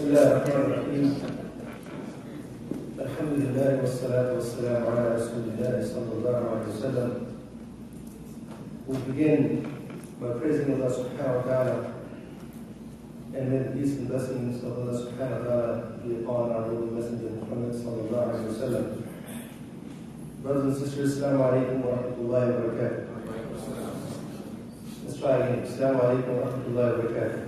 بسم الله الرحمن الرحيم. الحمد لله والصلاة والسلام على رسول الله صلى الله عليه وسلم. We begin by praising Allah subhanahu wa ta'ala, and may the peace and blessings of Allah subhanahu wa ta'ala be upon our holy messenger Muhammad sallallahu alayhi wa sallam. Brothers and sisters, Assalamu alaikum wa rahmatullahi wa barakatuh. Let's try again. Assalamu alaikum wa rahmatullahi wa barakatuh.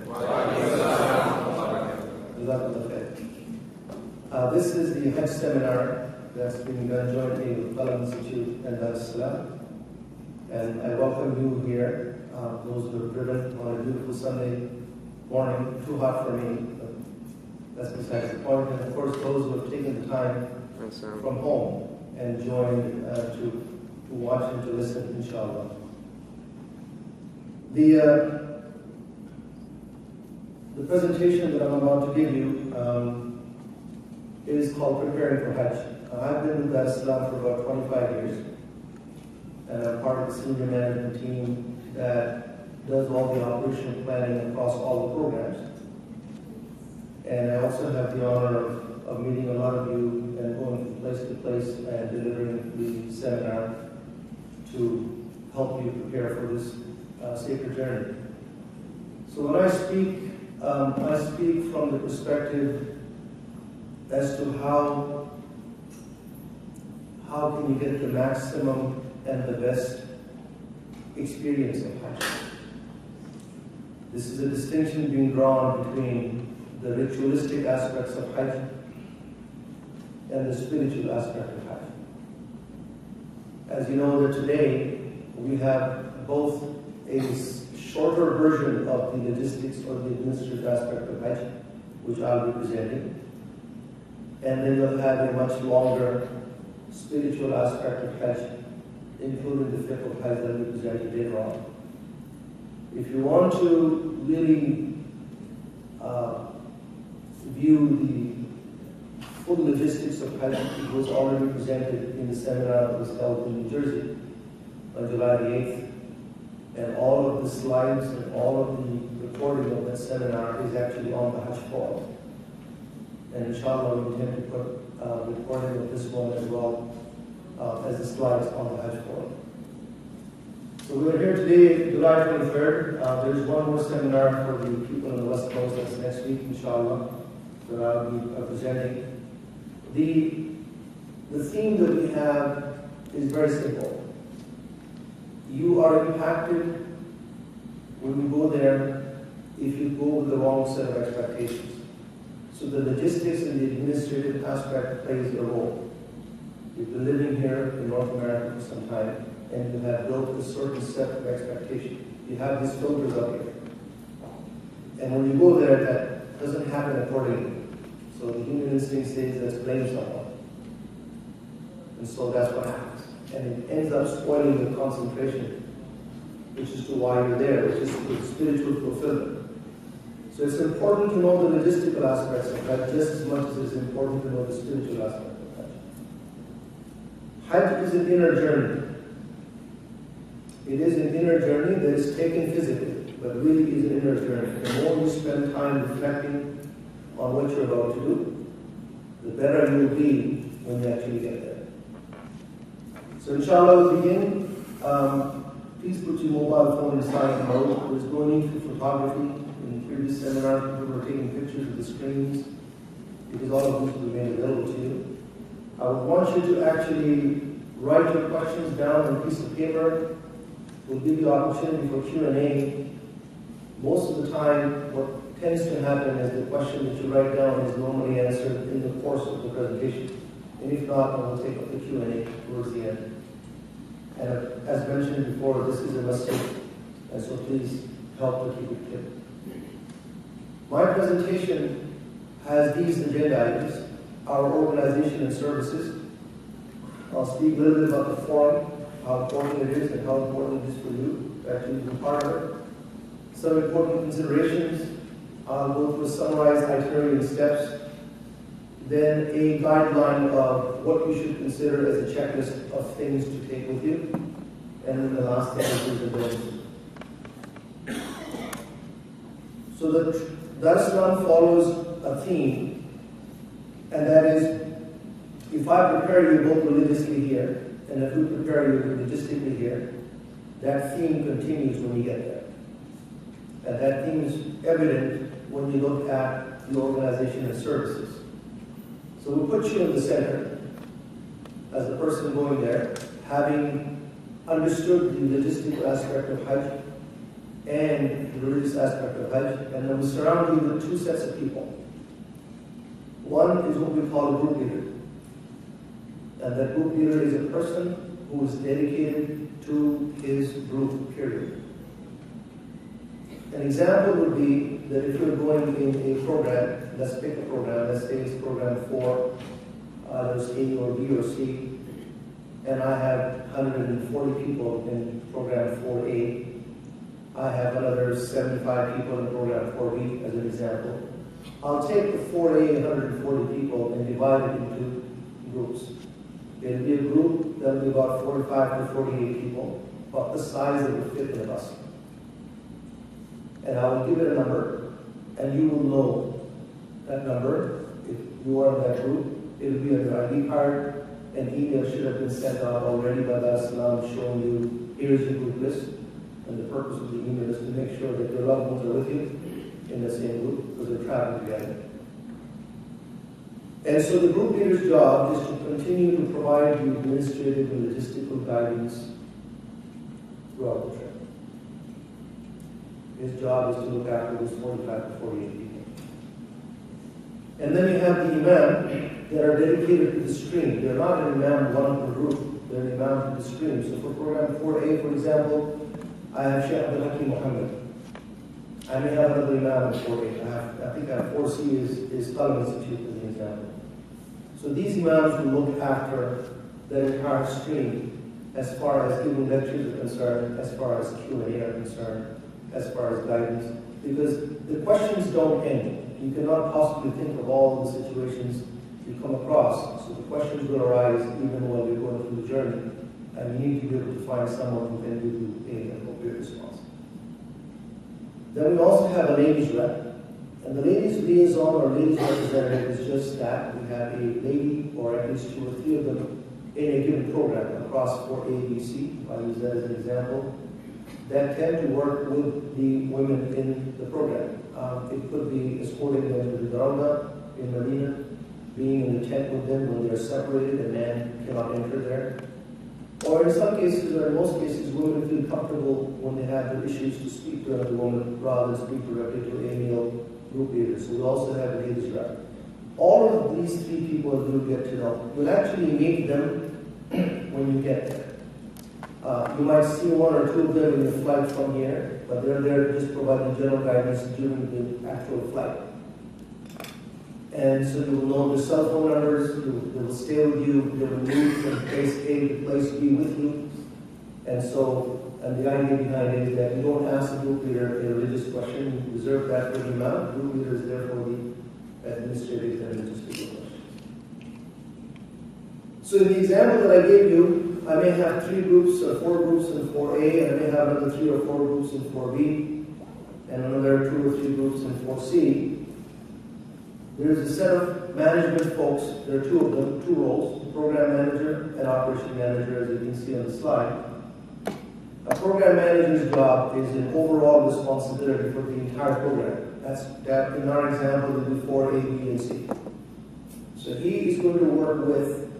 This is the Hajj seminar that's being done jointly with Qalam Institute and Dar es Salaam. And I welcome you here, those who are driven on a beautiful Sunday morning, too hot for me, but that's besides the point. And of course, those who have taken the time from home and joined to watch and to listen, inshallah. The presentation that I'm about to give you is called Preparing for Hajj. I've been with Dar es Salaam for about 25 years, and I'm part of the senior management team that does all the operational planning across all the programs. And I also have the honor of meeting a lot of you and going from place to place and delivering the seminar to help you prepare for this sacred journey. So when I speak from the perspective as to how can you get the maximum and the best experience of Hajj. This is a distinction being drawn between the ritualistic aspects of Hajj and the spiritual aspect of Hajj. As you know, that today we have both a shorter version of the logistics or the administrative aspect of Hajj, which I'll be presenting, and then you'll have a much longer spiritual aspect of Hajj, including the fiqh of Hajj that we presented later on. If you want to really view the full logistics of Hajj, it was already presented in the seminar that was held in New Jersey on July the 8th. And all of the slides and all of the recording of that seminar is actually on the Hajj forum. And inshallah, we intend to put recording of this one as well as the slides on the Hajj forum. So we're here today, July 23rd. There's one more seminar for the people on the West Coast. That's next week, inshallah, that I'll be presenting. The theme that we have is very simple. You are impacted when you go there if you go with the wrong set of expectations. So the logistics and the administrative aspect plays a role. You've been living here in North America for some time, and you have built a certain set of expectations. You have these filters up here. And when you go there, that doesn't happen accordingly. So the human instinct says, let's blame someone. And so that's what happens. And it ends up spoiling the concentration, which is to why you're there, which is the spiritual fulfillment. So it's important to know the logistical aspects of Hajj just as much as it's important to know the spiritual aspect of Hajj. Hajj is an inner journey. It is an inner journey that is taken physically, but really is an inner journey. The more you spend time reflecting on what you're about to do, the better you will be when you actually get there. So inshallah, we'll begin. Please put your mobile phone in silent mode. There's no need for photography. In the previous seminar, people were taking pictures of the screens because all of these will be made available to you. I would want you to actually write your questions down on a piece of paper. We'll give you opportunity for Q&A. Most of the time, what tends to happen is the question that you write down is normally answered in the course of the presentation. And if not, I will take up the Q&A towards the end. And as mentioned before, this is a mistake, and so please help to keep it clear. My presentation has these agenda items: our organization and services. I'll speak a little bit about the forum, how important it is and how important it is for you to actually be part of it. Some important considerations. I'll go through a summarized itinerary and steps. Then a guideline of what you should consider as a checklist of things to take with you. And then the last thing is the don'ts. So Dar es Salaam follows a theme, and that is, if I prepare you both religiously here, and if we prepare you logistically here, that theme continues when we get there. And that theme is evident when you look at the organization and services. So we put you in the center as the person going there, having understood the logistical aspect of Hajj and the religious aspect of Hajj, and then we surround you with two sets of people. One is what we call a group leader. And that group leader is a person who is dedicated to his group, period. An example would be that if you're going in a program, let's pick a program, let's say it's program 4, there's A or B or C, and I have 140 people in program 4A. I have another 75 people in program 4B as an example. I'll take the 4A 140 people and divide it into groups. It'll be a group that'll be about 45 to 48 people, about the size that would fit in a bus. And I will give it a number, and you will know that number. If you are in that group, it'll be on your ID card. An email should have been sent out already by Dar es Salaam showing you, here's your group list. And the purpose of the email is to make sure that your loved ones are with you in the same group because they're traveling together. And so the group leader's job is to continue to provide you administrative and logistical guidance throughout the trip. His job is to look after those 45 to 48 people. And then you have the imam that are dedicated to the stream. They're not an imam one per group, they're an imam to the stream. So for program 4A, for example, I have Sheikh Abdul Hakim Muhammad. I may have another imam in 4A. I think I have 4C is Qalam Institute as an example. So these imams will look after the entire stream as far as giving lectures are concerned, as far as Q&A are concerned, as far as guidance, because the questions don't end. You cannot possibly think of all the situations you come across, so the questions will arise even while you're going through the journey, and you need to be able to find someone who can give you an appropriate response. Then we also have a ladies rep, and the ladies liaison or ladies representative is just that. We have a lady, or at least 2 or 3 of them, in a given program across 4A, B, C. I use that as an example. That tend to work with the women in the program. It could be escorting them to the Daranda in Medina, being in the tent with them when they're separated and man cannot enter there. Or in some cases, or in most cases, women feel comfortable when they have their issues to speak to another woman rather than speak directly to a male group leader. So we also have a ladies rep. All of these 3 people you'll get to know. You'll actually meet them when you get there. You might see 1 or 2 of them in the flight from here, but they're there just providing general guidance during the actual flight. And so you will know their cell phone numbers, they will stay with you, they will move from place A to place B with you. And the idea behind it is that you don't ask the group leader a religious question, you reserve that for the imam. The group leader is there for the administrative and logistical questions. So in the example that I gave you, I may have 3 groups or 4 groups in 4A, and I may have another 3 or 4 groups in 4B, and another 2 or 3 groups in 4C. There's a set of management folks, there are 2 of them, 2 roles, program manager and operation manager, as you can see on the slide. A program manager's job is an overall responsibility for the entire program. That in our example will be 4A, B, and C. So he is going to work with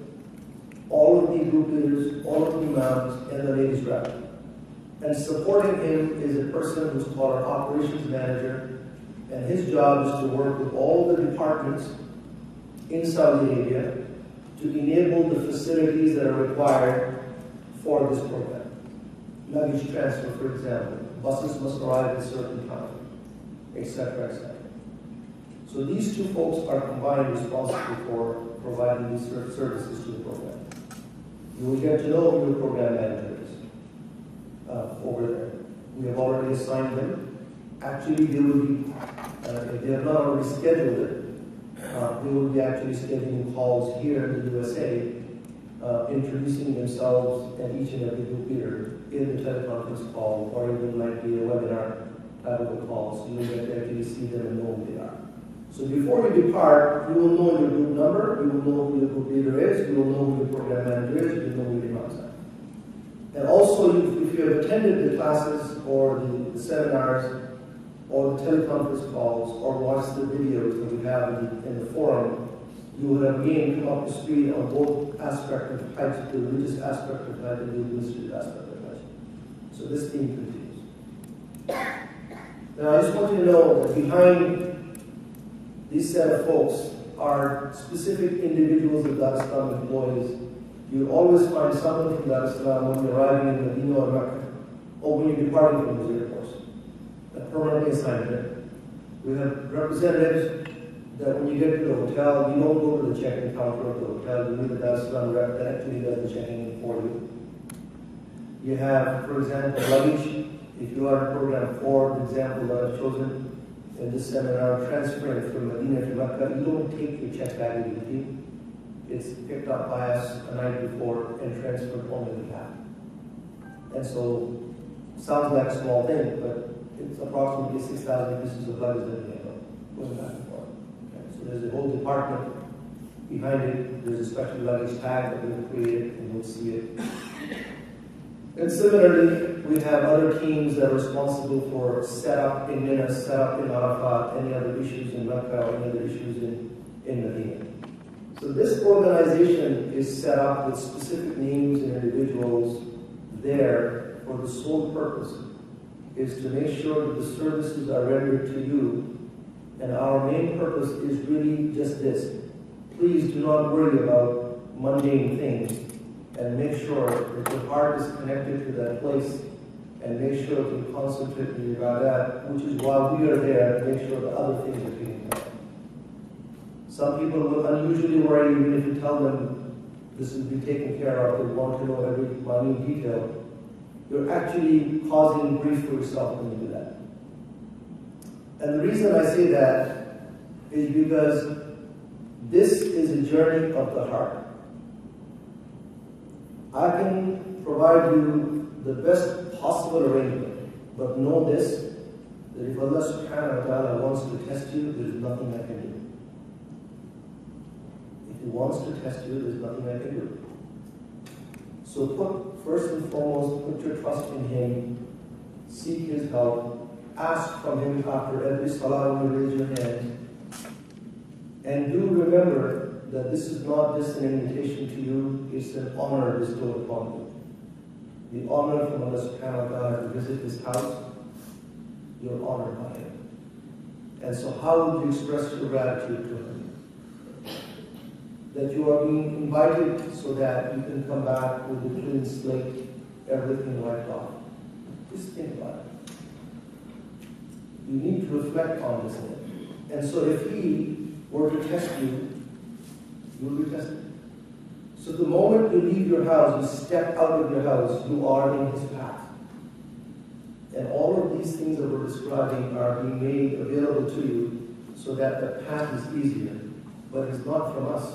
all of the group leaders, all of the imams, and the ladies rep. And supporting him is a person who's called an operations manager, and his job is to work with all the departments in Saudi Arabia to enable the facilities that are required for this program. Luggage transfer, for example. Buses must arrive at a certain time, etc., etc. So these 2 folks are combined responsible for providing these services to the program. You will get to know who your program manager is over there. We have already assigned them. Actually, they will be, if they have not already scheduled it, they will be actually scheduling calls here in the USA, introducing themselves and each and every group leader in the teleconference call, or even might be a webinar type of a call, so you'll get to actually see them and know who they are. So before you depart, you will know your group number, you will know who your group leader is, you will know who your program manager is, you will know who your contact. And also, if you have attended the classes or the seminars or the teleconference calls or watched the videos that we have in the forum, you will have again come up to speed on both aspects of Hajj, the religious aspect of Hajj and the administrative aspect of Hajj. So this theme continues. Now I just want you to know that behind these set of folks are specific individuals of Dar es Salaam employees. You always find someone from Dar es Salaam when you're arriving in Medina or Mecca, or when you're departing from those airports, that permanently assigned there. We have representatives that when you get to the hotel, you don't go to the check-in counter of the hotel, you meet the Dar es Salaam rep that actually does the checking for you. You have, for example, luggage. If you are in program 4, the example that I've chosen in this seminar, transferring from Medina to Mecca, you don't take your check baggage with you. It's picked up by us a night before and transferred on your behalf. And so, sounds like a small thing, but it's approximately 6,000 pieces of luggage that we have going back and forth. Okay, so there's a whole department behind it. There's a special luggage tag that we've created, and you'll see it. And similarly, we have other teams that are responsible for setup in Mina, setup in Arafat, any other issues in Mecca, or any other issues in Medina. So this organization is set up with specific names and individuals there for the sole purpose is to make sure that the services are rendered to you. And our main purpose is really just this. Please do not worry about mundane things and make sure that your heart is connected to that place and make sure that you concentrate on your ibadat, which is why we are there to make sure that other things are taken care of. Some people will unusually worry even if you tell them this will be taken care of, they want to know every minute detail. You're actually causing grief for yourself when you do that. And the reason I say that is because this is a journey of the heart. I can provide you the best possible arrangement, but know this, that if Allah subhanahu wa ta'ala wants to test you, there's nothing I can do. If He wants to test you, there's nothing I can do. So first and foremost, put your trust in Him, seek His help, ask from Him after every salah when you raise your hand, and do remember that this is not just an invitation to you, it's an honor bestowed upon you. The honor from Allah subhanahu wa ta'ala to visit His house, you're honored by Him. And so how would you express your gratitude to Him? That you are being invited so that you can come back with a clean slate, everything wiped off. Just think about it. You need to reflect on this thing. And so if He were to test you, you will be tested. So the moment you leave your house, you step out of your house, you are in His path. And all of these things that we're describing are being made available to you so that the path is easier. But it's not from us.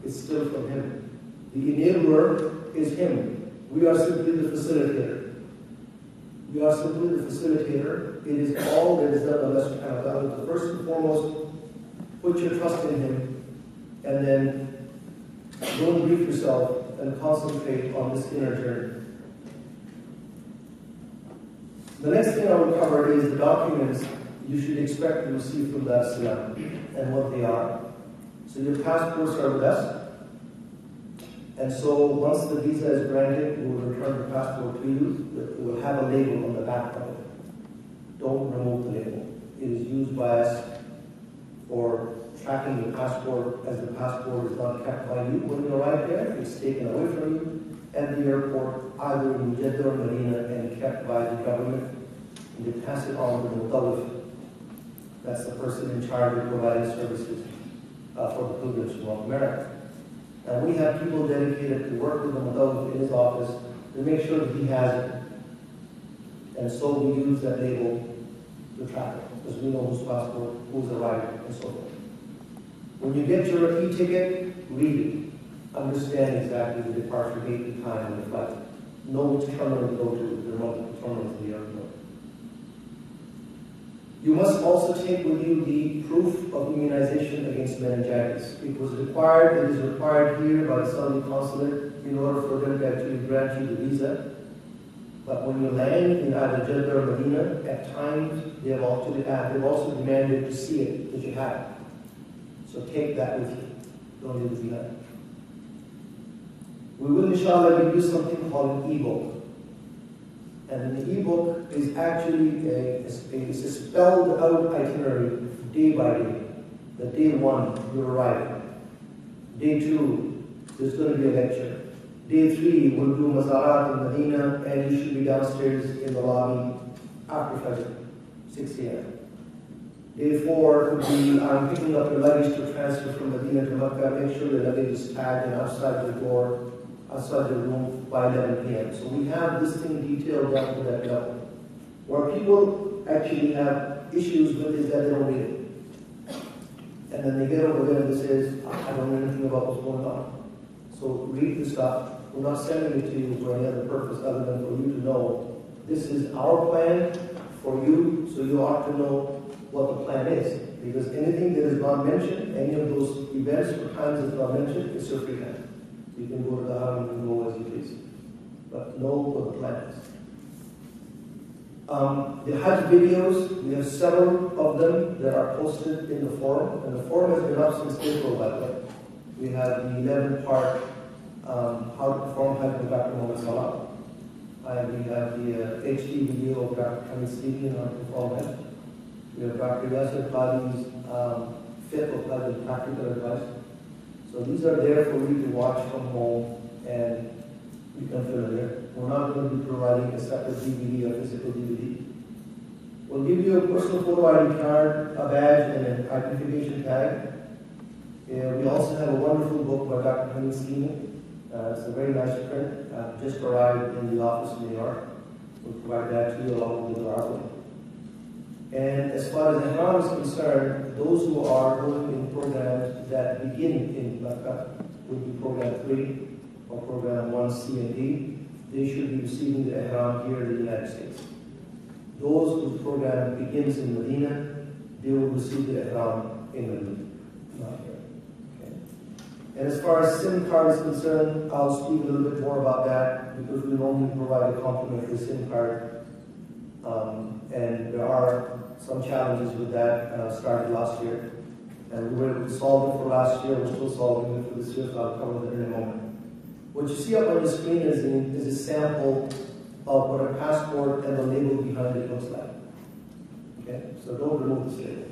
It's still from Him. The enabler is Him. We are simply the facilitator. We are simply the facilitator. It is all that is done by Allah subhanahu wa ta'ala. First and foremost, put your trust in Him, and then don't grief yourself and concentrate on this inner journey. The next thing I will cover is the documents you should expect to receive from Dar es Salaam and what they are. So your passports are with us. And so once the visa is granted, we will return the passport to you. It will have a label on the back of it. Don't remove the label. It is used by us for tracking your passport, as the passport is not kept by you when you arrive there. It's taken away from you at the airport, either in Jeddah or Medina, and kept by the government. And you pass it on to the Mutawif. That's the person in charge of providing services for the pilgrims from North America. And we have people dedicated to work with the Mutawif in his office to make sure that he has it. And so we use that label to track it, because we know whose passport, who's arrived, and so forth. When you get your e-ticket, read it. Understand exactly the departure date and time of the flight. Know which terminal to go to. There are multiple terminals in the airport. You must also take with you the proof of immunization against meningitis. It is required here by the Saudi consulate in order for them to actually grant you the visa. But when you land in either Jeddah or Medina, at times they've also demanded to see it, that you have it. So take that with you. Don't leave it behind. We will, inshallah, give you something called an e-book. And the e-book is actually a spelled out itinerary day by day. The day one, you arrive. Day two, there's going to be a lecture. Day three, we'll do Mazarat in Medina, and you should be downstairs in the lobby after Fajr, 6 a.m. Day four would be, I'm picking up your luggage to transfer from Medina to Makkah. Make sure the luggage is tagged and outside the door, outside the room by 11 p.m. So we have this thing detailed down to that level. Where people actually have issues with is that they don't read it. And then they get over there and they say, I don't know anything about what's going on. So read the stuff. We're not sending it to you for any other purpose other than for you to know this is our plan for you, so you ought to know what the plan is. Because anything that is not mentioned, any of those events or times that's not mentioned, it's your free hand. You can go to the house, you can go as you please. But know what the plan is. The Hajj videos, we have several of them that are posted in the forum. And the forum has been up since April, by the way. We have the 11-part how to perform Hajj with Dr. Muhammad Salah. We have the HD video of Dr. Hamid Stephen on how to perform Hajj. We have Dr. Yasir Qadi's Fiqh of Hajj and practical advice. So these are there for you to watch from home and become familiar. We're not going to be providing a separate DVD or physical DVD. We'll give you a personal photo ID card, a badge, and an identification tag. We also have a wonderful book by Dr. Hamid Stephen. It's a very nice print. Just arrived in the office in New York. We'll provide that to you along with the artwork. And as far as Ihram is concerned, those who are going in programs that begin in Makkah, would be program 3 or program 1, C and D, they should be receiving the Ihram here in the United States. Those whose program begins in Medina, they will receive the Ihram in Medina, not here. Okay. And as far as SIM card is concerned, I'll speak a little bit more about that because we normally provide a complimentary SIM card. And there are some challenges with that started last year. And we were able to solve it for last year, we're still solving it for this year, so I'll cover that in a moment. What you see up on the screen is a sample of what a passport and the label behind it looks like. Okay, so don't remove this label.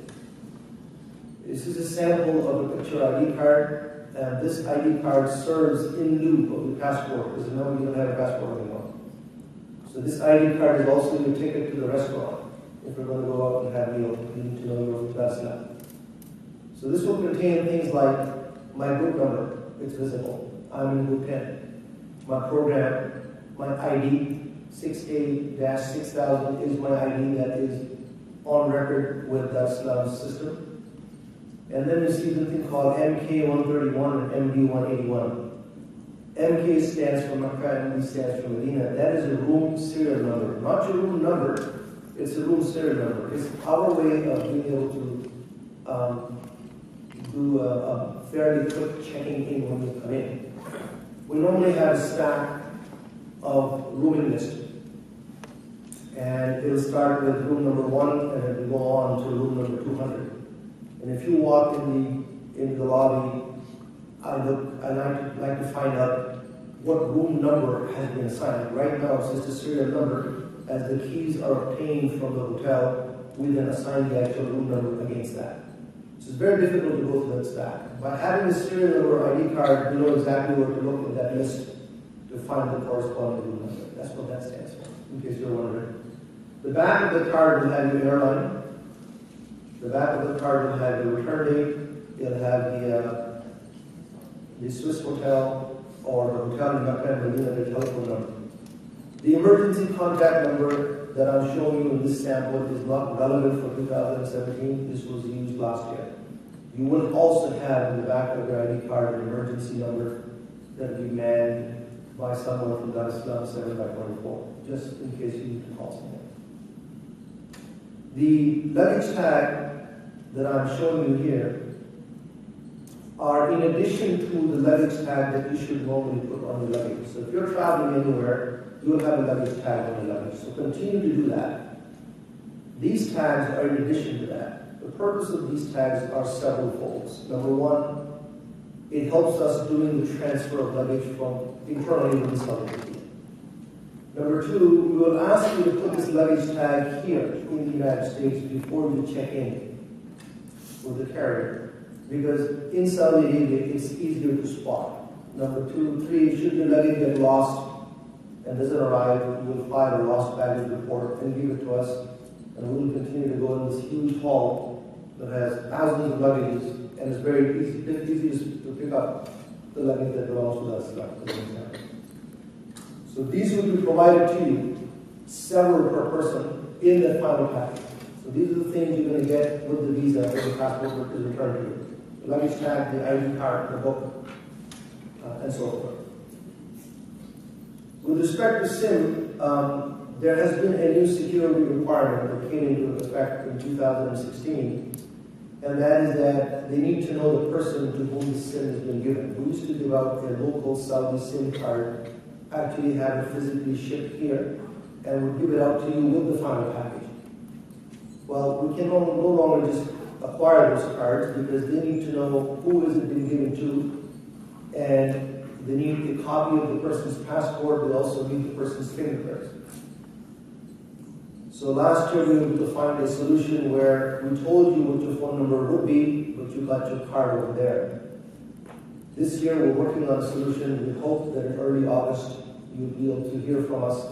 This is a sample of a picture ID card, and this ID card serves in lieu of the passport, because now you don't have a passport anymore. So this ID card is also your ticket to the restaurant. If we're going to go out and have a meal, you need to know your Dasla. So this will contain things like my group number, it's visible. I'm in group 10. My program, my ID, 6A-6000 is my ID that is on record with the Islam system. And then you see the thing called MK131 and MD181. MK stands for Makkah, MD stands for Medina. That is a room serial number. Not your room number, it's a room serial number. It's our way of being able to do a fairly quick checking in when you come in. We normally have a stack of rooming list. And it'll start with room number 1 and it will go on to room number 200. And if you walk in the lobby, I like to find out what room number has been assigned. Right now it's just a serial number. As the keys are obtained from the hotel, we then assign the actual room number against that. So it's very difficult to go through that stack. By having a serial number ID card, you know exactly where to look at that list to find the corresponding room number. That's what that stands for, in case you're wondering. The back of the card will have your airline. The back of the card will have your return date. It'll have the Swiss hotel or the hotel in Makkah and Medina, the telephone number. The emergency contact number that I'm showing you in this sample is not relevant for 2017. This was used last year. You will also have in the back of your ID card an emergency number that will be manned by someone from Dar es Salaam 7x24, just in case you need to call someone. The luggage tag that I'm showing you here are in addition to the luggage tag that you should normally put on your luggage. So if you're traveling anywhere, you will have a luggage tag on your luggage. So continue to do that. These tags are in addition to that. The purpose of these tags are several folds. Number one, it helps us doing the transfer of luggage from internally to this luggage. Number two, we will ask you to put this luggage tag here in the United States before you check in with the carrier. Because in Saudi Arabia, it's easier to spot. Number two, three, should your luggage get lost and doesn't arrive, you will file a lost baggage report and give it to us. And we will continue to go in this huge hall that has thousands of luggages, and it's very easy to pick up the luggage that belongs to us. So these will be provided to you, several per person, in the final package. So these are the things you're going to get with the visa when the passport is returned to you. The luggage tag, the ID card, the book, and so forth. With respect to SIM, there has been a new security requirement that came into effect in 2016, and that is that they need to know the person to whom the SIM has been given. We used to give out a local Saudi SIM card, actually have it physically shipped here, and we'll give it out to you with the final package. Well, we can no longer just acquire those cards because they need to know who is it being given to, and they need a copy of the person's passport. They also need the person's fingerprints. So last year we were able to find a solution where we told you what your phone number would be, but you got your card over there. This year we're working on a solution. We hope that in early August you'll be able to hear from us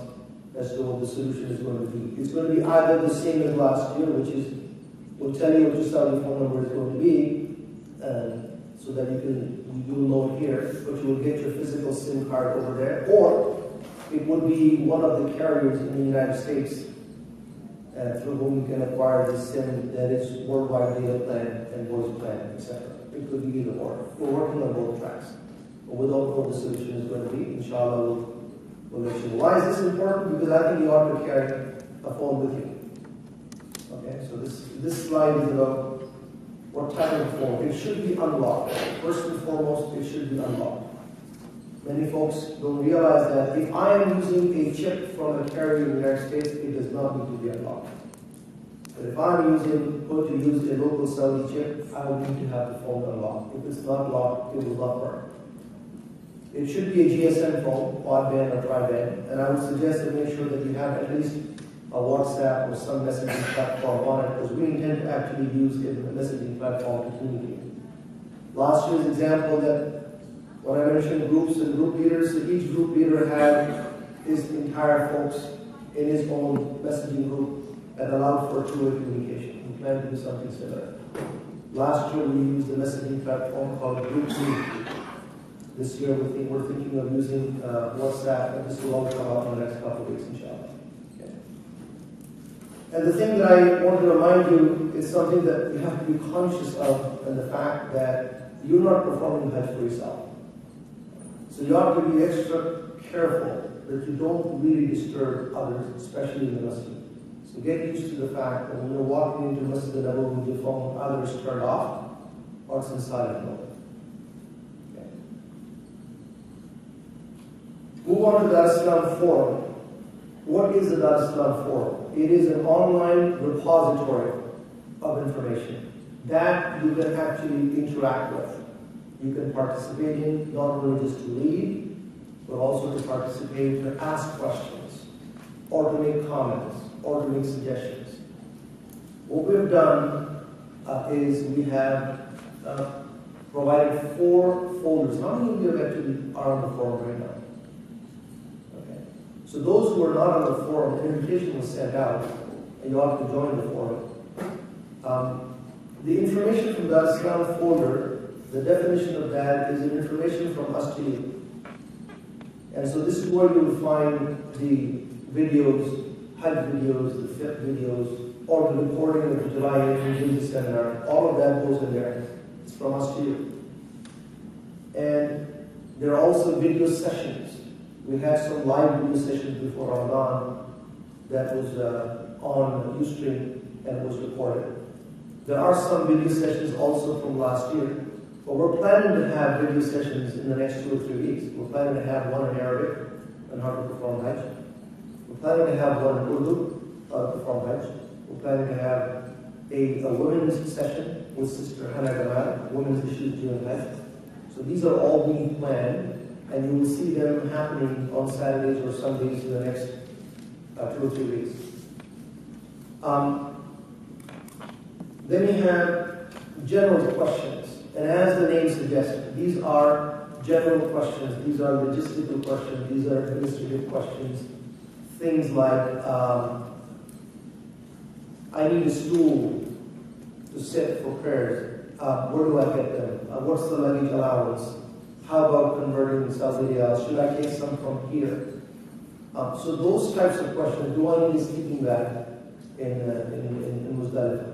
as to what the solution is going to be. It's going to be either the same as last year, which is we'll tell you what your Saudi phone number is going to be, so that you'll know it here, but you will get your physical SIM card over there, or it would be one of the carriers in the United States through whom you can acquire the SIM that is worldwide data plan and voice plan, etc. It could be either or. We're working on both tracks, but we don't know what the solution is going to be. Inshallah, we'll let you know. Why is this important? Because I think you ought to carry a phone with you. Okay, so this slide is about what type of phone. It should be unlocked. First and foremost, it should be unlocked. Many folks don't realize that if I am using a chip from a carrier in the United States, it does not need to be unlocked. But if I'm going to use a local Saudi chip, I will need to have the phone unlocked. If it's not locked, it will not work. It should be a GSM phone, quad band or tri-band, and I would suggest to make sure that you have at least a WhatsApp or some messaging platform on it, because we intend to actually use a messaging platform to communicate. Last year's example that when I mentioned groups and group leaders, so each group leader had his entire folks in his own messaging group that allowed for two-way communication. We plan to do something similar. Last year we used a messaging platform called Group Meet. This year we're thinking of using WhatsApp, and this will all come out in the next couple of weeks, inshallah. Okay. And the thing that I want to remind you is something that you have to be conscious of, and the fact that you're not performing Hajj for yourself. So you have to be extra careful that you don't really disturb others, especially in the masjid. So get used to the fact that when you're walking into Masjid al-Nabawi with your phone, either it's turned off or it's in silent mode. Okay. Move on to the Islam Forum. What is the Islam Forum? It is an online repository of information that you can actually interact with. You can participate in, not only just to read, but also to participate, to ask questions, or to make comments, or to make suggestions. What we have done is we have provided 4 folders. How many of you actually are on the forum right now? Okay. So those who are not on the forum, the invitation was sent out, and you ought to join the forum. The information from the Islam folder, the definition of that is an information from us to you. And so this is where you will find the videos, Hajj videos, the fiqh videos, or the recording of the July 8th seminar. All of that goes in there. It's from us to you. And there are also video sessions. We had some live video sessions before Ramadan that was on Ustream, and it was recorded. There are some video sessions also from last year, but we're planning to have video sessions in the next 2 or 3 weeks. We're planning to have one in Arabic on how to perform Hajj. We're planning to have one in Urdu, how to perform Hajj. We're planning to have a women's session with Sister Hannah Gamal, women's issues during Hajj. So these are all being planned, and you will see them happening on Saturdays or Sundays in the next 2 or 3 weeks. Then we have general questions, and as the name suggests, these are general questions, these are logistical questions, these are administrative questions. Things like, I need a stool to sit for prayers. Where do I get them? What's the luggage allowance? How about converting Saudi riyals? Should I take some from here? So those types of questions, do I need a sleeping bag in Muzdalifah?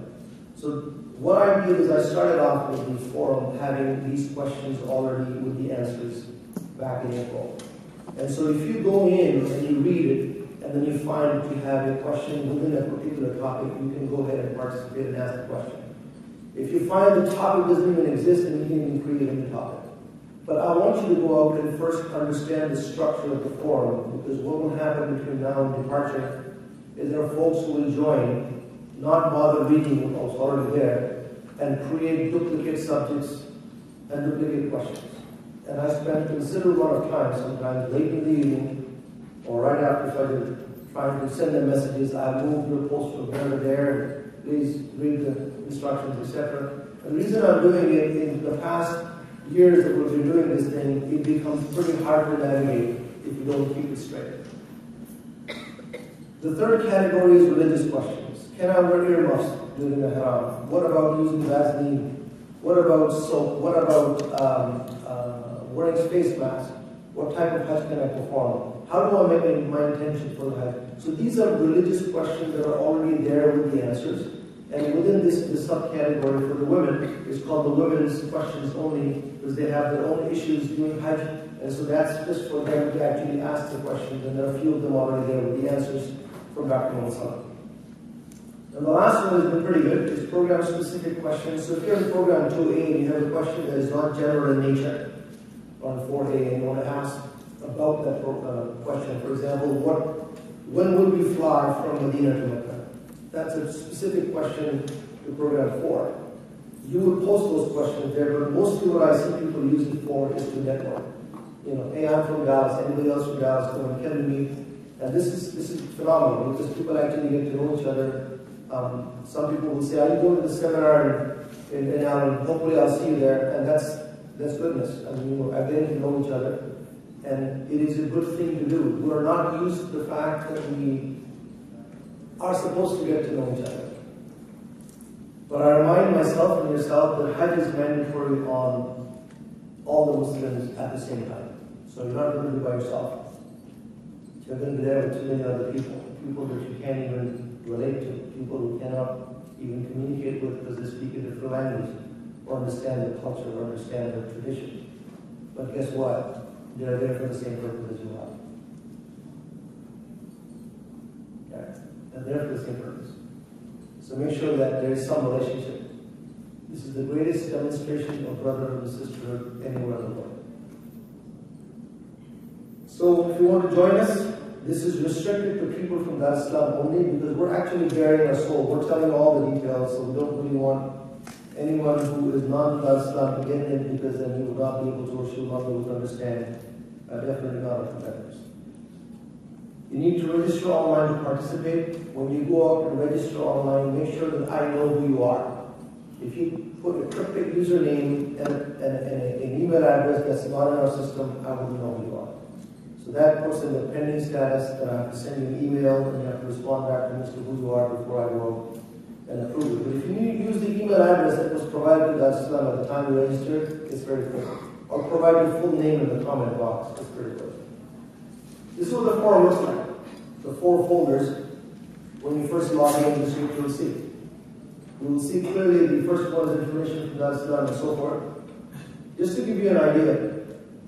So what I did is I started off with the forum having these questions already with the answers back in April. And so if you go in and you read it, and then you find that you have a question within a particular topic, you can go ahead and participate and ask the question. If you find the topic doesn't even exist, then you can even create a new topic. But I want you to go out and first understand the structure of the forum, because what will happen between now and departure is there are folks who will join, not bother reading what's already there, and create duplicate subjects and duplicate questions. And I spend a considerable amount of time, sometimes late in the evening, or right after Fajr, trying to send them messages. I moved your post from here to there, please read the instructions, etc. And the reason I'm doing it is the past years that we've been doing this thing, it becomes pretty hard to navigate if you don't keep it straight. The third category is religious questions. Can I wear earmuffs during the haram? What about using Vaseline? What about soap? What about wearing face masks? What type of Hajj can I perform? How do I make my intention for the Hajj? So these are religious questions that are already there with the answers. And within this subcategory for the women, it's called the women's questions only, because they have their own issues doing Hajj. And so that's just for them to actually ask the questions. And there are a few of them already there with the answers from Dr. Muhammad. And the last one has been pretty good. It's program-specific questions. So if you're in program 2A and you have a question that is not general in nature, on 4A, and you want to ask about that question, for example, when would we fly from Medina to Mecca? That's a specific question to program 4. You would post those questions there, but mostly what I see people use it for is to network. You know, hey, I'm from Dallas, anybody else from Dallas, come and can meet. And this is phenomenal because people actually get to know each other. Some people will say, I go to the seminar in Allen, hopefully I'll see you there, and that's goodness. I mean, we're getting to know each other, and it is a good thing to do. We are not used to the fact that we are supposed to get to know each other. But I remind myself and yourself that Hajj is mandatory on all the Muslims at the same time. So you're not going to be by yourself. You're going to be there with too many other people that you can't even relate to, people who cannot even communicate with because they speak a different language, or understand their culture, or understand their tradition. But guess what? They're there for the same purpose as you are. Okay? They're there for the same purpose. So make sure that there is some relationship. This is the greatest demonstration of brotherhood and sisterhood anywhere in the world. So if you want to join us, this is restricted to people from Dar es Salaam only, because we're actually bearing our soul. We're telling all the details, so we don't really want anyone who is not Dar es Salaam to get in, because then he will not be able to, or she will not be able to understand. Definitely not our competitors. You need to register online to participate. When you go out and register online, make sure that I know who you are. If you put a cryptic username and an email address that's not in our system, I wouldn't know who you are. So that puts in the pending status, that I have to send you an email and you have to respond back to me as to who you are before I go and approve it. But if you use the email address that was provided to Dar es Salaam at the time you registered, it's very quick. Or provide your full name in the comment box, it's very quick. This is what the forum looks like. The 4 folders, when you first log in, this is what you will see. You will see clearly the first one is information from Dar es Salaam and so forth. Just to give you an idea,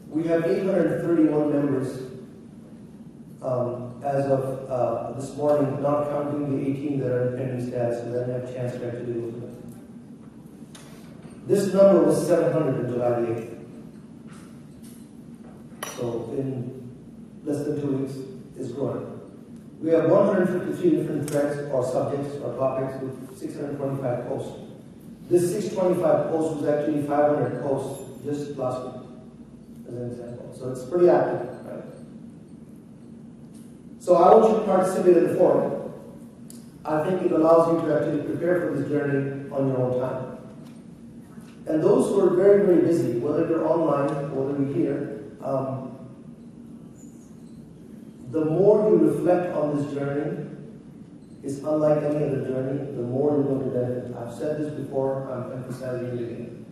we have 831 members as of this morning, not counting the 18 that are in pending status, so they didn't have a chance to actually go through them. This number was 700 in July the 8th. So in less than 2 weeks, it's growing. We have 153 different threads or subjects or topics with 625 posts. This 625 posts was actually 500 posts just last week, as an example. So it's pretty active, right? So I want you to participate in the forum. I think it allows you to actually prepare for this journey on your own time. And those who are very, very busy, whether you're online or whether you're here, the more you reflect on this journey, it's unlike any other journey, the more you're going to benefit. I've said this before, I'm emphasizing it again.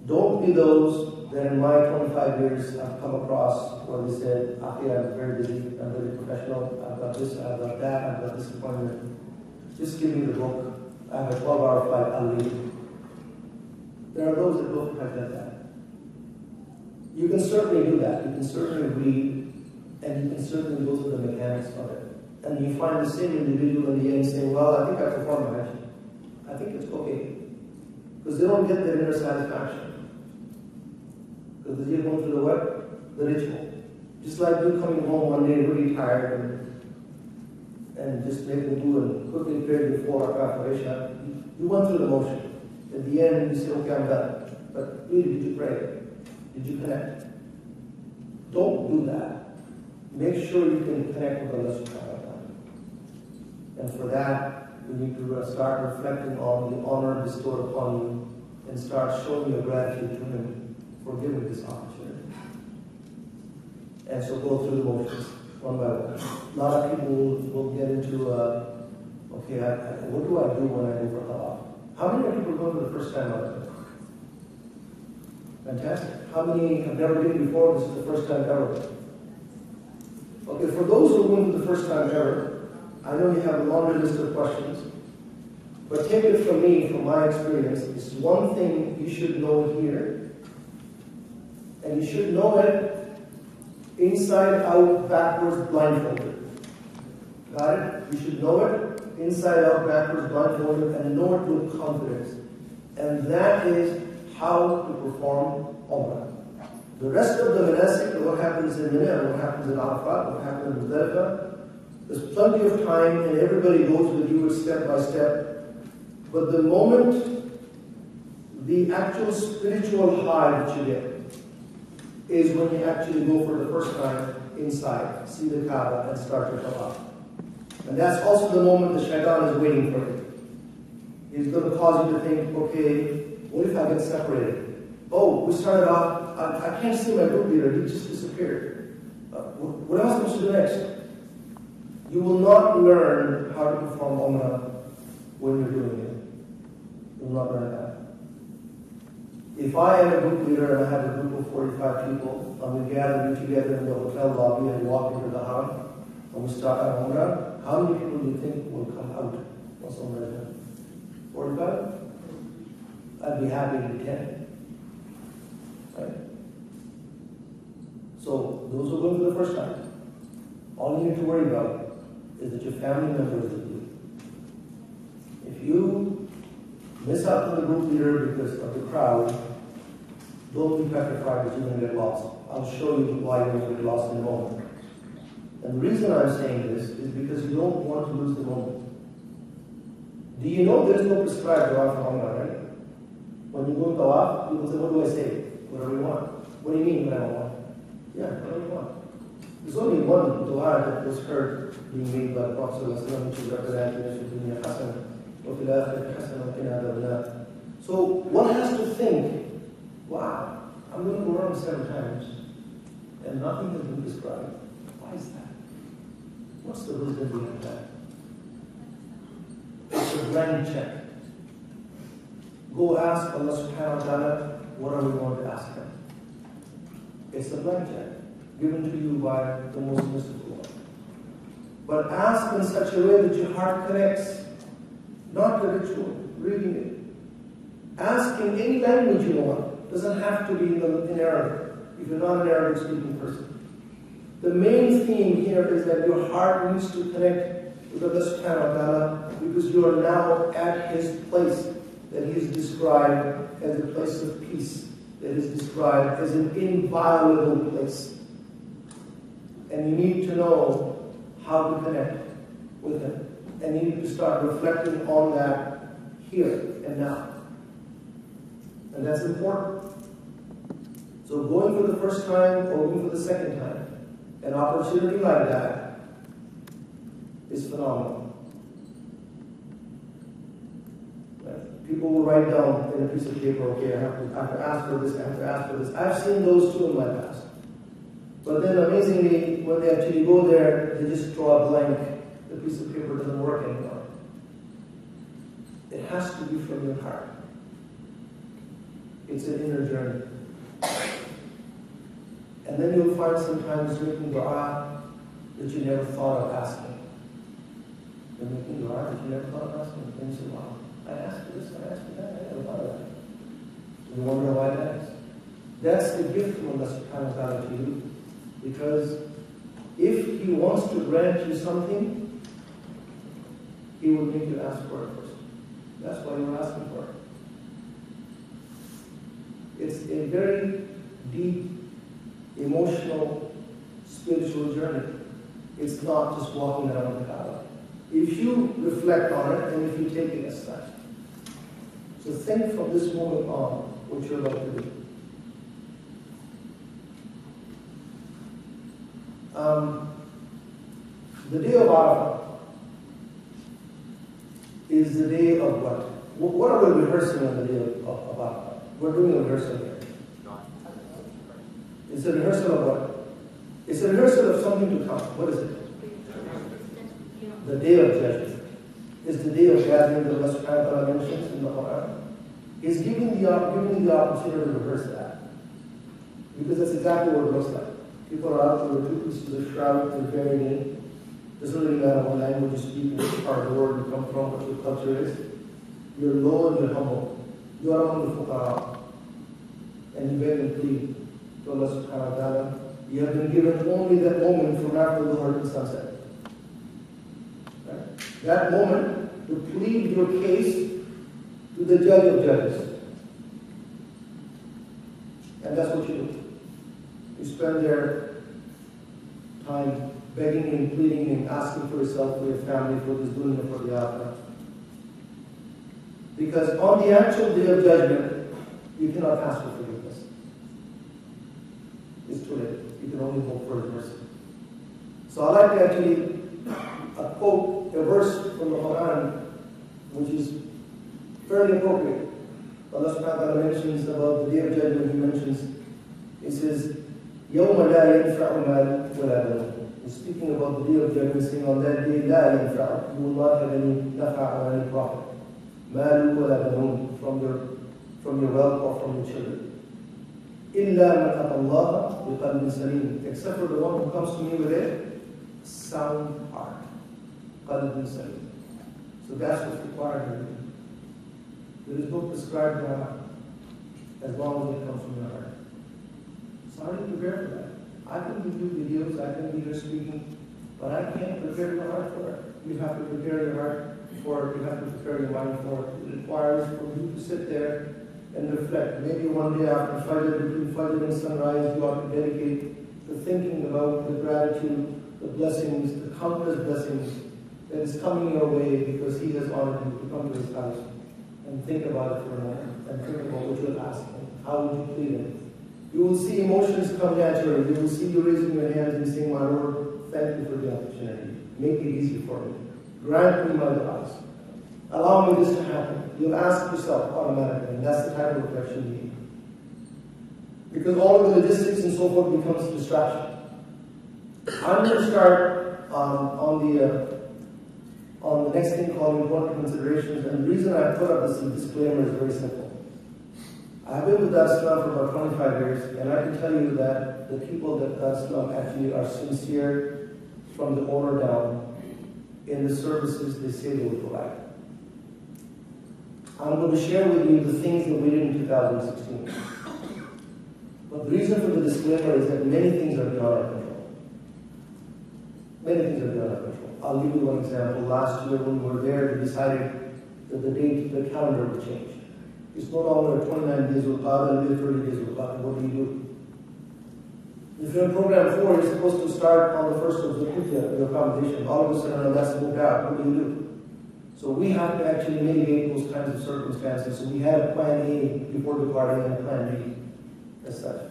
Don't be those that in my 25 years I've come across where they said, I'm very busy, I'm very professional, I've got this, I've got that, I've got this appointment. Just give me the book. I have a 12-hour flight, I'll read. There are those that don't quite like that. You can certainly do that. You can certainly read, and you can certainly go through the mechanics of it. And you find the same individual in the end saying, well, I think I performed Hajj. I think it's okay. Because they don't get their inner satisfaction. Because they're going through the ritual. Just like you coming home one day really tired and just making do and quickly prayed before Isha. You went through the motion. At the end, you say, okay, I'm done. But really, did you pray? Did you connect? Don't do that. Make sure you can connect with Allah subhanahu wa ta'ala. And for that, we need to start reflecting on the honor bestowed upon you and start showing your gratitude to Him for giving this opportunity. And so go through the motions one by one. A lot of people will get into, okay, what do I do when I go for Tawaf? How many people go for the first time out of it? Fantastic. How many have never been before? This is the first time ever. Okay, for those who are going for the first time ever, I know you have a longer list of questions, but take it from me, from my experience, it's one thing you should know here, and you should know it inside out, backwards, blindfolded. Got it? You should know it inside out, backwards, blindfolded, and know it with confidence. And that is how to perform Umrah. The rest of the manasik, what happens in Mina, what happens in Arafat, what happens in Muzdalifah, there's plenty of time and everybody goes with you step by step. But the moment, the actual spiritual high that you get is when you actually go for the first time inside, see the Kaaba and start your Tawaf. And that's also the moment the shaitan is waiting for you. He's going to cause you to think, okay, what if I get separated? Oh, we started off, I can't see my group leader, he just disappeared. What am I supposed to do next? You will not learn how to perform Umrah when you're doing it. You will not learn that. If I am a group leader and I have a group of 45 people, and we gather together in the hotel lobby and walk into the Haram, and we start our Umrah, how many people do you think will come out once Umrah is done? 45? I'd be happy to be 10. Right? So, those who are going for the first time, all you need to worry about is that your family members with you. If you miss out on the group leader because of the crowd, don't be petrified that you're going to get lost. I'll show you why you're going to get lost in a moment. And the reason I'm saying this is because you don't want to lose the moment. Do you know there is no prescribed dua for Umrah, right? When you go to Tawaf, people say, what do I say? Whatever you want. What do you mean, what I want? Yeah, whatever you want. There's only one dua that was heard being made by the Prophet ﷺ, which is so one has to think, wow, I'm going to go around 7 times and nothing has been prescribed. Why is that? What's the wisdom behind that? It's a blank check. Go ask Allah subhanahu wa ta'ala, what are we going to ask Him? It's a blank check given to you by the most mystical one. But ask in such a way that your heart connects, not the ritual, reading it. Ask in any language you want. It doesn't have to be in Arabic, if you're not an Arabic speaking person. The main theme here is that your heart needs to connect with Allah subhanahu wa ta'ala because you are now at His place that He is described as a place of peace, that is described as an inviolable place. And you need to know how to connect with Him. And you need to start reflecting on that here and now. And that's important. So going for the first time or going for the second time, an opportunity like that is phenomenal. Right? People will write down in a piece of paper, okay, I have to ask for this, I have to ask for this. I've seen those too in my past. But then amazingly, when they actually go there, they just draw a blank. The piece of paper doesn't work anymore. It has to be from your heart. It's an inner journey. And then you'll find sometimes making dua that you never thought of asking. You're making dua that you never thought of asking. And you say, wow, I asked for this, I asked for that, I never thought of that. You wonder why that is. That's the gift from Allah subhanahu wa ta'ala to you. Because if He wants to grant you something, He will make you ask for it first. That's why you're asking for it. It's a very deep, emotional, spiritual journey. It's not just walking around the Kaaba. If you reflect on it and if you take it as such. So think from this moment on what you're about to do. The day of Arafah is the day of what? What are we rehearsing on the day of Arafah? We're doing a rehearsal here. It's a rehearsal of what? It's a rehearsal of something to come. What is it? The day of judgment. It's the day of gathering that Allah subhanahu wa ta'ala mentions in the Quran. He's giving the opportunity to rehearse that. Because that's exactly what it looks like. People are out there with two pieces of shroud and buried in. It doesn't really matter what language you speak, which part of the world you come from, what your culture is. You're low and you're humble. You are among the fuqara. And you beg and plead to Allah subhanahu wa ta'ala. You have been given only that moment from after the Dhuhr to sunset. Right? That moment to plead your case to the judge of judges. And that's what you do. You spend their time begging and pleading and asking for yourself, for your family, for this dunya, for the akhirah. Because on the actual day of judgment, you cannot ask for forgiveness. It's too late. You can only hope for His mercy. So I like to actually quote a verse from the Quran, which is fairly appropriate. Allah subhanahu wa ta'ala mentions about the day of judgment. He mentions, He says, يَوْمَ لَا يَنْفَعُ مَالٌ وَلَا بَنُونَ. He's speaking about the day of judgment, saying on that day, لَا يَنْفَعُ. You will not have any nafa' or any profit. مَالٌ وَلَا بَنُونَ. From your wealth or from your children. إِلَّا مَنْ أَتَى اللَّهَ بِقَلْبٍ سَلِيمٍ. Except for the one who comes to me with a sound heart. قَلْبٍ سَلِيمٍ. So that's what's required of you. There is no prescribed dua as long as it comes from your heart. So how do you prepare for that? I can do videos, I can be here speaking, but I can't prepare your heart for it. You have to prepare your heart for it, you have to prepare your mind for it. It requires for you to sit there and reflect. Maybe one day after Fajr, between Fajr and sunrise, you ought to dedicate to thinking about the gratitude, the blessings, the countless blessings that is coming your way because He has honored you to come to His house. And think about it for a moment, and think about what you'll ask Him. How would you plead Him? You will see emotions come naturally. You will see you raising your hands and saying, my Lord, thank you for the opportunity. Make it easy for me. Grant me my du'as. Allow me this to happen. You'll ask yourself automatically, and that's the type of reflection you need. Because all of the logistics and so forth becomes a distraction. I'm going to start on the next thing called important considerations, and the reason I put up this disclaimer is very simple. I've been with Islam for about 25 years, and I can tell you that the people that Islam actually are sincere from the owner down in the services they say they will provide. I'm going to share with you the things that we did in 2016. But the reason for the disclaimer is that many things are beyond our control. Many things are beyond our control. I'll give you one example. Last year when we were there, we decided that the date, the calendar would change. It's no longer 29 days of Qadr, it'll be 30 days of Qadr. What do you do? If you're in program 4, you're supposed to start on the 1st of Zulhijjah, your accommodation. All of a sudden, that's moved out. What do you do? So we have to actually mitigate those kinds of circumstances. So we had a plan A before departing and a plan B as such.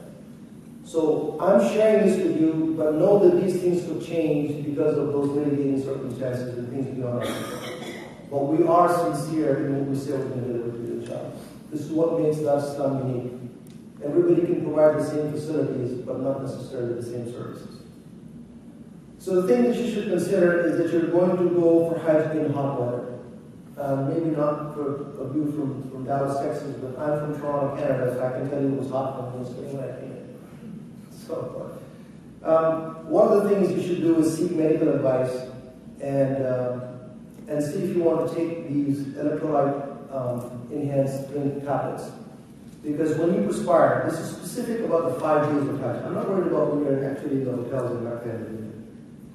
So I'm sharing this with you, but know that these things could change because of those mitigating circumstances and things beyond our control. But we are sincere in what we say we're going to do with the child. This is what makes Islam unique. Everybody can provide the same facilities, but not necessarily the same services. So the thing that you should consider is that you're going to go for Hajj in hot weather. Maybe not for a view from Dallas, Texas, but I'm from Toronto, Canada, so I can tell you it was hot when I was when I came in. So, one of the things you should do is seek medical advice and see if you want to take these electrolyte enhanced drink tablets. Because when you perspire, this is specific about the 5 days of Hajj. I'm not worried about when you're actually in the hotels in Makkah.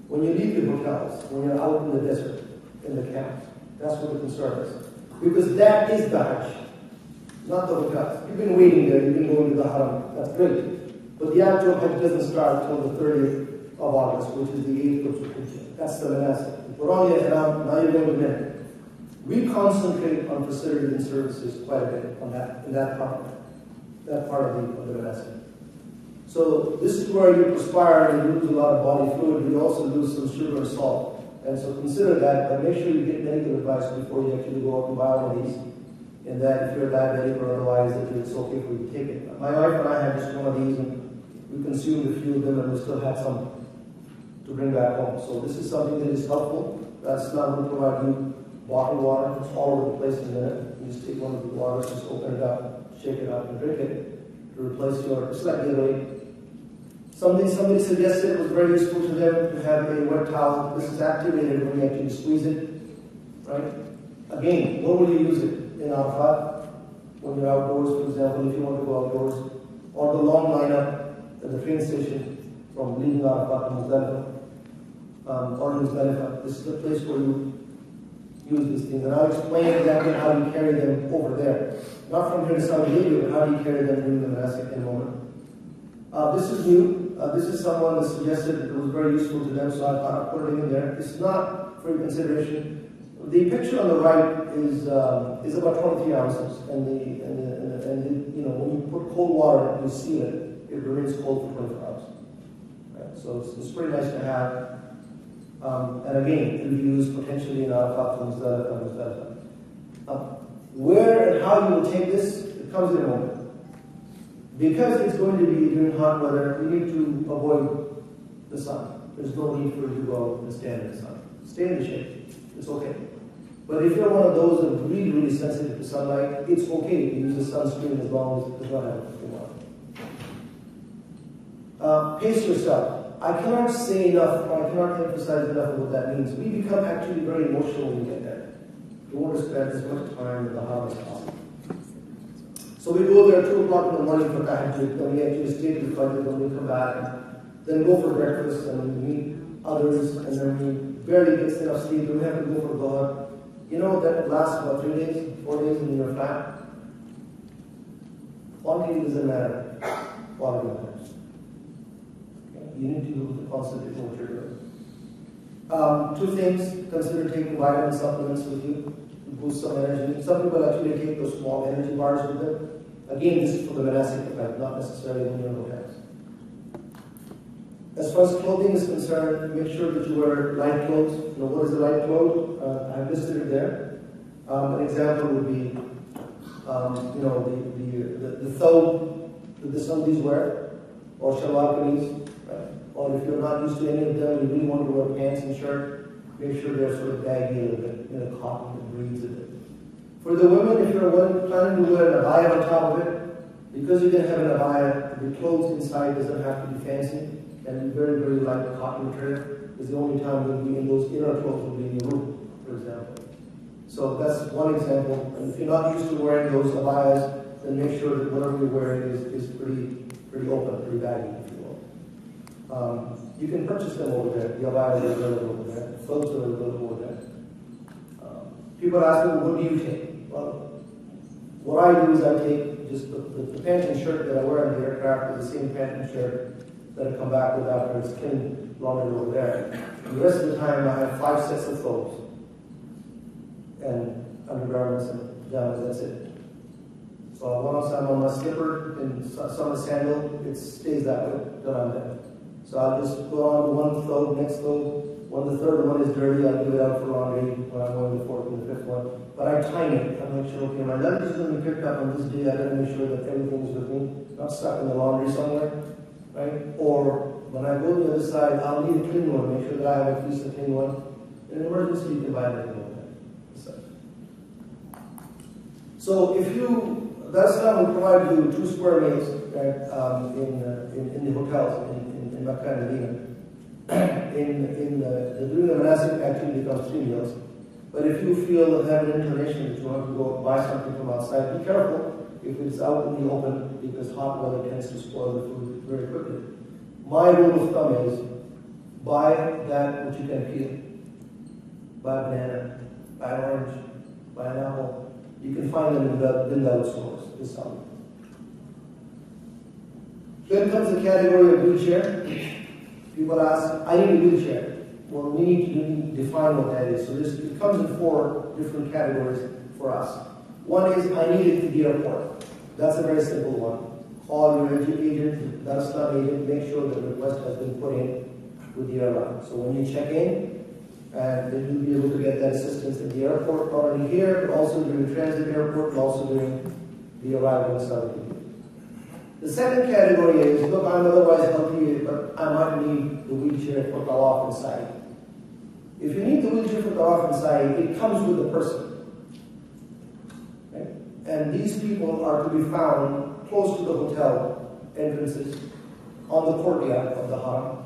When you leave the hotels, when you're out in the desert, in the camps, that's what the concern is. Because that is the Hajj, not the hotels. You've been waiting there, you've been going to the Haram, that's great. But the actual Hajj doesn't start until the 30th of August, which is the 8th of Zulhijjah. That's the manasik. You put on your ihram, now you're going to Mina. We concentrate on facilities and services quite a bit on that, in that part of the manasik. So this is where you perspire and you lose a lot of body fluid. You also lose some sugar and salt. And so consider that, but make sure you get medical advice before you actually go out and buy one of these. And that if you're diabetic or otherwise, that it's okay for you to take it. My wife and I had just one of these, and we consumed a few of them, and we still had some to bring back home. So this is something that is helpful. That's not going to provide you bottled water. It's all over the place in a minute. You just take one of the waters, just open it up, shake it up, and drink it to replace your slightly away. Somebody suggested it was very useful to them to have a wet towel. This is activated when you actually squeeze it, right? Again, where will you use it? In Arafat, when you're outdoors, for example, if you want to go outdoors, or the long lineup at the train station from leaving Arafat to Muzdalifah, or Muzdalifah. This is the place where you use these things. And I'll explain exactly how you carry them over there. Not from here to Saudi Arabia, but how do you carry them during the manasik in a moment. This is new. This is someone that suggested it was very useful to them, so I thought I'd put it in there. It's not for your consideration. The picture on the right is about 23 ounces, and you know, when you put cold water and you seal it, it remains cold for 24 hours. Right? So it's pretty nice to have. And again, it will be used potentially in Arafat, Muzdalifah. Where and how you will take this, it comes in a moment. Because it's going to be during hot weather, you need to avoid the sun. There's no need for you to go and stand in the sun. Stay in the shade. It's okay. But if you're one of those that are really, really sensitive to sunlight, it's okay to use the sunscreen as long as it does not have a water. Pace yourself. I cannot say enough, or I cannot emphasize enough of what that means. We become actually very emotional when we get there. We want to spend as much time in the house as possible. So we go there at 2 o'clock in the morning for tahajjud, then we actually stay to the fajr, then we come back, and then go for breakfast, and we meet others, and then we barely get enough sleep, then we have to go for dhuhr. You know that lasts about 3 days, 4 days in your flat. Quantity doesn't matter, quality matters. Okay? You need to do the concentrate what you're doing. 2 things, consider taking vitamin supplements with you to boost some energy. Some people actually take those small energy bars with them. Again, this is for the monastic effect, not necessarily when you're in hotels. As far as clothing is concerned, make sure that you wear light clothes. You know, what is a light cloth? I've listed it there. An example would be, you know, the thawb that the Sundis wear, or shalwar kameez, right? Or if you're not used to any of them, you really want to wear pants and shirt, make sure they're sort of baggy a little bit, you know, cotton that breathes a bit. For the women, if you're planning to wear an abaya on top of it, because you can have an abaya, the clothes inside doesn't have to be fancy. And very, very light cotton material is the only time you'll be in those inner clothes will be in your room, for example. So that's one example. And if you're not used to wearing those abayas, then make sure that whatever you're wearing is pretty open, pretty baggy, if you will. You can purchase them over there. The Abaya is available over there. Clothes are available over there. People ask me, what do you take? Well, what I do is I take just the pant and shirt that I wear on the aircraft is the same pant and shirt that I come back with after it's clean, laundered over there. And the rest of the time I have 5 sets of clothes and undergarments and pajamas, that's it. So once I'm on my slipper and some sandal, it stays that way till I'm done. So I'll just put on one clothes, next clothes. When the third one is dirty, I'll give it out for laundry when I'm going to the fourth and the fifth one. But I time it. I make sure, okay, my luggage is going to be picked up on this day. I got to make sure that everything is with me, not stuck in the laundry somewhere, right? Or when I go to the other side, I'll need a clean one. Make sure that I have at least a clean one. In an emergency, you can buy anything like that. So if you, that's how we provide you 2 square meals, right, in the hotels in Makkah and Medina. During the monastic activity becomes 3 meals. But if you feel have an inclination that you want to go buy something from outside, be careful if it's out in the open because hot weather tends to spoil the food very quickly. My rule of thumb is buy that which you can peel. Buy a banana, buy an orange, buy an apple. You can find them in the stores this summer. Then comes the category of wheelchair. People ask, I need a wheelchair. Well, we need to define what that is. So it comes in 4 different categories for us. One is, I need it to the airport. That's a very simple one. Call your agent, that's not agent, make sure that the request has been put in with the airline. So when you check in, and then you'll be able to get that assistance at the airport, not only here, but also during the transit airport, but also during the arrival in Saudi. The second category is, look, I'm otherwise healthy, but I might need the wheelchair for tawaf inside. If you need the wheelchair for tawaf inside, it comes with the person. Okay? And these people are to be found close to the hotel entrances, on the courtyard of the haram.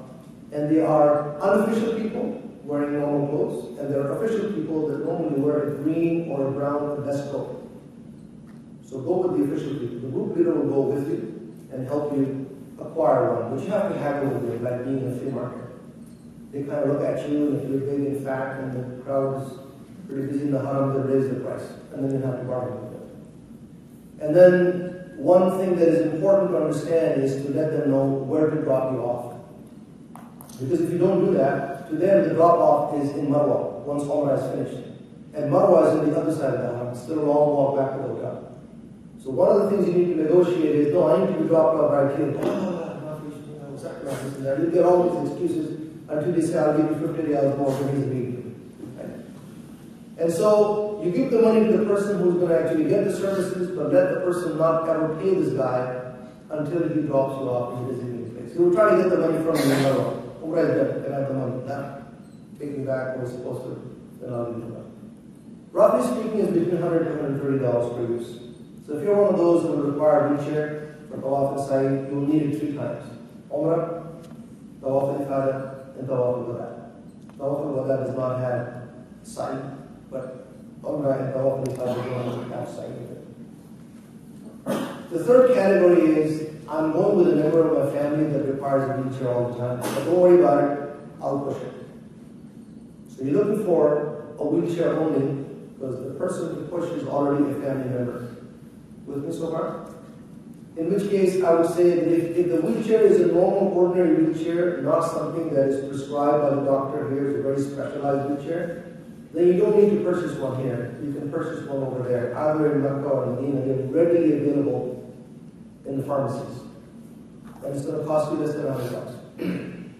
And they are unofficial people wearing normal clothes, and there are official people that normally wear a green or a brown vest coat. So go with the official people. The group leader will go with you and help you acquire one, but you have to haggle with it, like being in a flea market. They kind of look at you, and if you're big and fat, and the crowd is pretty busy in the haram, they raise the price, and then you have to bargain with them. And then one thing that is important to understand is to let them know where to drop you off. Because if you don't do that, to them the drop-off is in Marwa, once Umrah is finished. And Marwa is on the other side of the haram, still a long walk back to the hotel. So one of the things you need to negotiate is, no, I need to be dropped off right here. You get all these excuses until they say, I'll give you 50 riyals more for his meeting. Right? And so you give the money to the person who's going to actually get the services, but let the person not ever pay this guy until he drops you off in his meeting place. You will try to get the money from the Marwa. Umrah is done, can I have the money? No. Take me back where it's supposed to, then I'll give you the money. Roughly speaking, it's between $100 to $130 per use. So if you're one of those who will require a wheelchair for tawaf and sa'i, you will need it 3 times. Umrah, tawaf al-ifada, and tawaf al-wada. Tawaf al-wada does not have sa'i, but Umrah and tawaf al-ifada do have sa'i with it. The third category is, I'm going with a member of my family that requires a wheelchair all the time. But don't worry about it, I'll push it. So you're looking for a wheelchair only because the person to push is already a family member. With me so far? In which case, I would say that if the wheelchair is a normal, ordinary wheelchair, not something that is prescribed by the doctor here, is a very specialized wheelchair, then you don't need to purchase one here. You can purchase one over there, either in Makkah or Medina. They're readily available in the pharmacies. And it's going to cost you less than $100.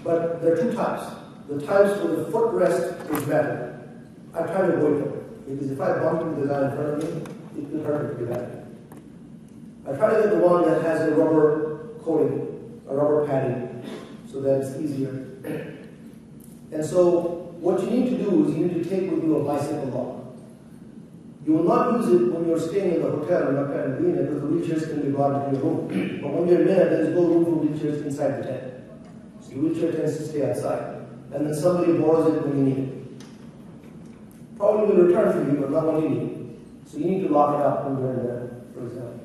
But there are 2 types. The types where the footrest is metal. I try to avoid them. Because if I bump into the guy in front of me, it can hurt me pretty badly. I try to get the one that has a rubber coating, a rubber padding, so that it's easier. And so, what you need to do is you need to take with you a bicycle lock. You will not use it when you're staying in the hotel in Makkah and Medina because the wheelchairs can be brought into your room. But when you're in Medina, there is no room for wheelchairs inside the tent. So the wheelchair tends to stay outside. And then somebody borrows it when you need it. Probably will return for you, but not when you need it. So you need to lock it up when you're in there, for example.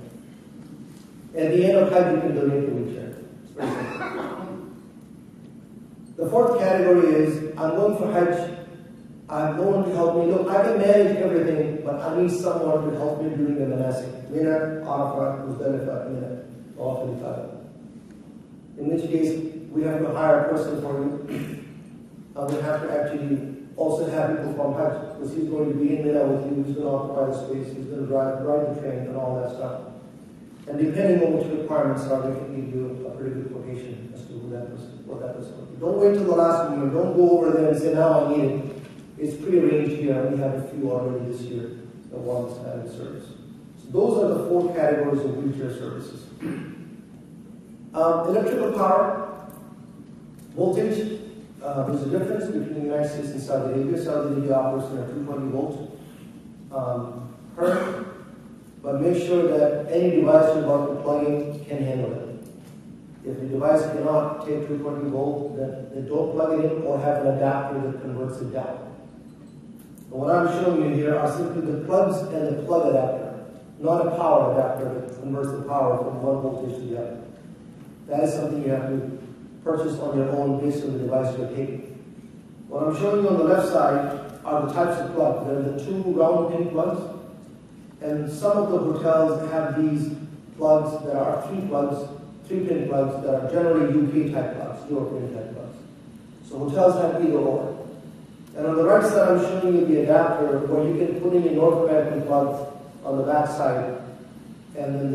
At the end of Hajj, you can donate the wheelchair. Very simple. The fourth category is, I'm going for Hajj. I have no one to help me. Look, I can manage everything, but I need someone to help me during the manasik. Mina, Arafah, Muzdalifah, Mina, Tawaf al-Ifada. In which case, we have to hire a person for you. And we have to actually also have people from Hajj, because he's going to be in Mina with you, he's going to occupy the space, he's going to ride the train and all that stuff. And depending on which requirements are, we can give you a pretty good quotation as to what that person will be. Don't wait till the last moment. Don't go over there and say, now I need it. It's pre-arranged here. We have a few already this year that want to have service. So those are the four categories of wheelchair services. Electrical power, voltage. There's a difference between the United States and Saudi Arabia. Saudi Arabia operates in a 220 volt current, but make sure that any device you're about to plug in can handle it. If the device cannot take 220 volt, then don't plug it in or have an adapter that converts it down. But what I'm showing you here are simply the plugs and the plug adapter, not a power adapter that converts the power from one voltage to the other. That is something you have to purchase on your own based on the device you're taking. What I'm showing you on the left side are the types of plugs. They're the two round pin plugs. And some of the hotels have these plugs that are three pin plugs that are generally UK type plugs, European type plugs. So hotels have either or. And on the right side, I'm showing you the adapter where you can put in your North American plug on the back side, and then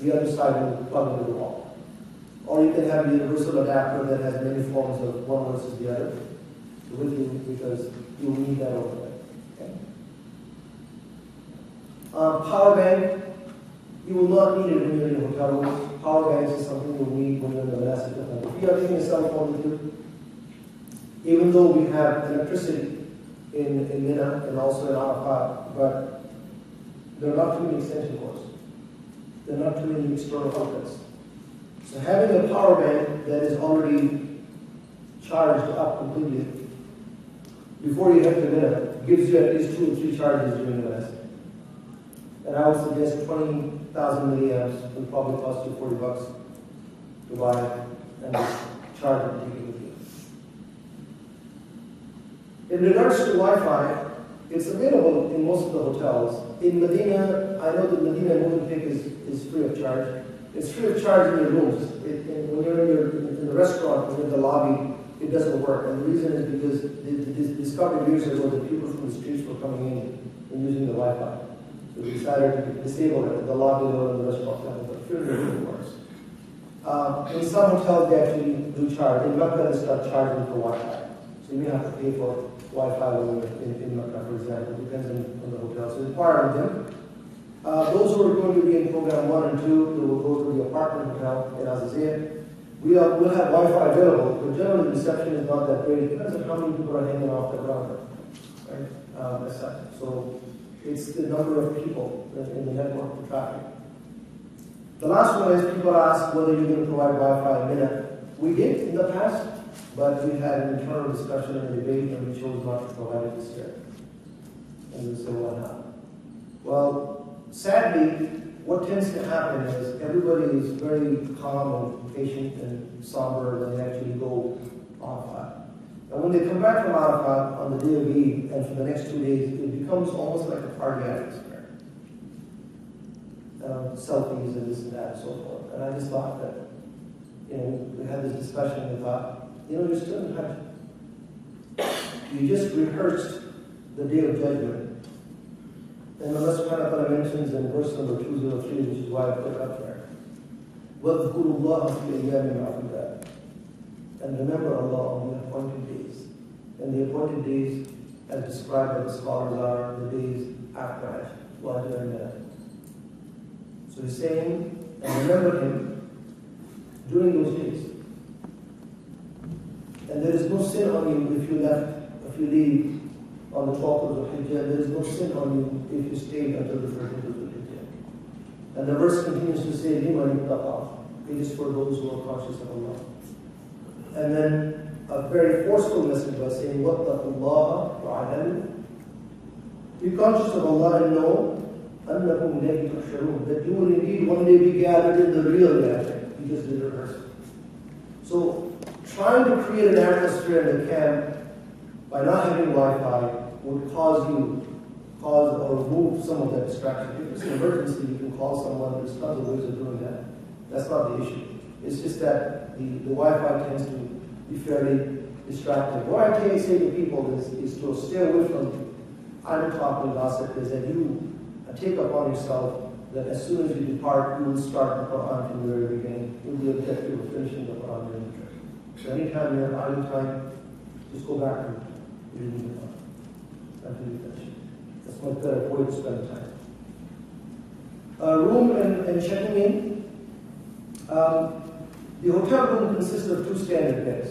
the other side will plug into the wall. Or you can have a universal adapter that has many forms of one versus the other with you, because you will need that over there. Okay. Power bank, you will not need it when you're in a hotel room. Power banks is something you'll need when you're in the monastic. If you are taking a cell phone with you, even though we have electricity in Mina and also in Arafat, but there are not too many extension cords. There are not too many external outlets. So having a power bank that is already charged up completely before you head to Mina gives you at least 2 or 3 charges during the monastic. And I would suggest 20,000 milliamps will probably cost you $40 to buy and charge it and take it with you. In regards to Wi-Fi, it's available in most of the hotels. In Medina, I know that Medina Movenpick is free of charge. It's free of charge in your rooms. When you're in the restaurant, when you're in the lobby, it doesn't work. And the reason is because they discovered years ago that people from the streets were coming in and using the Wi-Fi. So we decided to disable it at the lobby level and the restaurant level, but free it works. In some hotels, they actually do charge. In Mecca, they start charging for Wi-Fi. So you have to pay for Wi-Fi when you're in Mecca, for example. It depends on the hotel. So it's part of them. Those who are going to be in program 1 and 2, they will go to the apartment hotel in Azhar. We'll have Wi-Fi available, but generally the reception is not that great. It depends on how many people are hanging off the router. Right? So it's the number of people in the network, the traffic. The last one is people ask whether you're going to provide Wi-Fi in Mina. We did in the past, but we had an internal discussion and a debate, and we chose not to provide it this year. And we said, why not? Well, sadly, what tends to happen is everybody is very calm and patient and somber when they actually go Arafat. And when they come back from Arafat on the day of Eid and for the next 2 days, it becomes almost like a party atmosphere. Selfies and this and that and so forth. And I just thought that, we had this discussion and we thought, you're still in Hajj. You just rehearsed the day of judgment. And Allah subhanahu wa ta'ala mentions in verse number 203, which is why I put it up there. وَاذْكُرُوا اللَّهَ فِي أَيَّامٍ مَعْدُودَاتٍ. And remember Allah on the appointed days. And the appointed days, as described by the scholars, are the days after Hajj, while you're in Mina. So he's saying, and remember him during those days. And there is no sin on you if you leave on the 12th of Hajj. There is no sin on you if you stay until the 13th of Hajj. And the verse continues to say, لِمَنِ اتَّقَى. It is for those who are conscious of Allah. And then a very forceful message by saying, وَاتَّقُوا اللَّهَ وَعَلَمُوا. Be conscious of Allah and know أَنَّكُمْ إِلَيْهِ تُحْشَرُونَ, that you will indeed one day be gathered in the real gathering. You just did rehearsal. So trying to create an atmosphere in the camp by not having Wi-Fi would cause or remove some of that distraction. If it's an emergency, you can call someone. There's tons of ways of doing that. That's not the issue. It's just that the Wi-Fi tends to be fairly distracting. What I can say to people is to stay away from idle talk and gossip, is that you take upon yourself that as soon as you depart, you will start the Quran from the very beginning. You'll be objective of finishing the Quran during the trip. So anytime you're idle time, just go back and read the Quran until you finish. That's much better way to spend time. Room and checking in. The hotel room consists of 2 standard beds.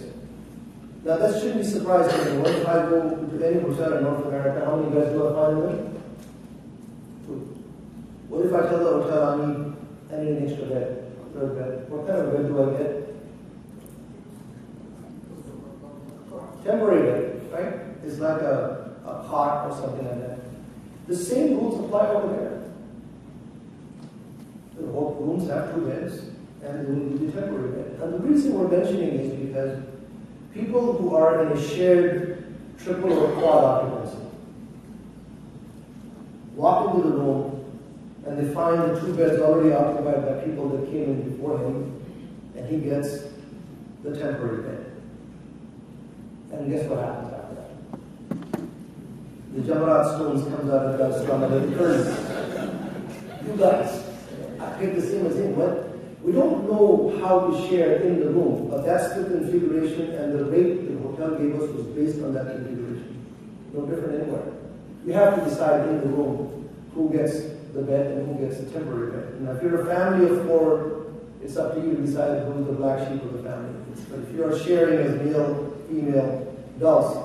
Now that shouldn't be surprising to anyone. If I go to any hotel in North America, how many beds do I find in there? 2. What if I tell the hotel I need an extra bed, 3rd bed? What kind of bed do I get? Temporary bed, right? It's like a cot or something like that. The same rules apply over there. The rooms have 2 beds, and they will be temporary bed. And the reason we're mentioning is because people who are in a shared triple or quad occupancy walk into the room and they find the 2 beds already occupied by people that came in before him, and he gets the temporary bed. And guess what happens after that? The Jamarat stones comes out of God's stomach and the curtains. You guys, I picked the same as him. What? We don't know how to share in the room, but that's the configuration, and the rate the hotel gave us was based on that configuration. No different anywhere. You have to decide in the room who gets the bed and who gets the temporary bed. Now, if you're a family of 4, it's up to you to decide who's the black sheep of the family. But if you are sharing as male, female, adults,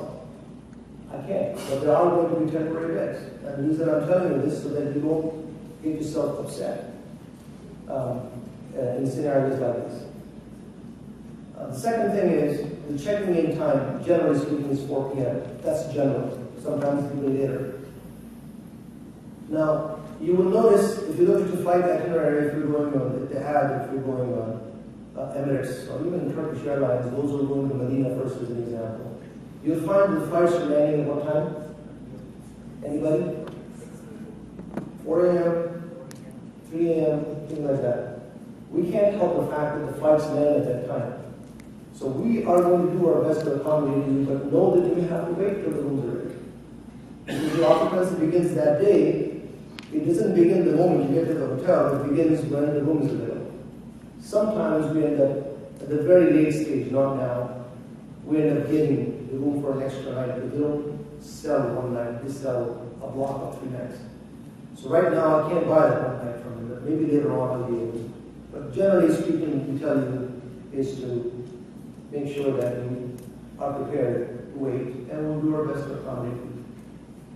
I can't. But there are going to be temporary beds. And the reason I'm telling you this so that you don't get yourself upset in scenarios like this. The second thing is, the checking in time, generally speaking, is 4 p.m. That's general. Sometimes even later. Now, you will notice, if you look at the flight itinerary, if you're going on the Hajj, if you're going on Emirates, or even Turkish Airlines, those who are going to Medina first as an example, you'll find the flights are landing at what time? Anybody? 4 a.m., 3 a.m., things like that. We can't help the fact that the flights land at that time. So we are going to do our best to accommodate you, but know that you have to wait till the rooms are ready. Because the occupancy begins that day. It doesn't begin the moment you get to the hotel. It begins when the room is available. Sometimes we end up at the very late stage, not now. We end up getting the room for an extra night, but they don't sell one night. They sell a block of 3 nights. So right now I can't buy that one night from them, but maybe later on I'll be able to. But generally speaking, we tell you is to make sure that you are prepared to wait, and we'll do our best to accommodate you.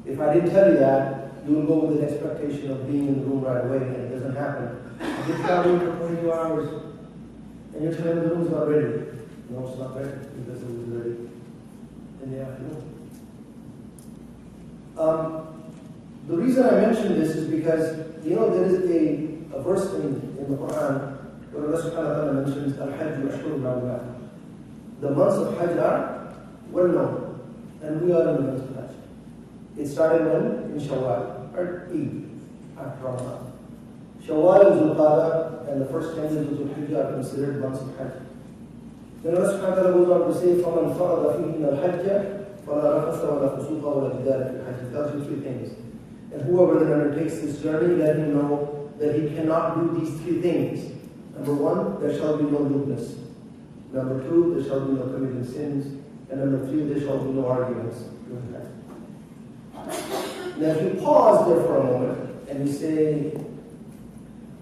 If I didn't tell you that, you will go with an expectation of being in the room right away, and it doesn't happen. You're traveling for 22 hours, and you're telling me the room's not ready. No, it's not ready, because it was ready in the afternoon. The reason I mention this is because, you know, there is a verse in the Quran where Allah subhanahu wa ta'ala mentions Al-Hajj Ashhurun Ma'lumat. The months of Hajj are well known, and we are in the months of Hajj. It started when? In Shawwal, or Eid, after Ramadan. Shawwal and Zulqa'dah and the first 10 days of Zulhijjah are considered months of Hajj. Then Allah subhanahu wa ta'ala goes on to say, فَمَنْ فَرَضَ فِيهِنَّ الْحَجَّ فَلَا رَفَثَ وَلَا فُسُوقَ وَلَا جِدَالَ فِي الْحَجِّ. It tells you 3 things. And whoever then undertakes this journey, let him know that he cannot do these 3 things. Number 1, there shall be no lewdness. Number 2, there shall be no committing sins. And number 3, there shall be no arguments during that. Now if you pause there for a moment and you say,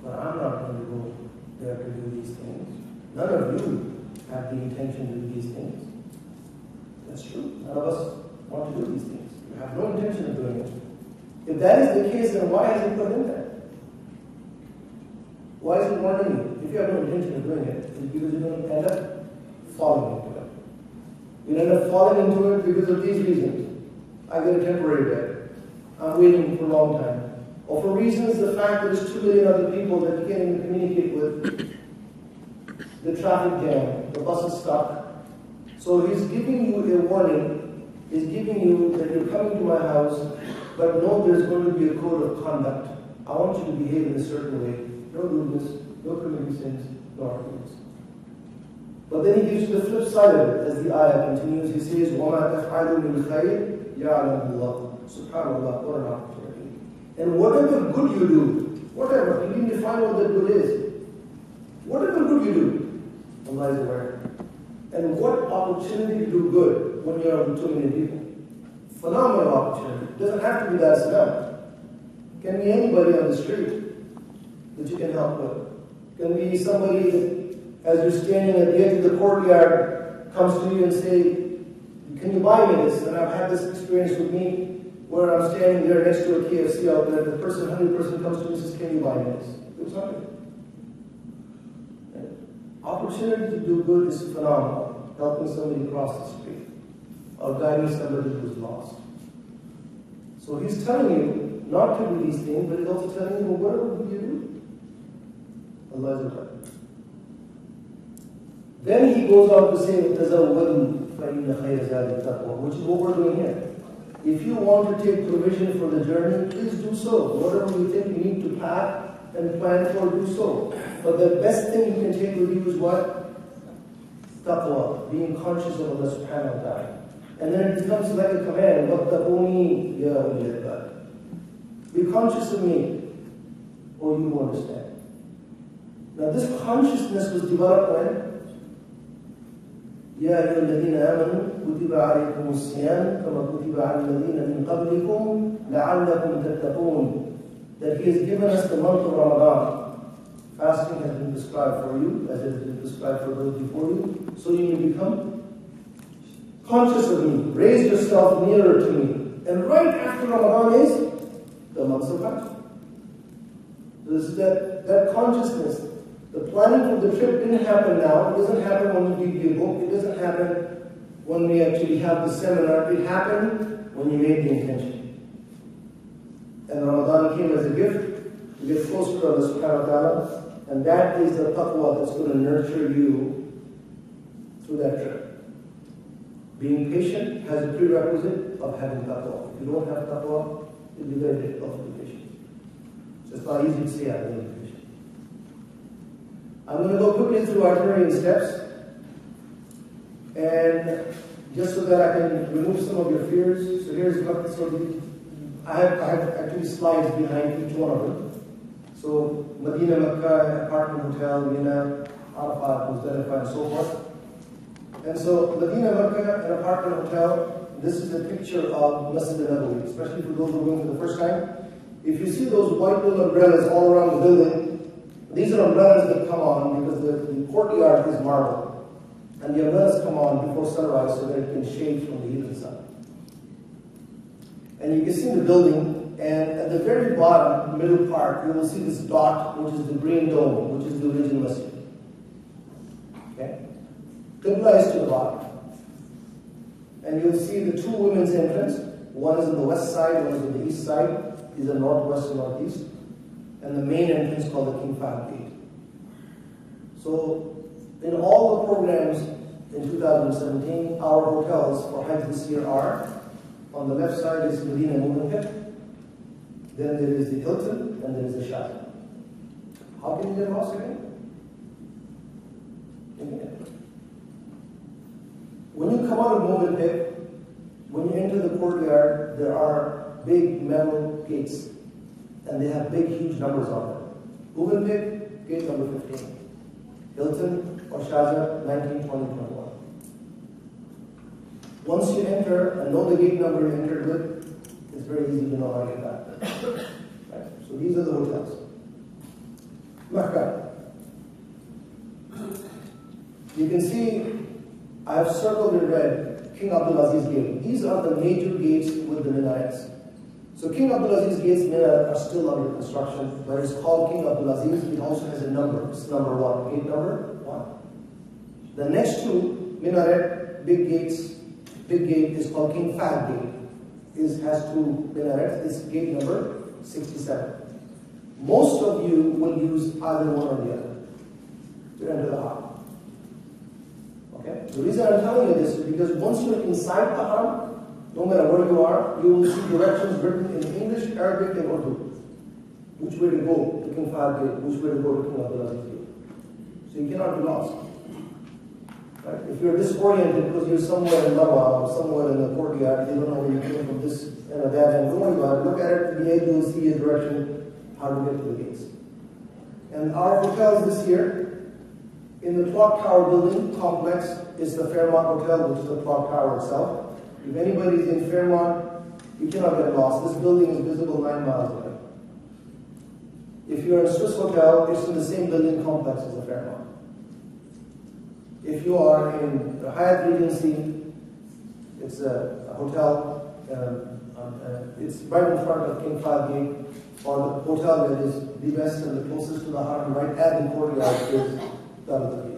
but I'm not going to go there to do these things. None of you have the intention to do these things. That's true. None of us want to do these things. We have no intention of doing it. If that is the case, then why has he put in there? Why is he warning you? If you have no intention of doing it, it's because you're going to end up falling into it. You end up falling into it because of these reasons. I get a temporary bed. I'm waiting for a long time. Or for reasons, the fact that there's 2 million other people that you can't even communicate with. the traffic jam, the bus is stuck. So he's giving you a warning, he's giving you that you're coming to my house, but no, there's going to be a code of conduct. I want you to behave in a certain way. No rudeness, no committing sins, no arguments. But then he gives you the flip side of it as the ayah continues. He says, وَمَا تَفْعَلُوا مِنْ خَيْرٍ يَعْلَمُ اللَّهُ. SubhanAllah, what an opportunity. And whatever good you do, whatever, you didn't define what that good is. Whatever good you do, Allah is aware. And what opportunity to do good when you're with too many people. Phenomenal opportunity. It doesn't have to be that Islam. It can be anybody on the street that you can help with. It can be somebody that, as you're standing at the edge of the courtyard, comes to you and say, can you buy me this? And I've had this experience with me where I'm standing there next to a KFC out there, the hungry person comes to me and says, can you buy me this? It was hungry. Opportunity to do good is phenomenal. Helping somebody cross the street or guiding somebody who's lost. So he's telling you not to do these things, but he's also telling you, well, whatever do you do? Allah is aware. Then he goes on to say, تَزَوَّدُوا فَإِنَّ خَيْرَ زَادِ التَّقْوَى, which is what we're doing here. If you want to take provision for the journey, please do so. Whatever you think you need to pack and plan for, do so. But the best thing you can take with you is what? Taqwa, being conscious of Allah subhanahu wa ta'ala. And then it becomes like a command, وَاتَّقُونِي يَا أُولِي الْأَلْبَابِ. Be conscious of me, or you will understand. Now this consciousness was developed when? يَا أَيُّهَا الَّذِينَ آمَنُوا كُتِبَ عَلَيْكُمُ الصِّيَامُ كَمَا كُتِبَ عَلَى الَّذِينَ مِنْ قَبْلِكُمْ لَعَلَّكُمْ تَتَّقُونَ. That He has given us the month of Ramadan. Fasting has been prescribed for you, as it has been prescribed for those before you, so you may become conscious of me, raise yourself nearer to me. And right after Ramadan is the month of Hajj. This is that consciousness. The planning for the trip didn't happen now. It doesn't happen when you read the book. It doesn't happen when we actually have the seminar. It happened when you made the intention. And Ramadan came as a gift to get closer to Allah subhanahu wa ta'ala. And that is the taqwa that's going to nurture you through that trip. Being patient has a prerequisite of having taqwa. If you don't have taqwa, it'll be very difficult to be patient. So it's not easy to say I'm being patient. I'm going to go quickly through itinerary and steps. And just so that I can remove some of your fears. So here's what, I have actually slides behind each one of them. So Medina, Mecca, apartment hotel, Mina, Arafat, Muzdalifah, and so forth. And so Medina, Mecca, an apartment hotel. This is a picture of Masjid al-Nabawi, especially for those who are going for the first time. If you see those white little umbrellas all around the building, these are umbrellas that come on because the courtyard is marble. And the umbrellas come on before sunrise so that it can shade from the heat of the sun. And you can see the building, and at the very bottom, middle part, you will see this dot, which is the green dome, which is the original masjid. Okay? Qibla is to the bottom. And you'll see the two women's entrance. One is on the west side, one is on the east side. These are northwest and northeast. And the main entrance called the King Fahd Gate. So, in all the programs in 2017, our hotels for Hajj this year are, on the left side is Medina Movenpick, then there is the Hilton, and there is the Shah. How can you get lost again? When you come out of Movenpick, when you enter the courtyard, there are big metal gates, and they have big, huge numbers on them. Movenpick, gate number 15. Hilton or Sharjah, 19, 20, 21. Once you enter and know the gate number you entered with, it's very easy to know how to get back. Right? So these are the hotels. Makkah. You can see I have circled in red King Abdulaziz Gate. These are the major gates with the minarets. So King Abdulaziz Gate's minaret are still under construction, but it's called King Abdulaziz. It also has a number. It's number 1. Gate number 1. The next two minaret, big gates. Big gate is called King Fahd Gate. It has two minarets. It's gate number 67. Most of you will use either one or the other to enter the Haram. The reason I'm telling you this is because once you're inside the haram, no matter where you are, you will see directions written in English, Arabic, and Urdu. Which way to go to King Fahd Gate, which way to go to King Abdulaziz Gate. So you cannot be lost. Right? If you're disoriented because you're somewhere in Marwa or somewhere in the courtyard, you don't know where you came from this and that, and don't worry about it. Look at it, at the edge you will see a direction how to get to the gates. And our hotels this year, in the Clock Tower building complex, is the Fairmont Hotel, which is the Clock Tower itself. If anybody's in Fairmont, you cannot get lost. This building is visible 9 miles away. If you're in a Swiss hotel, it's in the same building complex as the Fairmont. If you are in the Hyatt Regency, it's a hotel, it's right in front of King Fahd Gate, or the hotel that is the best and the closest to the haram, right at the courtyard is Darul Gate.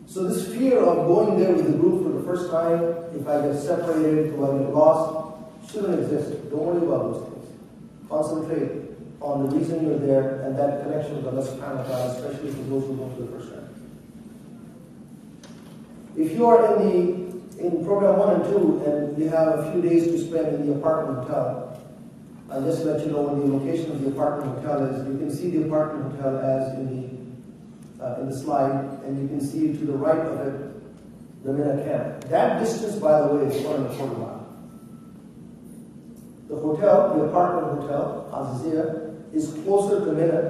So this fear of going there with the group for the first time, if I get separated, if I get lost, shouldn't exist. Don't worry about those things. Concentrate on the reason you're there and that connection with Allah subhanahu wa ta'ala, especially for those who go for the first time. If you are in program 1 and 2 and you have a few days to spend in the apartment hotel, I'll just let you know where the location of the apartment hotel is. You can see the apartment hotel as in the slide, and you can see to the right of it the Mina camp. That distance, by the way, is 1.25 miles. The hotel, the apartment hotel, Azhar, is closer to Mina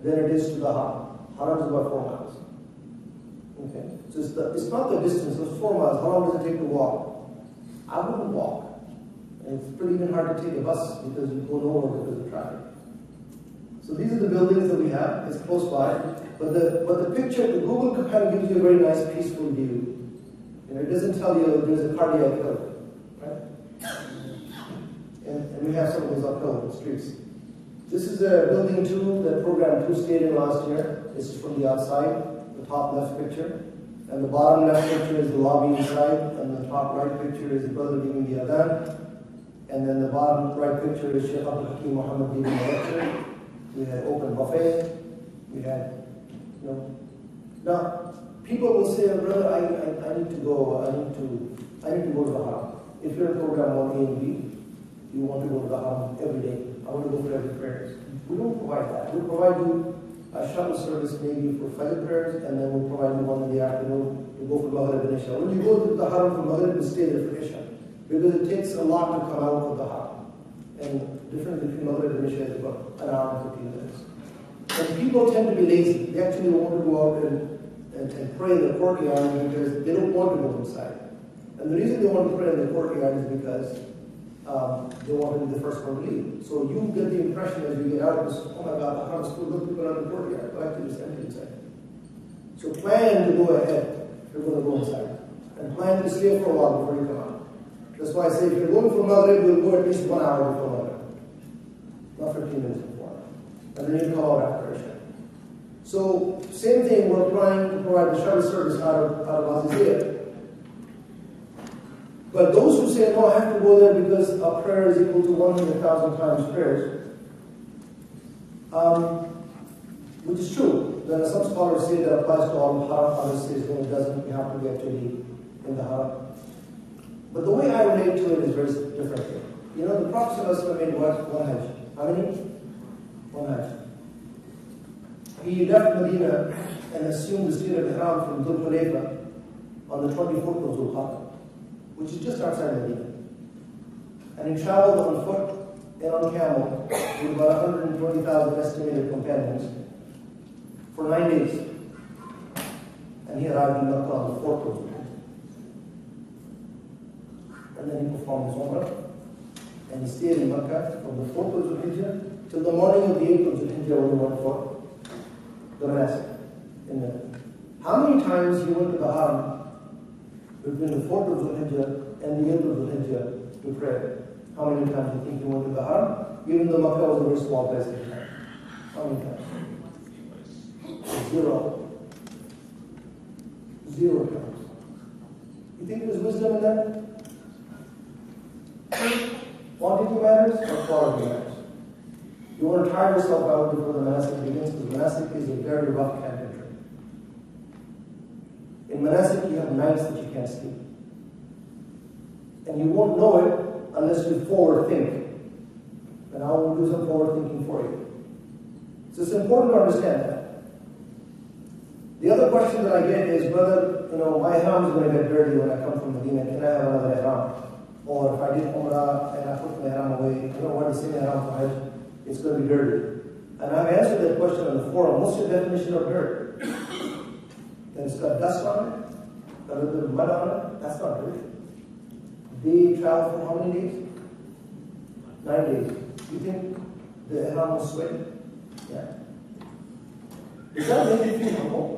than it is to the Haram. Haram is about 4 miles. Okay, so it's not the distance, it's 4 miles. How long does it take to walk? I wouldn't walk. And it's pretty even hard to take a bus because you go nowhere because of traffic. So these are the buildings that we have. It's close by. But the picture, the Google kind of gives you a very nice peaceful view. You know, it doesn't tell you there's a cardiac killer, right? And we have some of those uphill streets. This is a building 2 that program 2 stayed in last year. This is from the outside, the top left picture. And the bottom left picture is the lobby inside. And the top right picture is the brother giving the adhan. And then the bottom right picture is Sheikh Abdul Hakim Muhammad giving the lecture. We had open buffet. We had, you know. Now, people will say, brother, I need to go. I need to go to the haram. If you're in program 1A and B, you want to go to the haram every day. I want to go for every prayers. We don't provide that. We provide you a shuttle service maybe for Fajr prayers, and then we'll provide you one in the afternoon to go for Maghrib and Isha. When you go to the haram for Maghrib, you stay there for Isha. Because it takes a lot to come out of the haram. And the difference between Maghrib and Isha is about an hour and 15 minutes. And people tend to be lazy. They actually want to go out and pray in the courtyard because they don't want to go inside. And the reason they want to pray in the courtyard is because they want to be the first one to leave. So you get the impression as you get out, oh my God, the haram is full, look, people are in the courtyard. But actually it's empty inside. So plan to go ahead if you're going to go inside. And plan to stay for a while before you come out. That's why I say if you're going for Maghrib, you'll go at least 1 hour before Maghrib. Not 15 minutes before. And then you come out after Isha. So, same thing, we're trying to provide the shuttle service out of Azhar. But those who say, no, I have to go there because a prayer is equal to 100,000 times prayers, which is true. Then some scholars say that applies to all haram, others say no, it doesn't. You have to be actually in the haram. But the way I relate to it is very different. You know, the Prophet made one Hajj. How many? One Hajj. He left Medina and assumed the state of Ihram from Dhul Hulayfa on the 24th of Dhul Qa'dah, which is just outside Medina. And he traveled on foot and on camel with about 120,000 estimated companions for 9 days. And he arrived in Makkah on the 4th of Dhul Qa'dah. And then he performed his Umrah. And he stayed in Makkah from the 4th of Dhul Hijjah till the morning of the 8th of Dhul Hijjah when he went for the massacre. How many times he went to the Haram between the 4th of Dhul Hijjah and the 8th of Dhul Hijjah to pray? How many times do you think he went to the Haram? Even though Makkah was a very small place at the time. How many times? 0. 0 times. You think there's wisdom in that? Quantity matters or quality matters? You want to tire yourself out before the massacre begins because the massacre is a very rough camp entry. In Manasik, you have nights that you can't sleep. And you won't know it unless you forward think. And I will do some forward thinking for you. So it's important to understand that. The other question that I get is whether, my ihram is going to get dirty when I come from Medina. Can I have another ihram? Or if I did Umrah and I put my ihram away, what is the ihram for Hajj? It's going to be dirty. And I've answered that question on the forum. What's your definition of dirt? That it's got dust on it? Got a little bit of mud on it? That's not dirt. They travel for how many days? 9 days. You think the ihram will sweat? Yeah. Does that make you feel humble?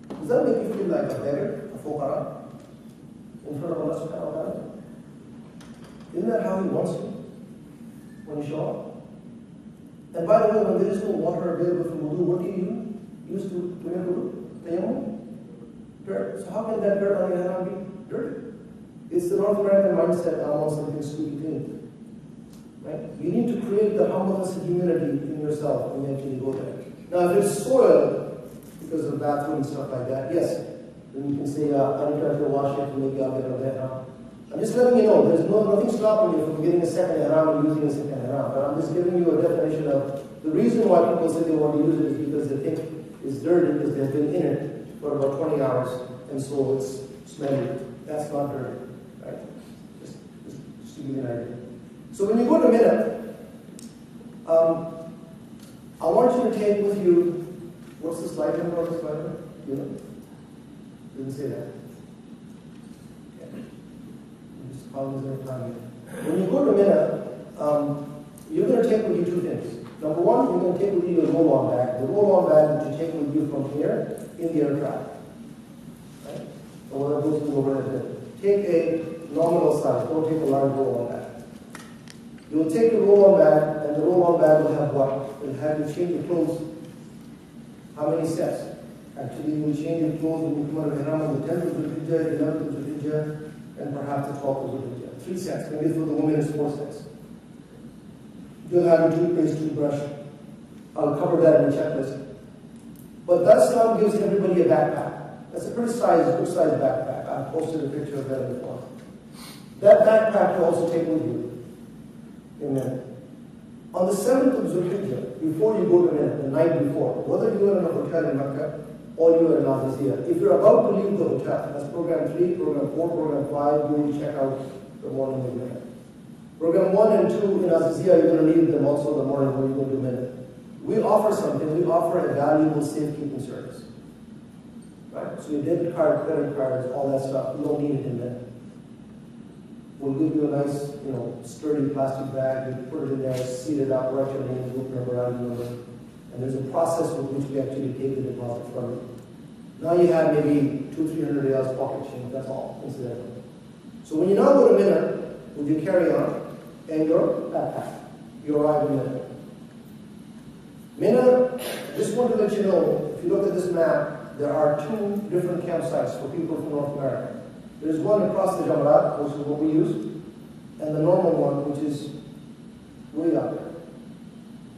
Does that make you feel like a beggar, a fuqara, in front of Allah subhanahu wa ta'ala? Isn't that how He wants you when you show up? And by the way, when there is no water available for wudu, what do you use to make wudu? Tayammum? Dirt. So how can that dirt on your ihram be dirty? It's the North American mindset, I want something squeaky clean. Right? You need to create the humbleness and humility in yourself when you actually go there. Now, if it's soiled because of bathroom and stuff like that, yes, then you can say, I need to have to wash it and maybe I'll get out of that now. I'm just letting you know, there's nothing stopping you from getting a second ihram and using a second ihram. But I'm just giving you a definition of the reason why people say they want to use it is because they think it's dirty because they've been in it for about 20 hours and so it's smelly. That's not dirty, right? Just to give you an idea. So when you go to Mina, I want you to take with you, what's the slide number on the slide number? You know? Didn't say that. When you go to Mina, you're going to take with you two things. Number one, you're going to take with you a roll-on bag. The roll-on bag that you take with you from here in the aircraft. Right? So one of those will go right there. Take a nominal size. Don't take a large roll-on bag. You'll take the roll-on bag, and the roll-on bag will have what? It'll have you change your clothes. How many sets? Actually, you will change your clothes when you come out of Ihram on the 10th of Dhul-Hijjah, 11th of Dhul-Hijjah, and perhaps the 12th of Dhul-Hijjah. 3 sets. Maybe for the women it's 4 sets. You'll have your toothpaste, toothbrush. I'll cover that in the checklist. But that stuff gives everybody a backpack. That's a pretty good sized backpack. I've posted a picture of that before. That backpack you'll also take with you. Amen. On the 7th of Dhul-Hijjah, before you go to Mina, the night before, whether you are in a hotel in Mecca or you are in Azhar, if you're about to leave the hotel, that's program 3, program 4, program 5, you will check out the morning of Mina. Program 1 and 2 in Azhar, you're going to leave them also the morning when you go to Mina. We offer something, we offer a valuable safekeeping service. Right? So your debit card, credit cards, all that stuff, you don't need it in Mina. We'll give you a nice, sturdy plastic bag. We put it in there, seal it up, write your name, group number, ID number. And there's a process with which we actually take the deposit from you. Now you have maybe 200-300 riyals pocket change. That's all, incidentally. So when you now go to Mina with your carry-on and your backpack, you arrive in Mina. Mina, just want to let you know, if you look at this map, there are 2 different campsites for people from North America. There's one across the Jamarat, which is what we use, and the normal one, which is way up there.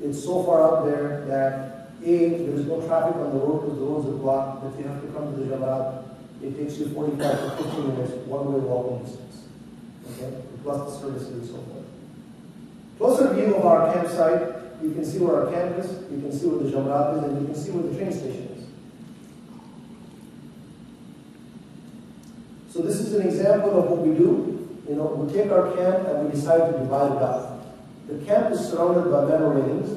It's so far up there that there is no traffic on the road because the roads are blocked, but you have to come to the Jamarat. It takes you 45 to 50 minutes, one-way walking distance. Okay? Plus the services and so forth. Closer view of our campsite, you can see where our camp is, you can see where the Jamarat is, and you can see where the train station is. So this is an example of what we do. We take our camp and we decide to divide it up. The camp is surrounded by metal railings.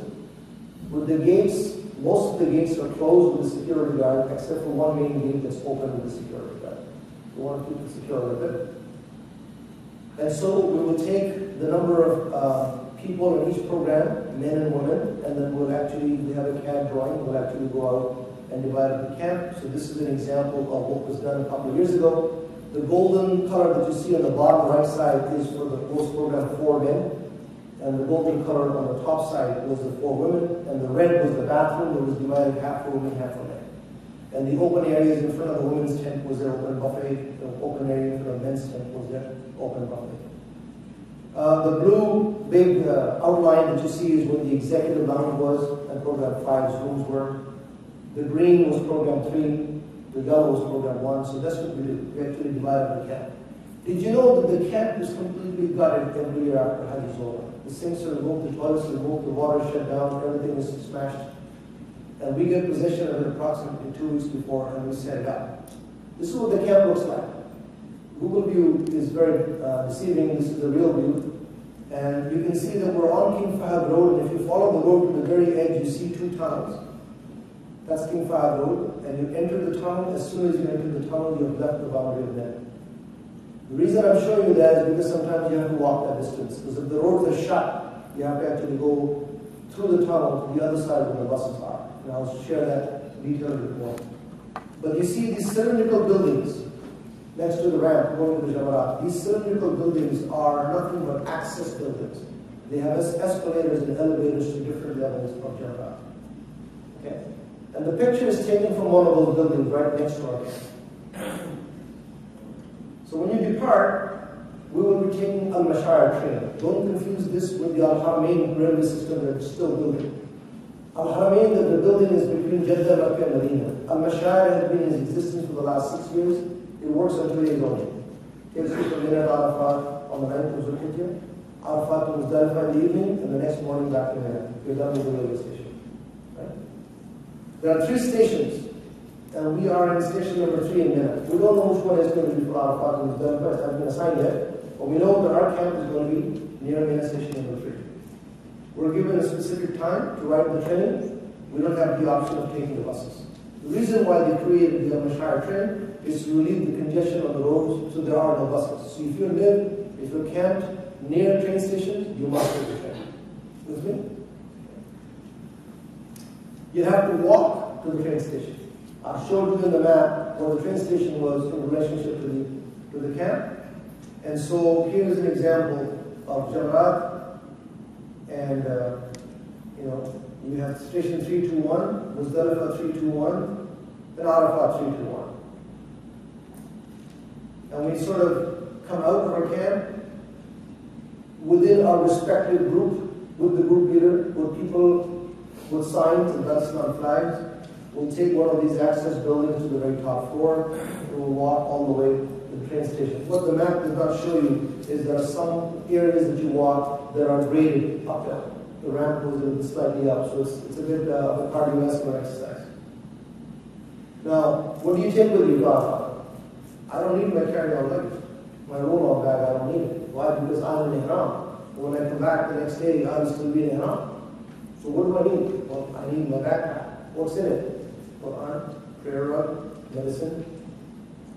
With the gates, most of the gates are closed with a security guard, except for one main gate that's open with a security guard. We want to keep it secure a little bit. And so we will take the number of people in each program, men and women, and then we have a CAD drawing. We'll actually go out and divide up the camp. So this is an example of what was done a couple of years ago. The golden color that you see on the bottom right side is for the post program 4 men, and the golden color on the top side was the 4 women, and the red was the bathroom that was divided half for women, half for men. And the open areas in front of the women's tent was their open buffet, the open area in front of the men's tent was their open buffet. The blue big outline that you see is where the executive lounge was, and program 5's rooms were. The green was program 3. The yellow is program 1, so that's what we do. We actually divide up the camp. Did you know that the camp is completely gutted every year after Hajj is over? The sinks are removed, the toilets are removed, the water is shut down, everything is smashed. And we get possession of it approximately 2 weeks before, and we set it up. This is what the camp looks like. Google view is very deceiving. This is the real view. And you can see that we're on King Fahd Road, and if you follow the road to the very edge, you see 2 tunnels. That's King Fahd Road, and you enter the tunnel. As soon as you enter the tunnel, you have left the boundary of Net. The reason I'm showing you that is because sometimes you have to walk that distance. Because if the roads are shut, you have to actually go through the tunnel to the other side where the buses are. And I'll share that detail with you more. But you see these cylindrical buildings next to the ramp going to the Jamarat. These cylindrical buildings are nothing but access buildings. They have escalators and elevators to different levels of Jamarat. Okay? And the picture is taken from one of those buildings right next to our camp. So when you depart, we will be taking Al-Mashar train. Don't confuse this with the Al-Haramain railway system that is still building. Al-Haramain, the building is between Jeddah, Makkah, and Medina. Al-Mashar has been in existence for the last 6 years. It works on 2 days only. Takes you from Mina to Arafat on the 9th of Zulhijjah, Arafat to Muzdalifah in the evening, and the next morning back to Mina. You're done with the railway station. Right? There are 3 stations, and we are in station number 3 in Mina. We don't know which one is going to be for Arafat and Muzdalifah. It hasn't been assigned yet, but we know that our camp is going to be near Mina station number 3. We're given a specific time to ride the train. We don't have the option of taking the buses. The reason why they created the Al-Mashar train is to relieve the congestion on the roads so there are no buses. So if you're camped near train stations, you must take the train. With me? You have to walk to the train station. I showed you in the map where the train station was in relationship to the camp. And so here's an example of Jamarat. And you have station 321, Muzdalifah 321, and Arafat 321. And we sort of come out of our camp within our respective group, with the group leader, with people with signs and Al-Islam flags. We'll take one of these access buildings to the very top floor, and we'll walk all the way to the train station. What the map does not show you is there are some areas that you walk that are graded uphill. The ramp goes a little slightly up, so it's a bit of a cardiovascular exercise. Now, what do you take with you, Rafa? I don't need my carry-on luggage. My roll-on bag, I don't need it. Why? Because I'm in Ihram. When I come back the next day, I'll still be in Ihram. So what do I need? Well, I need my backpack. What's in it? Quran, prayer rug, medicine.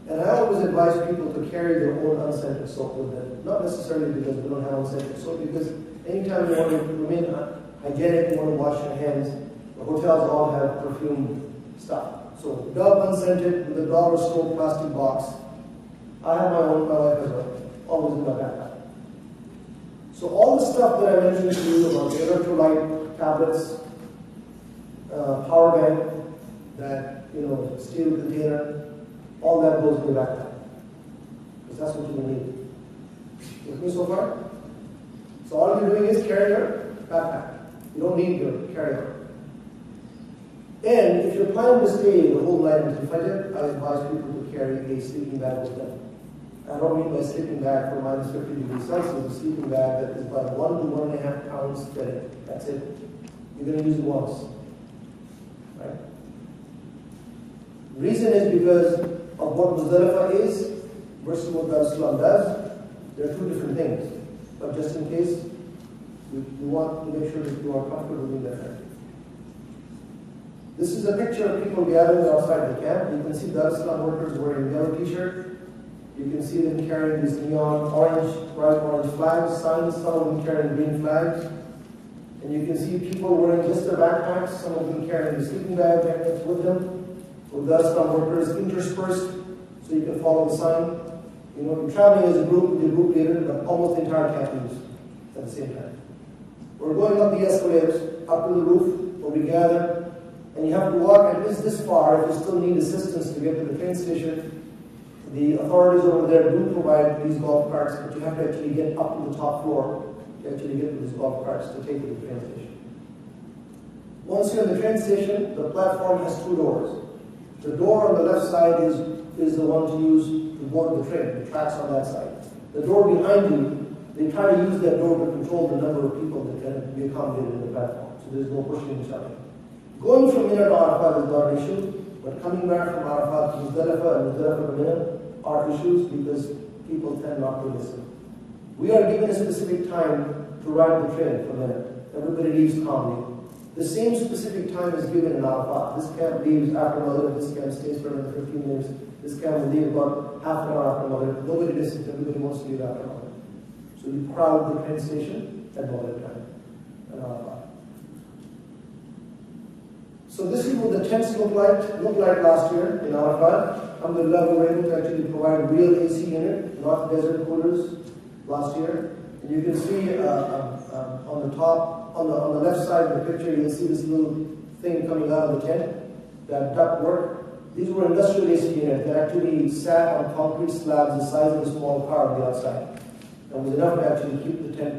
And I always advise people to carry their own unscented soap with them. Not necessarily because we don't have unscented soap, because anytime you want to remain hygienic, you want to wash your hands, the hotels all have perfume stuff. So Dove unscented with a $1 store plastic box. I have my own, my wife as well, always in my backpack. So all the stuff that I mentioned to you about the electrolyte tablets, power bank, that steel container, all that goes in the backpack. Because that's what you will need. With me so far? So all you're doing is carry your backpack. You don't need your carry-on. And if you're planning to stay the whole night until Fajr, I advise people to carry a sleeping bag with them. I don't mean by sleeping bag for minus 50 degrees Celsius, a sleeping bag that is about 1 to 1.5 pounds fitted. That's it. You're going to use it once. Right? The reason is because of what Muzdalifah is versus what Al-Islam does. There are 2 different things. But just in case, you want to make sure that you are comfortable in that. This is a picture of people gathering outside the camp. You can see the Al-Islam workers wearing yellow t-shirt. You can see them carrying these neon orange, bright orange flags, signs, some of them carrying green flags. And you can see people wearing just their backpacks, some of them carrying the sleeping bag backpacks with them. With the Al-Islam workers interspersed, so you can follow the sign. You're traveling as a group with your group leader, but almost the entire camp moves at the same time. We're going up the escalators, up to the roof, where we gather. And you have to walk at least this far if you still need assistance to get to the train station. The authorities over there do provide these golf carts, but you have to actually get up to the top floor to actually get to these golf carts to take you to the train station. Once you're in the train station, the platform has 2 doors. The door on the left side is the one to use to board the train, the tracks on that side. The door behind you, they try to use that door to control the number of people that can be accommodated in the platform. So there's no pushing and shoving. Going from Mina to Arafat is not an issue, but coming back from Arafat to Muzdalifah and Muzdalifah to Mina are issues because people tend not to listen. We are given a specific time to ride the train from Mina. Everybody leaves calmly. The same specific time is given in Arafat. This camp leaves after Maghrib, this camp stays for another 15 minutes, this camp will leave about half an hour after Maghrib. Nobody listens, everybody wants to leave after Maghrib. So you crowd the train station at Maghrib time in Arafat. So this is what the tents looked like last year in Arafat. Alhamdulillah, we were able to actually provide real AC unit, not desert coolers last year. And you can see on the top, on the left side of the picture, you'll see this little thing coming out of the tent, that duct work. These were industrial AC units that actually sat on concrete slabs the size of a small car on the outside. And was enough to actually keep the tent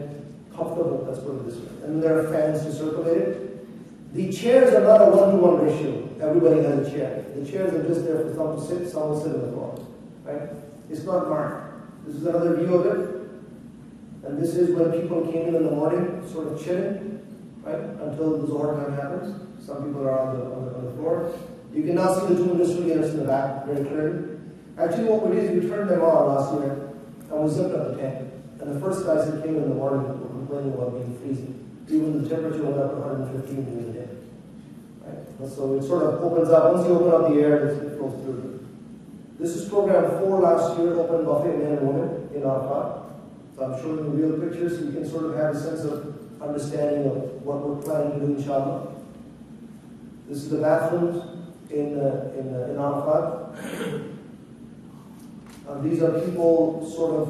comfortable, let's put it this way. And there are fans to circulate it. The chairs are not a one-to-one ratio. Everybody has a chair. The chairs are just there for some to sit, some will sit on the floor. Right? It's not marked. This is another view of it. And this is when people came in the morning, sort of chilling, right, until the Zohar time happens. Some people are on the floor. You can now see the two industrial units in the back very clearly. Actually, what we did is we turned them on last year and we zipped up the tent. And the first guys that came in the morning were complaining about being freezing. Even the temperature went up to 115 during the day. Right? And so it sort of opens up. Once you open up the air, it flows through. This is program 4 last year, open buffet men and women in Arafat. So I'm showing you real pictures so you can sort of have a sense of understanding of what we're planning to do, inshallah. This is the bathrooms in Arafat. These are people sort of,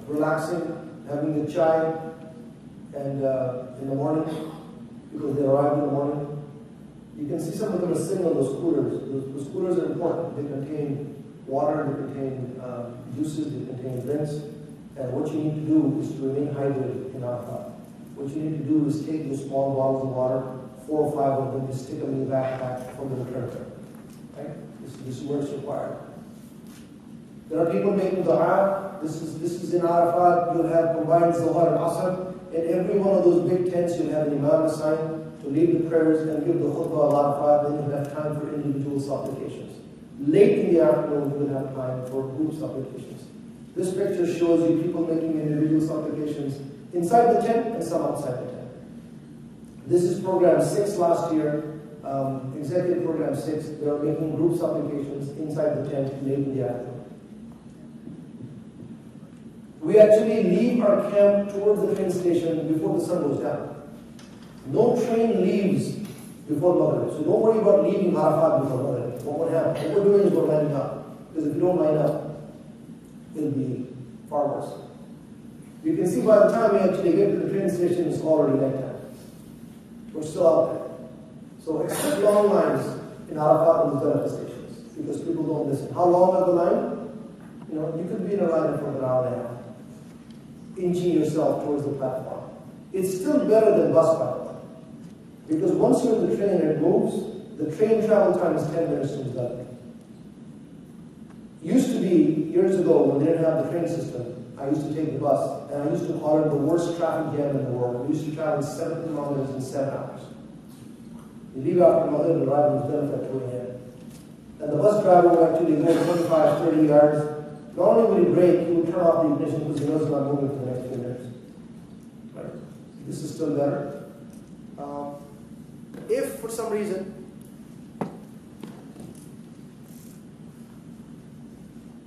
relaxing, having a chai, and in the morning, because they arrived in the morning. You can see some of them are sitting on those coolers. Those coolers are important. They contain water, they contain juices, they contain drinks. And what you need to do is to remain hydrated in Arafat. What you need to do is take those small bottles of water, 4 or 5 of them, and stick them in your backpack for the return trip. Right? This is where it's required. There are people making dua. This is in Arafat. You'll have combined Zohar and Azhar. In every one of those big tents, you'll have an imam assigned to lead the prayers and give the khutbah of Arafat. Then you'll have time for individual supplications. Late in the afternoon, you'll have time for group supplications. This picture shows you people making individual supplications inside the tent and some outside the tent. This is program 6 last year, executive program 6. They are making group supplications inside the tent late in the afternoon. We actually leave our camp towards the train station before the sun goes down. No train leaves before Maghrib. So don't worry about leaving Arafat before Maghrib. What would happen? What we're doing is we're lining up. Because if you don't line up, it'll be far worse. You can see by the time we actually get to the train station, it's already nighttime. We're still out there. So expect long lines in Arafat and Muzdalifah stations because people don't listen. How long is the line? You could be in a line for an hour and a half, inching yourself towards the platform. It's still better than bus travel because once you're in the train and it moves, the train travel time is 10 minutes to Muzdalifah. Used to be, years ago, when they didn't have the train system, I used to take the bus, and I used to call it the worst traffic jam in the world. We used to travel 7 kilometers in 7 hours. You leave after Maghrib and arrive in Muzdalifah at 2 a.m. And the bus driver would actually go 25, 30 yards. Not only would he brake, he would turn off the ignition because he knows he's not moving for the next few minutes. Right? This is still better. If, for some reason,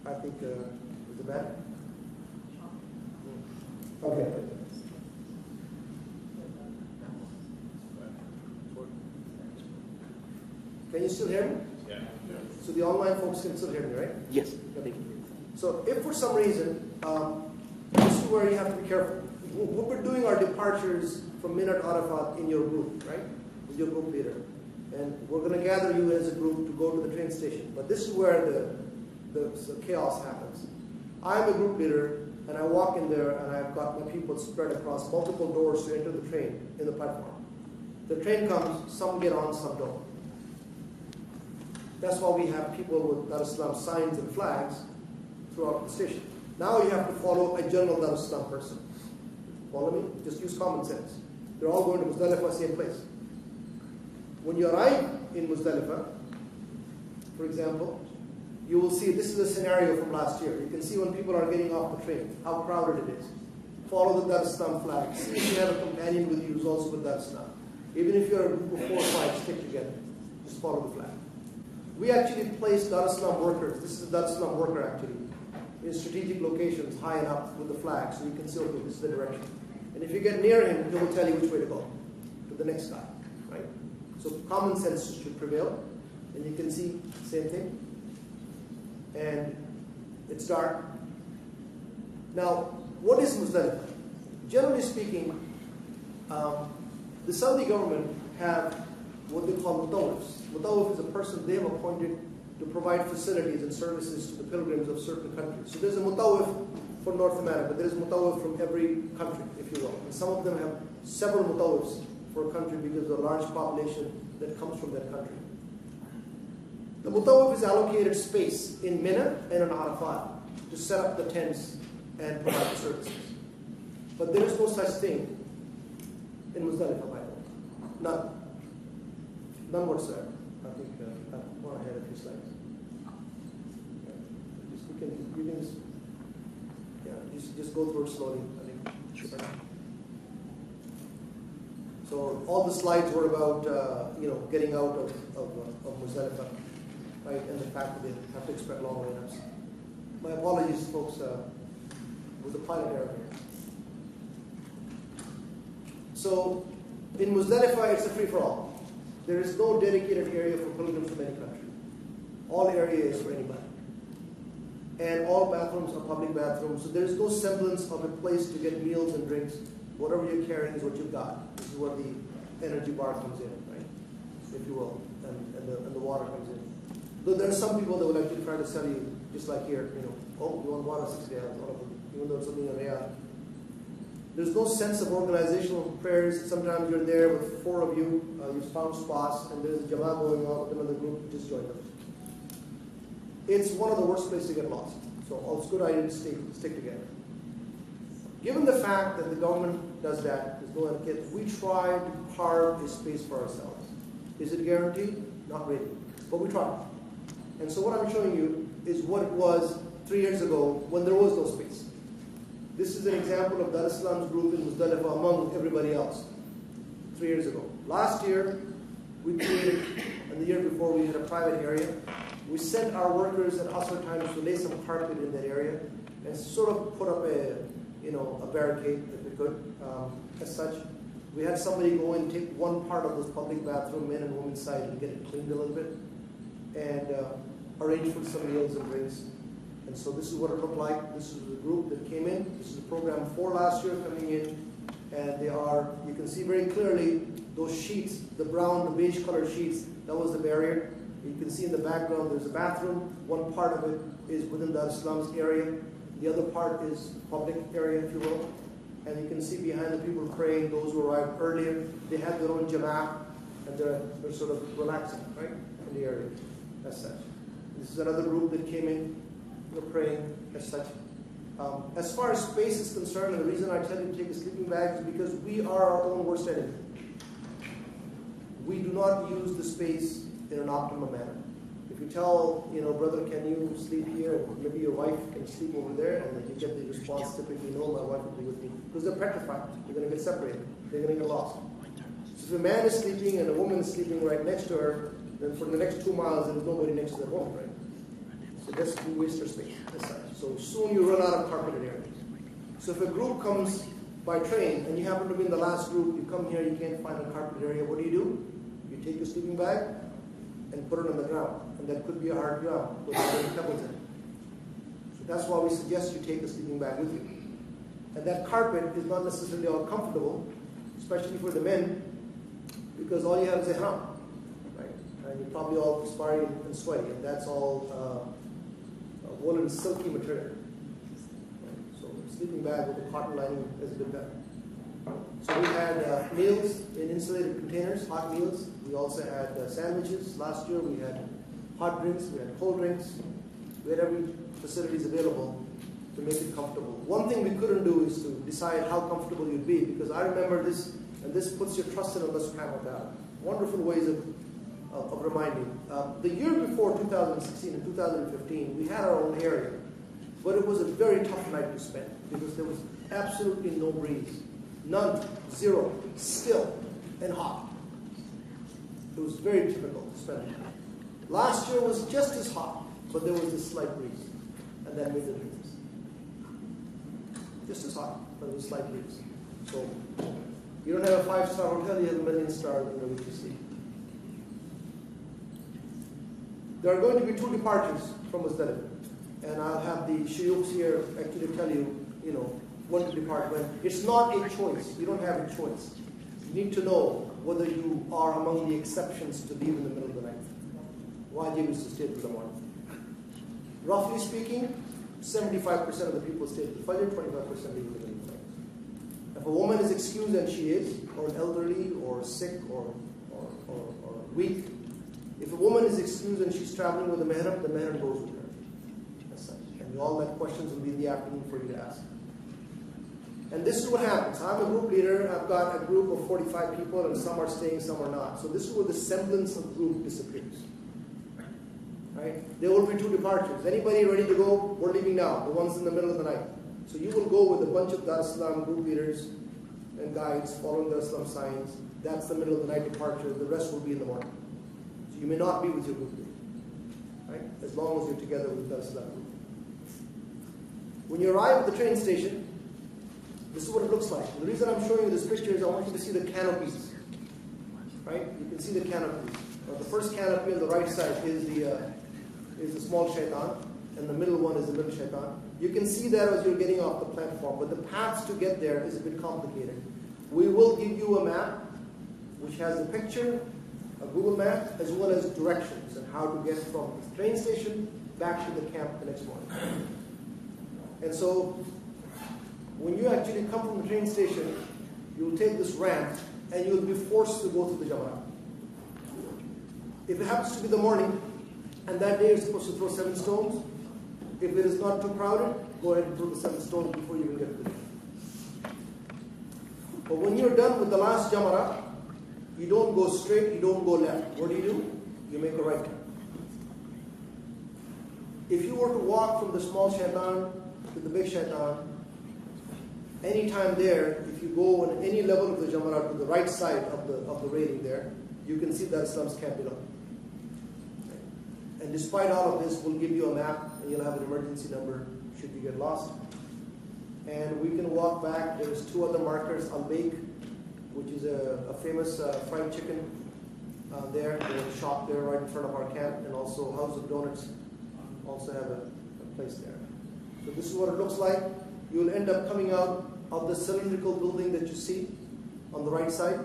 I think, is it bad? Okay. Can you still hear me? Yeah. So the online folks can still hear me, right? Yes. Okay. So if for some reason, this is where you have to be careful. We're doing our departures from Mina to Arafat in your group, right? With your group leader. And we're going to gather you as a group to go to the train station. But this is where the chaos happens. I'm a group leader, and I walk in there, and I've got my people spread across multiple doors to enter the train in the platform. The train comes, some get on, some don't. That's why we have people with Dar es Salaam signs and flags throughout the station. Now you have to follow a general Dar es Salaam person. Follow me? Just use common sense. They're all going to Muzdalifah, same place. When you arrive in Muzdalifah, for example, you will see, this is a scenario from last year. You can see when people are getting off the train, how crowded it is. Follow the Dar es Salaam flag. See if you have a companion with you who's also with Dar es Salaam. Even if you're a group of 4 or 5, stick together. Just follow the flag. We actually place Dar es Salaam workers, this is a Dar es Salaam worker actually, in strategic locations high enough with the flag so you can see, okay, this is the direction. And if you get near him, he will tell you which way to go, to the next guy, right? So common sense should prevail. And you can see, same thing. And it's dark. Now, what is Muzdalifah? Generally speaking, the Saudi government have what they call mutawifs. Mutawif is a person they have appointed to provide facilities and services to the pilgrims of certain countries. So there's a mutawif for North America. There's a mutawif from every country, if you will. And some of them have several mutawifs for a country because of the large population that comes from that country. The mutawif is allocated space in Mina and in Arafat to set up the tents and provide the services. But there is no such thing in Muzdalifah, by the way. None. None whatsoever. I think I want to ahead a few slides. Just go through it slowly. I think. So all the slides were about getting out of Muzdalifah, right, and the fact that they have to expect long lineups. My apologies, folks. It was a pilot error here. So in Muzdalifah, it's a free-for-all. There is no dedicated area for pilgrims from any country. All area is for anybody. And all bathrooms are public bathrooms, so there is no semblance of a place to get meals and drinks. Whatever you're carrying is what you've got. This is where the energy bar comes in, right? If you will, and the water comes in. Though there are some people that will actually try to sell you, just like here, oh, you want water 6 riyals, even though it's only a riyal. There's no sense of organizational prayers. Sometimes you're there with 4 of you, you've found spots, and there's a jama'ah going on with another group, just join them. It's one of the worst places to get lost. So it's a good idea to stick together. Given the fact that the government does that, there's no etiquette, we try to carve a space for ourselves. Is it guaranteed? Not really. But we try. And so what I'm showing you is what it was 3 years ago when there was no space. This is an example of Dar es Salaam's group in Muzdalifah among everybody else 3 years ago. Last year, we created, and the year before we had a private area. We sent our workers at Azhar times to lay some carpet in that area and sort of put up a barricade if we could, as such. We had somebody go and take one part of this public bathroom, men and women's side, and get it cleaned a little bit, and arrange for some meals and drinks. And so this is what it looked like. This is the group that came in. This is program 4 last year coming in, and they are, you can see very clearly those sheets, the brown, the beige colored sheets, that was the barrier. You can see in the background there's a bathroom. One part of it is within Dar es Salaam's area. The other part is public area, if you will. And you can see behind the people praying, those who arrived earlier, they have their own jama'ah, and they're sort of relaxing, right, in the area, as such. This is another group that came in, they're praying, as such. As far as space is concerned, and the reason I tell you to take a sleeping bag is because we are our own worst enemy. We do not use the space in an optimal manner. If you tell, brother, can you sleep here? Maybe your wife can sleep over there, and then you get the response typically, no, my wife will be with me. Because they're petrified. They're going to get separated. They're going to get lost. So if a man is sleeping and a woman is sleeping right next to her, then for the next 2 miles, there's nobody next to the woman, right? So that's you waste your space. So soon you run out of carpeted areas. So if a group comes by train, and you happen to be in the last group, you come here, you can't find a carpeted area, what do? You take your sleeping bag and put it on the ground. And that could be a hard ground with pebbles in it. So that's why we suggest you take a sleeping bag with you. And that carpet is not necessarily all comfortable, especially for the men, because all you have is a ihram, right? And you're probably all perspiring and sweaty, and that's all woolen, silky material. Right? So a sleeping bag with a cotton lining is a bit better. So we had meals in insulated containers, hot meals. We also had sandwiches. Last year we had hot drinks, we had cold drinks, we had every facilities available to make it comfortable. One thing we couldn't do is to decide how comfortable you'd be, because I remember this, and this puts your trust in Allah subhanahu wa ta'ala. Wonderful ways of reminding. The year before 2016 and 2015, we had our own area, but it was a very tough night to spend because there was absolutely no breeze. None, zero, still, and hot. It was very difficult to spend it. Last year was just as hot, but there was this slight breeze, and that made the difference. Just as hot, but it was slight breeze. So, you don't have a 5-star hotel, you have a 1 million star in which you sleep. There are going to be 2 departures from Muzdalifah, and I'll have the shuyukhs here actually tell you, when to depart when. It's not a choice. You don't have a choice. You need to know whether you are among the exceptions to leave in the middle of the night. Wajib is to stay till the morning. Roughly speaking, 75% of the people stay till Fajr, 25% leave in the middle of the night. If a woman is excused, and she is, or an elderly, or sick, or weak, if a woman is excused and she's traveling with the mahram goes with her. As such. And all that questions will be in the afternoon for you to ask. And this is what happens. I'm a group leader. I've got a group of 45 people, and some are staying, some are not. So this is where the semblance of group disappears. Right? There will be 2 departures. Anybody ready to go? We're leaving now. The ones in the middle of the night. So you will go with a bunch of Dar es Salaam group leaders and guides following Dar es Salaam signs. That's the middle of the night departure. The rest will be in the morning. So you may not be with your group leader, right? As long as you're together with Dar es Salaam group. When you arrive at the train station, this is what it looks like. The reason I'm showing you this picture is I want you to see the canopies. Right? You can see the canopies. The first canopy on the right side is the small shaitan, and the middle one is the little shaitan. You can see that as you're getting off the platform, but the paths to get there is a bit complicated. We will give you a map which has a picture, a Google map, as well as directions and how to get from the train station back to the camp the next morning. And so, when you actually come from the train station, you'll take this ramp and you'll be forced to go through the Jamarat. If it happens to be the morning, and that day you're supposed to throw 7 stones, if it is not too crowded, go ahead and throw the 7 stones before you even get to the camp. But when you're done with the last Jamarat, you don't go straight, you don't go left. What do? You make a right turn. If you were to walk from the small shaitan to the big shaitan, anytime there, if you go on any level of the Jamarat to the right side of the railing there, you can see Dar es Salaam's camp below. And despite all of this, we'll give you a map, and you'll have an emergency number should you get lost. And we can walk back. There's 2 other markers, Al-Baik, which is a famous fried chicken there. There's a shop there right in front of our camp, and also House of Donuts also have a place there. So this is what it looks like. You will end up coming out of the cylindrical building that you see on the right side,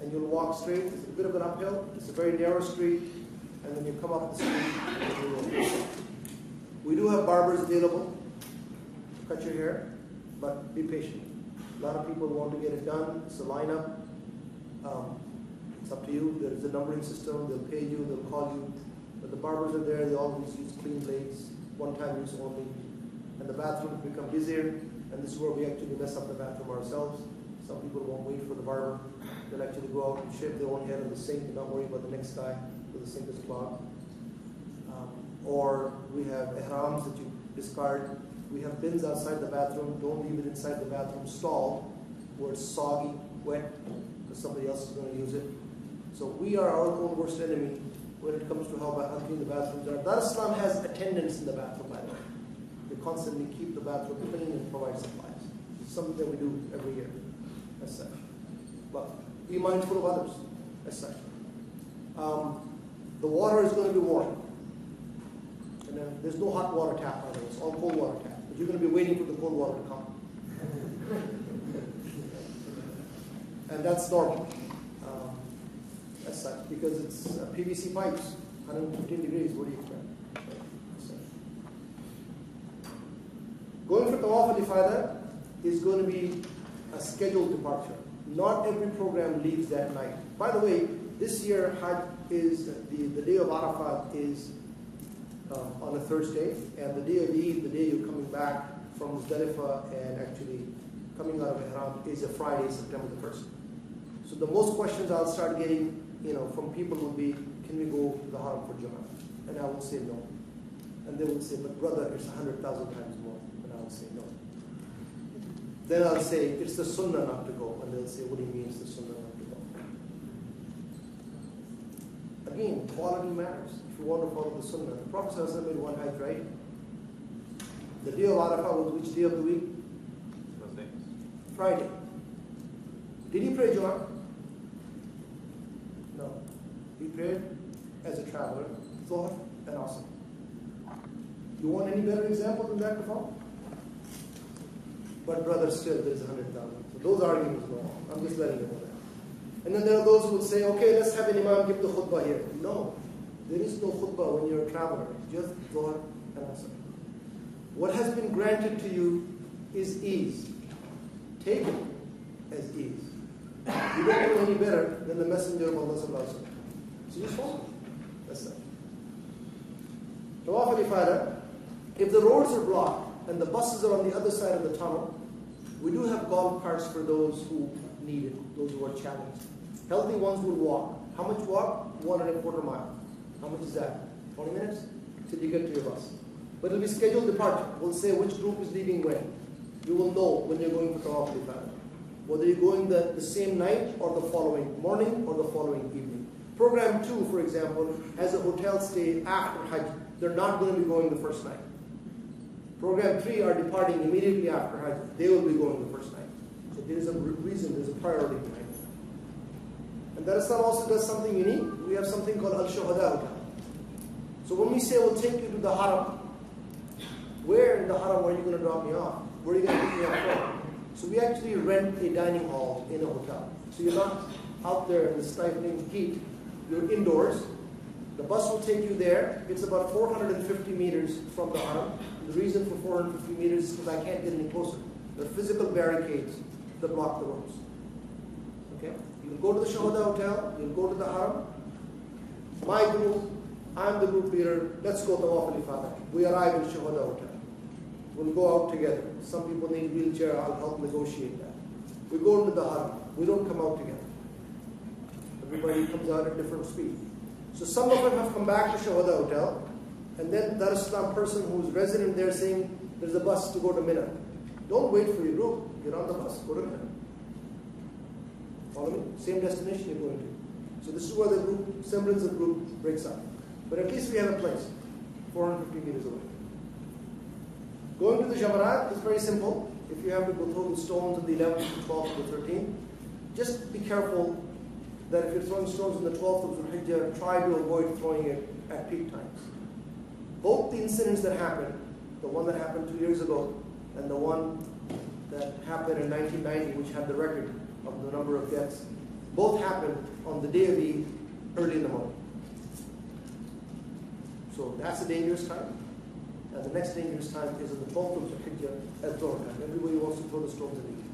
and you'll walk straight. It's a bit of an uphill. It's a very narrow street, and then you come up the street. We do have barbers available to cut your hair, but be patient. A lot of people want to get it done. It's a lineup. It's up to you. There's a numbering system. They'll pay you. They'll call you. But the barbers are there. They always use clean blades, one-time use only. And the bathrooms become busier. And this is where we actually mess up the bathroom ourselves. Some people won't wait for the barber. They'll actually go out and shave their own head in the sink and not worry about the next guy because the sink is clogged. Or we have ihrams that you discard. We have bins outside the bathroom. Don't leave it inside the bathroom stall where it's soggy, wet, because somebody else is going to use it. So we are our own worst enemy when it comes to how clean the bathrooms are. Dar es Salaam has attendants in the bathroom, by the way. They constantly keep the bathroom clean and provide supplies. It's something that we do every year, as such. But be mindful of others, as such. The water is going to be warm. And then there's no hot water tap, by the way. It's all cold water tap. But you're going to be waiting for the cold water to come. And that's normal, as such, because it's PVC pipes, 115 degrees. What do you expect? Going for Tawaf al-Ifada is going to be a scheduled departure. Not every program leaves that night. By the way, This year, Hajj is, the day of Arafat is on a Thursday, and the day of Eid, the day you're coming back from Muzdalifah and actually coming out of Ihram, is a Friday, September the 1st. So the most questions I'll start getting, from people will be, can we go to the Haram for Jummah? And I will say no. And they will say, but brother, it's 100,000 times more. And I will say no. Then I'll say, it's the sunnah not to go. And they'll say, what do you mean it's the sunnah not to go? Again, quality matters. If you want to follow the sunnah. The Prophet ﷺ made one Hajj, right? The day of Arafah was which day of the week? Friday. Did he pray Jummah? No. He prayed as a traveler, Dhuhr and Asr. You want any better example than that to follow? But brother, still there's 100,000. So those arguments go on. I'm just letting you know that. And then there are those who will say, okay, let's have an imam give the khutbah here. No. There is no khutbah when you're a traveler. Just Dhuhr and Asr. What has been granted to you is ease. Take it as ease. You don't know any better than the Messenger of Allah sallallahu alaihi wasallam. So just follow. That's that. Tawaf al-Ifadah. If the roads are blocked and the buses are on the other side of the tunnel, we do have golf carts for those who need it, those who are challenged. Healthy ones will walk. How much walk? 1.25 miles. How much is that? 20 minutes? Till you get to your bus. But it will be scheduled departure. We'll say which group is leaving when. You will know when you're going for Tawaf al-Ifadah. Whether you're going the same night or the following morning or the following evening. Program 2, for example, has a hotel stay after Hajj. They're not going to be going the first night. Program 3 are departing immediately after Hajj. They will be going the first night. So there is a reason, there's a priority behind it. And Darussalam also does something unique. We have something called Al-Shuhada Hotel. So when we say we'll take you to the Haram, where in the Haram are you going to drop me off? Where are you going to pick me up from? So we actually rent a dining hall in a hotel. So you're not out there in the stifling heat. You're indoors. The bus will take you there. It's about 450 meters from the Haram. The reason for 450 meters is because I can't get any closer. There are physical barricades that block the roads. Okay? You'll go to the Shuhada Hotel. You'll go to the Haram. My group, I'm the group leader. Let's go to Tawaf al-Ifadah. We arrive in Shuhada Hotel. We'll go out together. Some people need a wheelchair. I'll help negotiate that. We go into the Haram. We don't come out together. Everybody comes out at different speed. So some of them have come back to Shuhada Hotel, and then there is some person who's resident there saying, there's a bus to go to Mina. Don't wait for your group. Get on the bus. Go to Mina. Follow me? Same destination you're going to. So this is where the group, semblance of group breaks up. But at least we have a place, 450 meters away. Going to the Jamarat is very simple. If you have to go throw the stones on the 11th, the 12th, or the 13th, just be careful that if you're throwing stones on the 12th of Zulhijjah, try to avoid throwing it at peak times. Both the incidents that happened, the one that happened 2 years ago, and the one that happened in 1990, which had the record of the number of deaths, both happened on the day of Eid, early in the morning. So that's a dangerous time. And the next dangerous time is on the 12th of Zulhijjah at Dhuhr time. Everybody wants to throw the stones at Eid.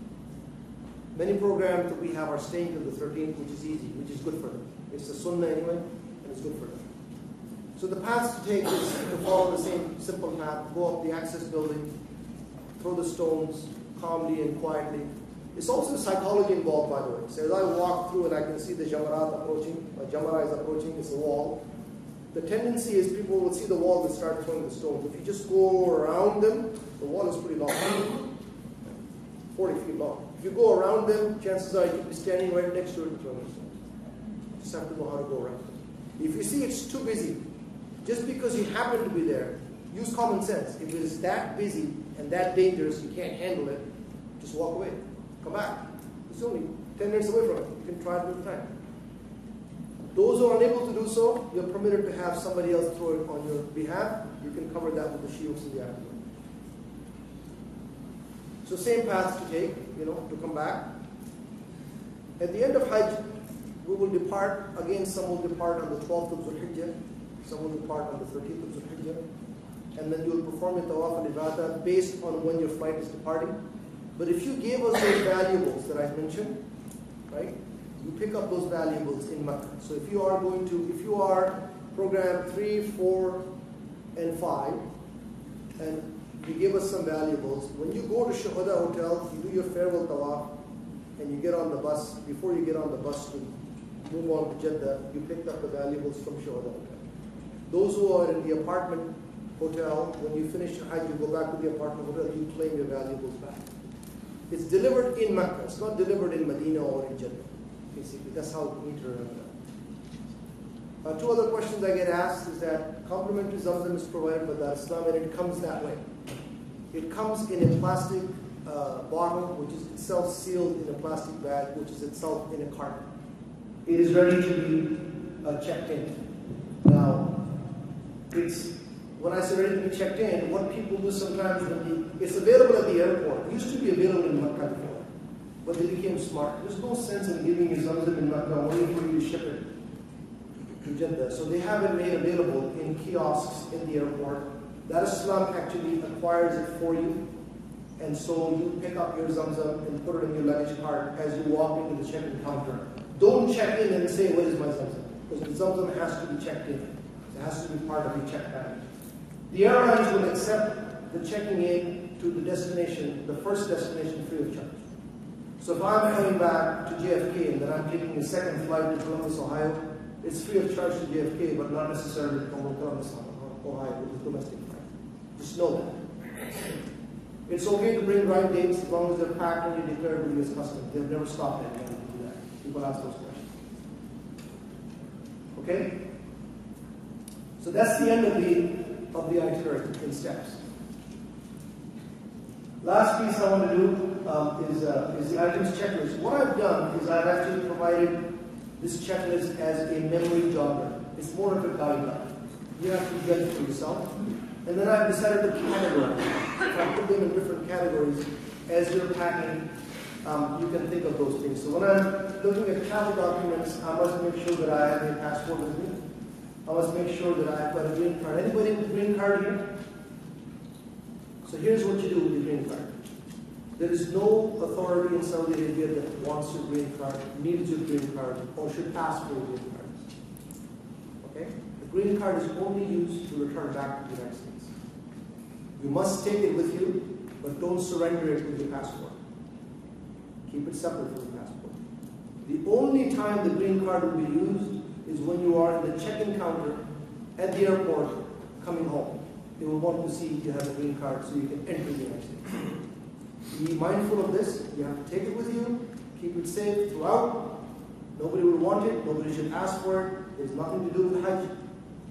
Many programs that we have are staying till the 13th, which is easy, which is good for them. It's the sunnah anyway, and it's good for them. So the path to take is to follow the same simple path, go up the access building, throw the stones calmly and quietly. It's also psychology involved, by the way. So as I walk through and I can see the Jamarat approaching, my Jamara is approaching, it's a wall. The tendency is people will see the wall and start throwing the stones. If you just go around them, the wall is pretty long, 40 feet long. If you go around them, chances are you'll be standing right next to it and throwing the stones. You just have to know how to go around them. If you see it's too busy, just because you happen to be there, use common sense. If it is that busy and that dangerous, you can't handle it, just walk away. Come back. It's only 10 minutes away from it. You can try it with time. Those who are unable to do so, you're permitted to have somebody else throw it on your behalf. You can cover that with the shields in the afternoon. So same path to take, to come back. At the end of Hajj, we will depart. Again, some will depart on the 12th of Zulhijjah. Some will depart on the 13th of Zulhijjah. And then you will perform your Tawaf al-Ifadah based on when your flight is departing. But if you gave us those valuables that I mentioned, right? you pick up those valuables in Makkah. So if you are program 3, 4, and 5, and you give us some valuables, when you go to Shuhada Hotel, you do your farewell tawaf, and you get on the bus. Before you get on the bus to move on to Jeddah, you picked up the valuables from Shuhada Hotel. Those who are in the apartment hotel, when you finish your Hajj, you go back to the apartment hotel, you claim your valuables back. It's delivered in Makkah. It's not delivered in Medina or in Jeddah. Basically, that's how we need to remember that. Two other questions I get asked is that complimentary Zamzam is provided by Dar Islam, and it comes that way. It comes in a plastic bottle, which is itself sealed in a plastic bag, which is itself in a carton. It is ready to be checked in. Now, when I say ready to be checked in, what people do sometimes, it's available at the airport. It used to be available in Makkah before, but they became smart. There's no sense in giving you Zamzam in Makkah, waiting for you to ship it to Jeddah. So they have it made available in kiosks in the airport. Dar Islam actually acquires it for you. And so you pick up your Zamzam and put it in your luggage cart as you walk into the check-in counter. Don't check in and say, "Where is my Zamzam?" Because the Zamzam has to be checked in. It has to be part of your check bag. The airlines will accept the checking in to the destination, the first destination, free of charge. So if I'm coming back to JFK and then I'm taking a second flight to Columbus, Ohio, it's free of charge to JFK, but not necessarily to Columbus, Ohio, with a domestic flight. Just know that. It's okay to bring right dates as long as they're packed and you declare with U.S. Customs. They've never stopped anyone to do that. People ask those questions. Okay? So that's the end of the itinerary in steps. Last piece I want to do is the items checklist. What I've done is I've actually provided this checklist as a memory jogger. It's more of a guideline. You have to get it for yourself. And then I've decided to categorize. If I put them in different categories, as you're packing, you can think of those things. So when I'm looking at travel documents, I must make sure that I have a passport with me. I must make sure that I've got a green card. Anybody with a green card here? So here's what you do with your green card. There is no authority in Saudi Arabia that wants your green card, needs your green card, or should ask for your green card. Okay? The green card is only used to return back to the United States. You must take it with you, but don't surrender it with your passport. Keep it separate from the passport. The only time the green card will be used is when you are in the check-in counter at the airport coming home. They will want to see if you have a green card so you can enter the United States. Be mindful of this. You have to take it with you. Keep it safe throughout. Nobody will want it. Nobody should ask for it. There's nothing to do with Hajj.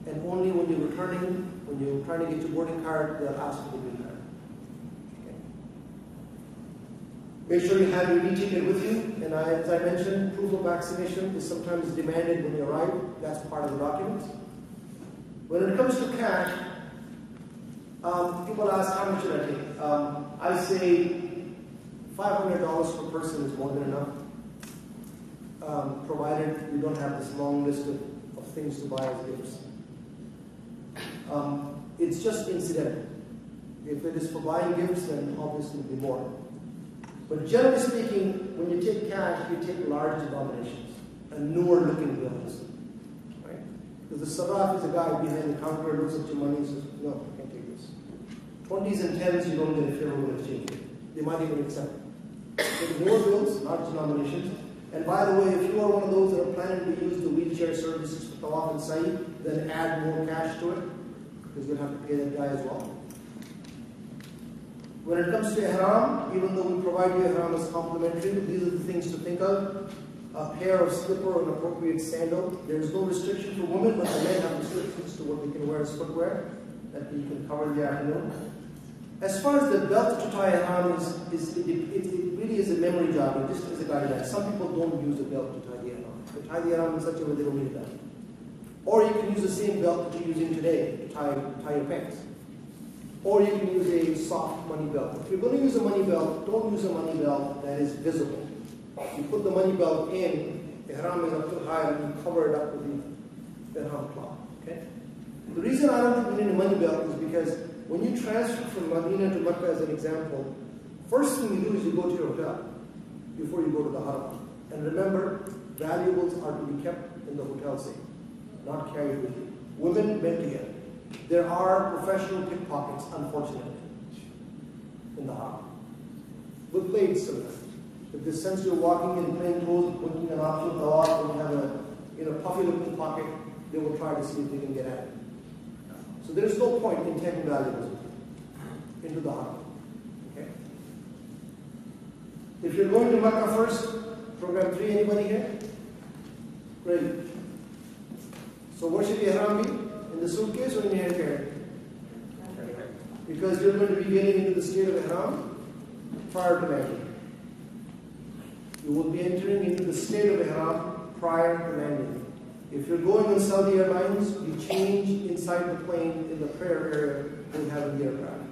And only when you're returning, when you're trying to get your boarding card, they'll ask for the green card. Okay. Make sure you have your e-ticket with you. And as I mentioned, proof of vaccination is sometimes demanded when you arrive. That's part of the documents. When it comes to cash, people ask, how much should I take? I say $500 per person is more than enough, provided you don't have this long list of things to buy as gifts. It's just incidental. If it is for buying gifts, then obviously it will be more. But generally speaking, when you take cash, you take large denominations and newer looking bills. Right? Because the sarraf is a guy behind the counter, looks at your money and says, no, I can't take this. 20s and 10s, you don't get a favorable exchange rate. They might even accept it. Take newer bills, large denominations. And by the way, if you are one of those that are planning to use the wheelchair services for Tawaf and Sa'i, then add more cash to it, because you'll have to pay that guy as well. When it comes to ihram, even though we provide you ihram as complimentary, these are the things to think of. A pair of slipper or an appropriate sandal. There is no restriction for women, but the men have restrictions to what they can wear as footwear, that you can cover in the afternoon. As far as the belt to tie ihram it really is a memory job, just as a guideline. Some people don't use a belt to tie the ihram. They tie the ihram in such a way they don't need that. Or you can use the same belt that you're using today to tie your pants. Or you can use a soft money belt. If you're going to use a money belt, don't use a money belt that is visible. You put the money belt in, the ihram is up too high, and you cover it up with the ihram cloth. Okay? The reason I don't think we need a money belt is because when you transfer from Medina to Makkah, as an example, first thing you do is you go to your hotel before you go to the haram. And remember, valuables are to be kept in the hotel safe, not carried with you. Women, men together. There are professional pickpockets, unfortunately, in the haram. With blades sometimes. If they sense you're walking in plain clothes, looking an option tawaf, and you have a puffy looking pocket, they will try to see if they can get at it. So there's no point in taking valuables into the haram. Okay? If you're going to Makkah first, program 3, anybody here? Great. So where should the ihram be? In the suitcase or in your hand carry? Because you're going to be getting into the state of ihram prior to landing. You will be entering into the state of ihram prior to landing. If you're going on Saudi Airlines, you change inside the plane in the prayer area they have in the aircraft.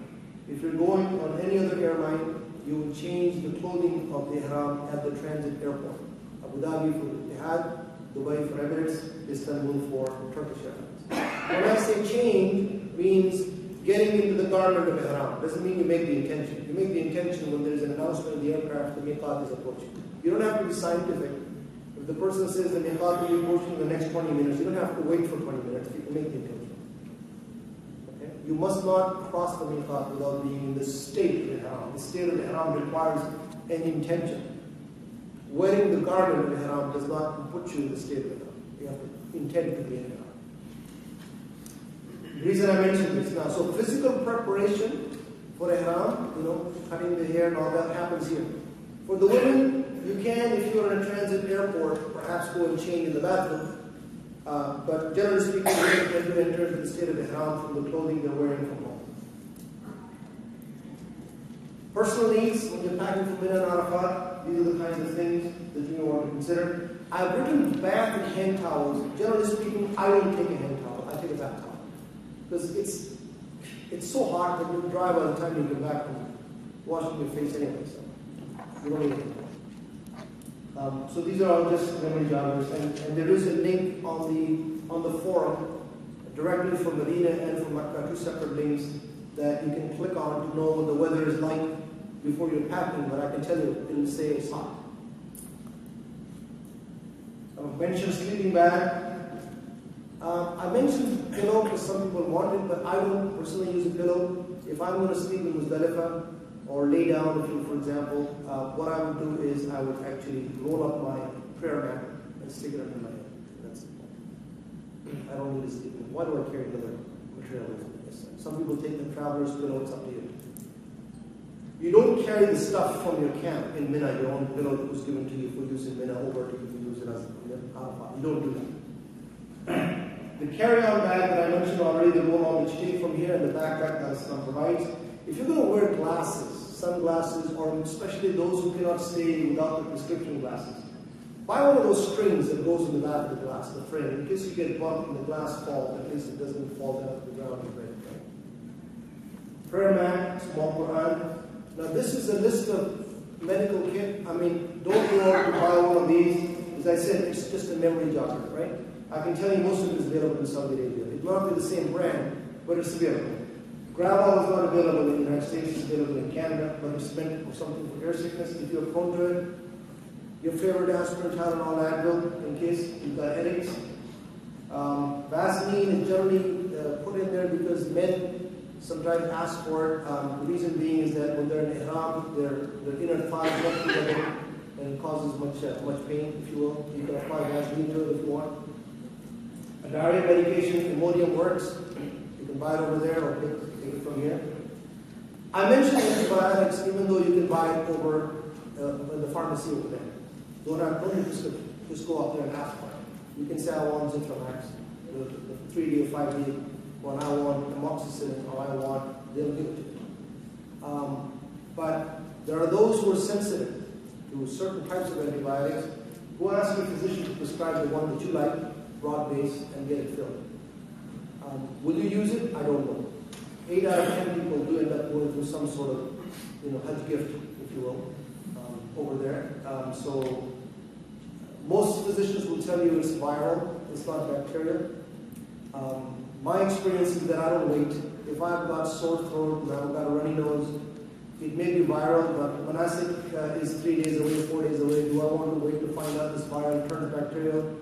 If you're going on any other airline, you will change the clothing of the ihram at the transit airport. Abu Dhabi for Etihad, Dubai for Emirates, Istanbul for Turkish Airlines. When I say change, means getting into the garment of ihram. Doesn't mean you make the intention. You make the intention when there's an announcement in the aircraft, the miqat is approaching. You don't have to be scientific. If the person says the miqat will be approaching in the next 20 minutes, you don't have to wait for 20 minutes. You can make the intention. Okay? You must not cross the miqat without being in the state of ihram. The state of ihram requires an intention. Wearing the garment of ihram does not put you in the state of ihram. You have to intend to be in ihram. The reason I mentioned this now, so physical preparation for ihram, cutting the hair and all that happens here. For the women, you can, if you're in a transit airport, perhaps go and change in the bathroom. But generally speaking, women tend to enter into the state of ihram from the clothing they're wearing from home. Personal needs, when you're packing from Mina and Arafat, these are the kinds of things that you want to consider. I've written bath and hand towels. Generally speaking, I don't take a hand towel. I take a bath towel. Because it's so hot that you'll dry by the time you get back from washing your face anyway. So you don't need it. So these are all just memory joggers, and there is a link on the forum directly from Medina and from Makkah, 2 separate links that you can click on to know what the weather is like before you're packing. But I can tell you, it will say it's hot. I mentioned sleeping bag. I mentioned pillow because some people want it, but I don't personally use a pillow. If I'm going to sleep in Muzdalifah or lay down, for example, what I would do is I would actually roll up my prayer mat and stick it under my head. That's it. I don't need a sleeping. Why do I carry another material with me? Some people take the traveler's pillow. It's up to you. You don't carry the stuff from your camp in Mina, your own pillow that was given to you for use in Mina, over to you to use it as Arafat. You don't do that. The carry-on bag that I mentioned already, the roll-on that you take from here, and the backpack that Islam provides. If you're going to wear glasses, sunglasses, or especially those who cannot stay without the prescription glasses, buy one of those strings that goes in the back of the glass, the frame. In case you get bumped and the glass falls, at least it doesn't fall down to the ground and break. Prayer mat, small Quran. Now this is a list of medical kit. I mean, don't go out to buy one of these. As I said, it's just a memory jogger, right? I can tell you most of it is available in Saudi Arabia. It might be the same brand, but it's available. Gravol is not available in the United States, it's available in Canada, but it's meant for something for air sickness. If you're prone to it, your favorite aspirin, Tylenol, Advil, in case you've got headaches. Vaseline is generally put in there because men sometimes ask for it. The reason being is that when they're in ihram, their inner thighs rub together and it causes much pain, if you will. You can apply Vaseline to it if you want. A diarrhea medication, Imodium works. You can buy it over there or take it from here. I mentioned antibiotics, even though you can buy it over in the pharmacy over there. Don't need prescription. Just go up there and ask for it. You can say, I want Zithromax, the 3D or 5D, or I want amoxicillin, or I want, they'll give it to you. But there are those who are sensitive to certain types of antibiotics. Go ask your physician to prescribe the one that you like, broad base, and get it filled. Will you use it? I don't know. 8 out of 10 people do end up going through some sort of, Hajj gift, if you will, over there. So most physicians will tell you it's viral, it's not bacterial. My experience is that I don't wait. If I've got sore throat and I've got a runny nose, It may be viral, but manasik is 3 days away, 4 days away. Do I want to wait to find out this viral turns bacterial?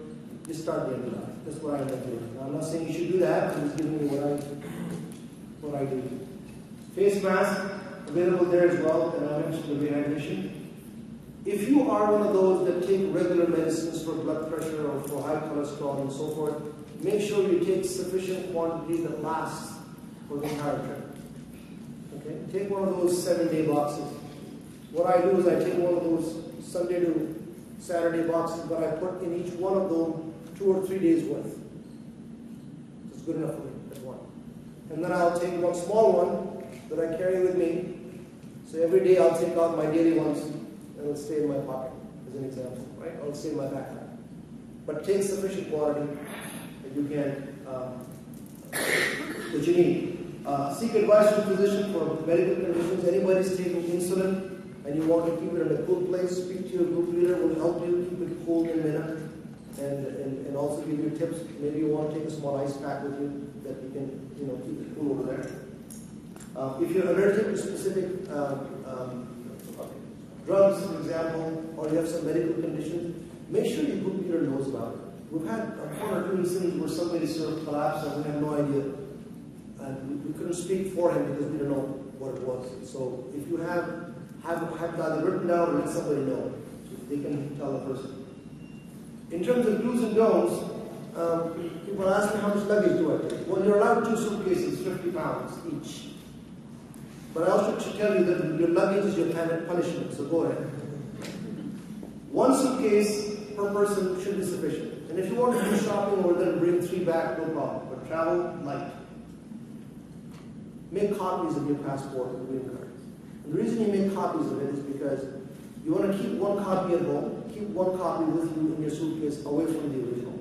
Just start the end. That's what I end up doing. Now, I'm not saying you should do that. I'm just giving you what I do. Face mask available there as well, and I mentioned the rehydration. If you are one of those that take regular medicines for blood pressure or for high cholesterol and so forth, make sure you take sufficient quantity that lasts for the entire trip. Okay? Take one of those 7-day boxes. What I do is I take one of those Sunday to Saturday boxes, but I put in each one of them 2 or 3 days worth. It's good enough for me as one. And then I'll take one small one that I carry with me. So every day I'll take out my daily ones and it'll stay in my pocket, as an example, right? Or it'll stay in my backpack. But take sufficient quantity that you can, that you need. Seek advice from a physician for medical conditions. Anybody's taking insulin and you want to keep it in a cool place, speak to your group leader, will help you keep it cool in a minute, and also give you tips. Maybe you want to take a small ice pack with you that you can, keep it cool over there. If you're allergic to specific drugs, for example, or you have some medical conditions, make sure your group leader knows about it. We've had one or two instances where somebody sort of collapsed and we had no idea. And we couldn't speak for him because we didn't know what it was. So if you have either written down or let somebody know, they can tell the person. In terms of do's and don'ts, people ask me how much luggage do I take? Well, you're allowed 2 suitcases, 50 pounds each. But I also should tell you that your luggage is your punishment, so go ahead. 1 suitcase per person should be sufficient. And if you want to do shopping over there, bring 3 back, no problem. But travel light. Make copies of your passport and green card. And the reason you make copies of it is because you want to keep 1 copy at home, keep 1 copy with you in your suitcase away from the original.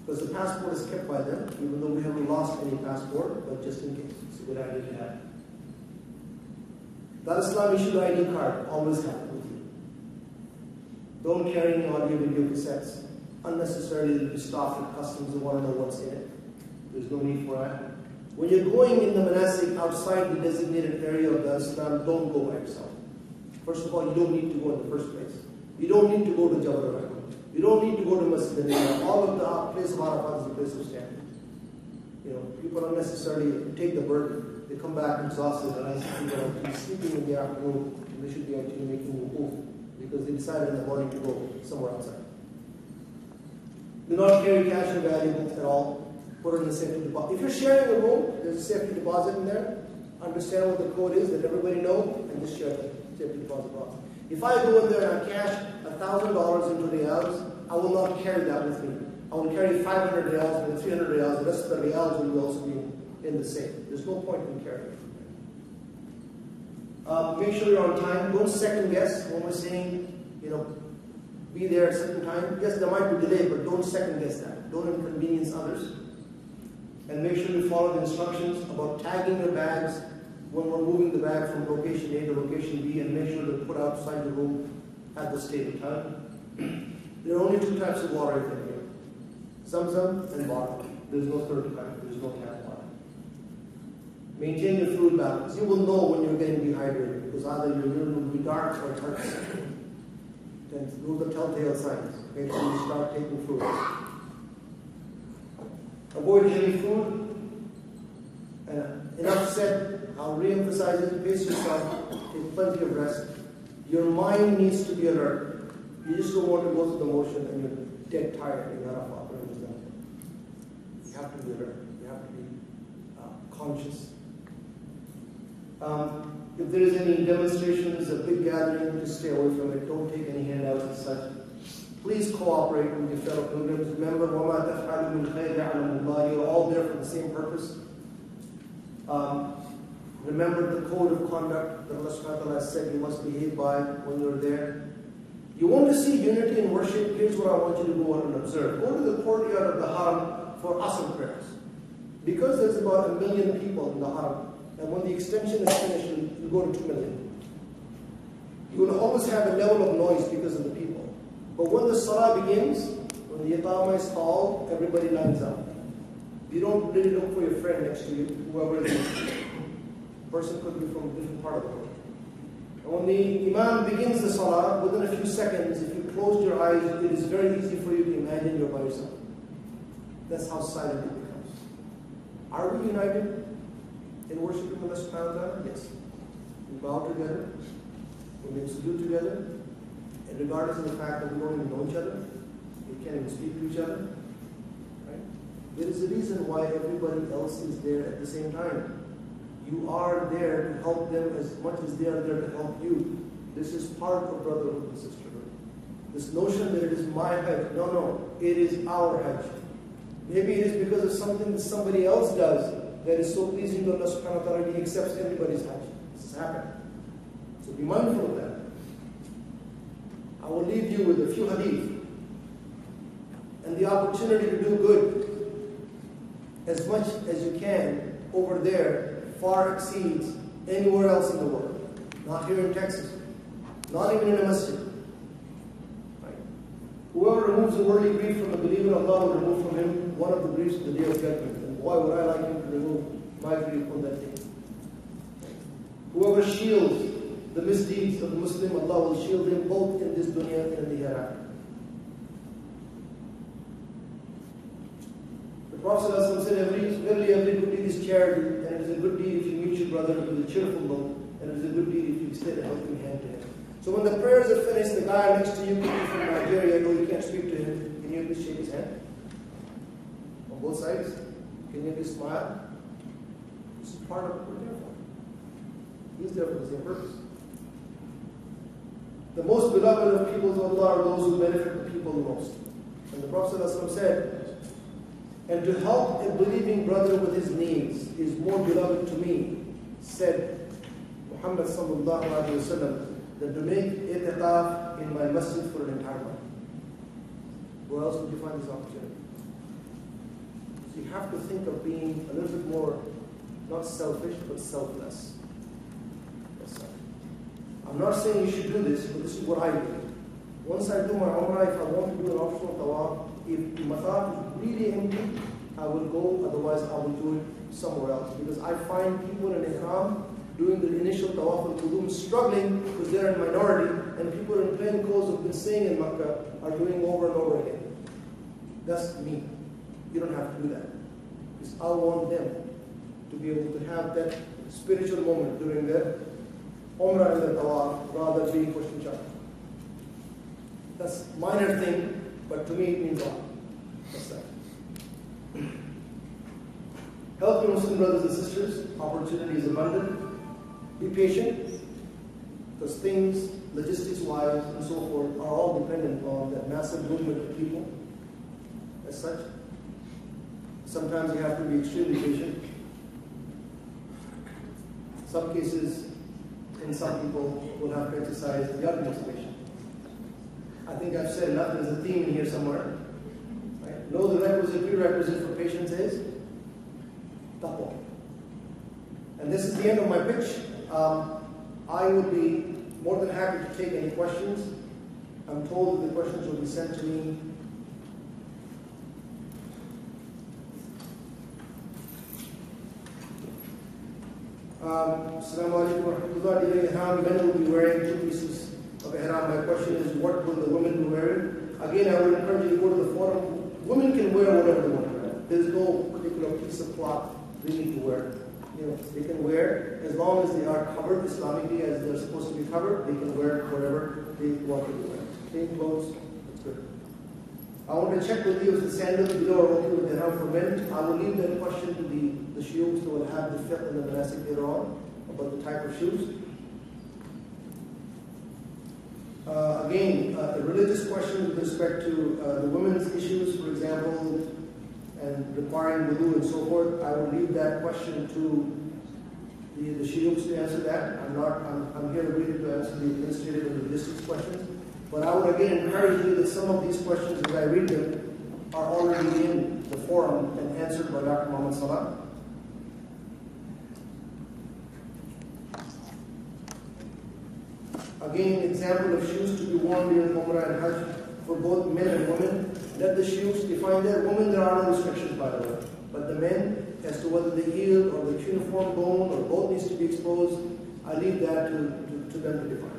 Because the passport is kept by them, even though we haven't lost any passport, but just in case. It's a good idea to have. That Islam issued ID card, always have it with you. Don't carry any audio video cassettes. Unnecessarily be stopped at customs and want to know what's in it. There's no need for that. When you're going in the manasik outside the designated area of the Islam, don't go by yourself. First of all, you don't need to go in the first place. You don't need to go to Jabal Rahman. You don't need to go to Masjid al-Nisa. All of the place of Arafat is a place of standing. People unnecessarily take the burden. They come back exhausted, and I see people are sleeping in the afternoon, and they should be actually making a move because they decided in the morning to go somewhere outside. Do not carry cash or valuables at all. Put it in the safety deposit. If you're sharing a room, there's a safety deposit in there. Understand what the code is, that everybody knows, and just share the safety deposit box. If I go in there and I cash $1,000 into reals, I will not carry that with me. I will carry 500 reals and 300 reals. The rest of the reals will also be in the safe. There's no point in carrying it. Make sure you're on time. Don't second guess when we're saying, be there at a certain time. Yes, there might be delay, but don't second guess that. Don't inconvenience others. And make sure you follow the instructions about tagging your bags when we're moving the bag from location A to location B, and make sure they're put outside the room at the stated time. There are only 2 types of water you can drink. Zamzam and water. There's no third type. There's no tap water. Maintain your fluid balance. You will know when you're getting dehydrated because either your urine will be dark or dark. And those are the telltale signs. Okay, so you start taking fluids. Avoid heavy food. Enough said. I'll re-emphasize it. Pace yourself. Take plenty of rest. Your mind needs to be alert. You just don't want to go through the motion and you're dead tired and you're not operating. You have to be alert. You have to be conscious. If there is any demonstrations, a big gathering, just stay away from it. Don't take any handouts and such. Please cooperate with your fellow pilgrims. Remember, وَمَا تَفْعَلُوا مِنْ خَيْرٍ يَعْلَمُ اللَّهُ. You're all there for the same purpose. Remember the code of conduct that Allah subhanahu wa ta'ala said you must behave by when you're there. You want to see unity in worship? Here's what I want you to go and observe. Go to the courtyard of the Haram for Asr prayers. Because there's about 1 million people in the Haram, and when the extension is finished, you go to 2 million. You will always have a level of noise because of the people. But when the Salah begins, when the Iqamah is called, everybody lines up. You don't really look for your friend next to you, whoever it is. The person could be from a different part of the world. When the Imam begins the Salah, within a few seconds, if you close your eyes, it is very easy for you to imagine you're by yourself. That's how silent it becomes. Are we united in worshiping Allah subhanahu wa ta'ala? Yes. We bow together, we make sujood together, and regardless of the fact that we don't even know each other, we can't even speak to each other. Right? There is a reason why everybody else is there at the same time. You are there to help them as much as they are there to help you. This is part of brotherhood and sisterhood. This notion that it is my Hajj, no, it is our Hajj. Maybe it is because of something that somebody else does that is so pleasing to Allah subhanahu wa ta'ala, He accepts everybody's Hajj. This has happened. So be mindful of that. I will leave you with a few hadith. And the opportunity to do good as much as you can over there far exceeds anywhere else in the world. Not here in Texas. Not even in a masjid. Right? Whoever removes the worldly grief from the believer, Allah will remove from him one of the griefs of the day of judgment. And why would I like him to remove my grief on that day? Whoever shields the misdeeds of the Muslim, Allah will shield him both in this dunya and in the hereafter. The Prophet said, verily every good deed is charity, and it is a good deed if you meet your brother with a cheerful look, and it is a good deed if you extend a helping hand to him. So when the prayers are finished, the guy next to you could be from Nigeria, though you can't speak to him, can you at least shake his hand? On both sides? Can you at least smile? This is part of what we're there for. He's there for the same purpose. The most beloved of people to Allah are those who benefit the people the most. And the Prophet ﷺ said, and to help a believing brother with his needs is more beloved to me, said Muhammad sallallahu alaihi wasallam, than to make i'tikaf in my masjid for an entire month. Where else would you find this opportunity? So you have to think of being a little bit more, not selfish, but selfless. I'm not saying you should do this, but this is what I do. Once I do my umrah, if I want to do an optional tawaf, if the mataf is really empty, I will go, otherwise I will do it somewhere else. Because I find people in Ihram doing the initial tawaf al-qudum struggling because they're in minority, and people in plain clothes who have been staying in Makkah are doing over and over again. That's me. You don't have to do that. Because I want them to be able to have that spiritual moment during their umrah and their tawaf rather than being pushed in charge. That's a minor thing, but to me it means a lot. That's that. Help your Muslim brothers and sisters. Opportunity is abundant. Be patient, because things, logistics-wise and so forth, are all dependent on that massive movement of people. As such, sometimes you have to be extremely patient. Some cases, in some people will have to exercise the utmost patience. I think I've said enough. There's a theme in here somewhere. Right? Know the prerequisite for patience is taqwa. And this is the end of my pitch. I would be more than happy to take any questions. I'm told that the questions will be sent to me. Assalamu alaikum wa rahmatullahi wa barakatuh. Men will be wearing 2 pieces of ihram. My question is, what will the women be wearing? Again, I would encourage you to go to the forum. Women can wear whatever they want to wear. There's no particular piece of cloth they need to wear. You know, they can wear, as long as they are covered Islamically as they're supposed to be covered, they can wear whatever they want to wear. Plain clothes, that's good. I want to check with you if the sandals below are okay with ihram for men. I will leave that question to the shuyukh who will have the fiqh and the manasik later on about the type of shoes. Again, a religious question with respect to the women's issues, for example, and requiring wudu and so forth. I will leave that question to the shuyukhs to answer that. I'm here really to answer the administrative and logistics questions. But I would again encourage you that some of these questions, as I read them, are already in the forum and answered by Dr. Muhammad Salah. Again, example of shoes to be worn during Umrah and Hajj for both men and women. Let the shoes define that. Women, there are no restrictions, by the way. But the men, as to whether the heel or the cuneiform bone or both needs to be exposed, I leave that to them to define.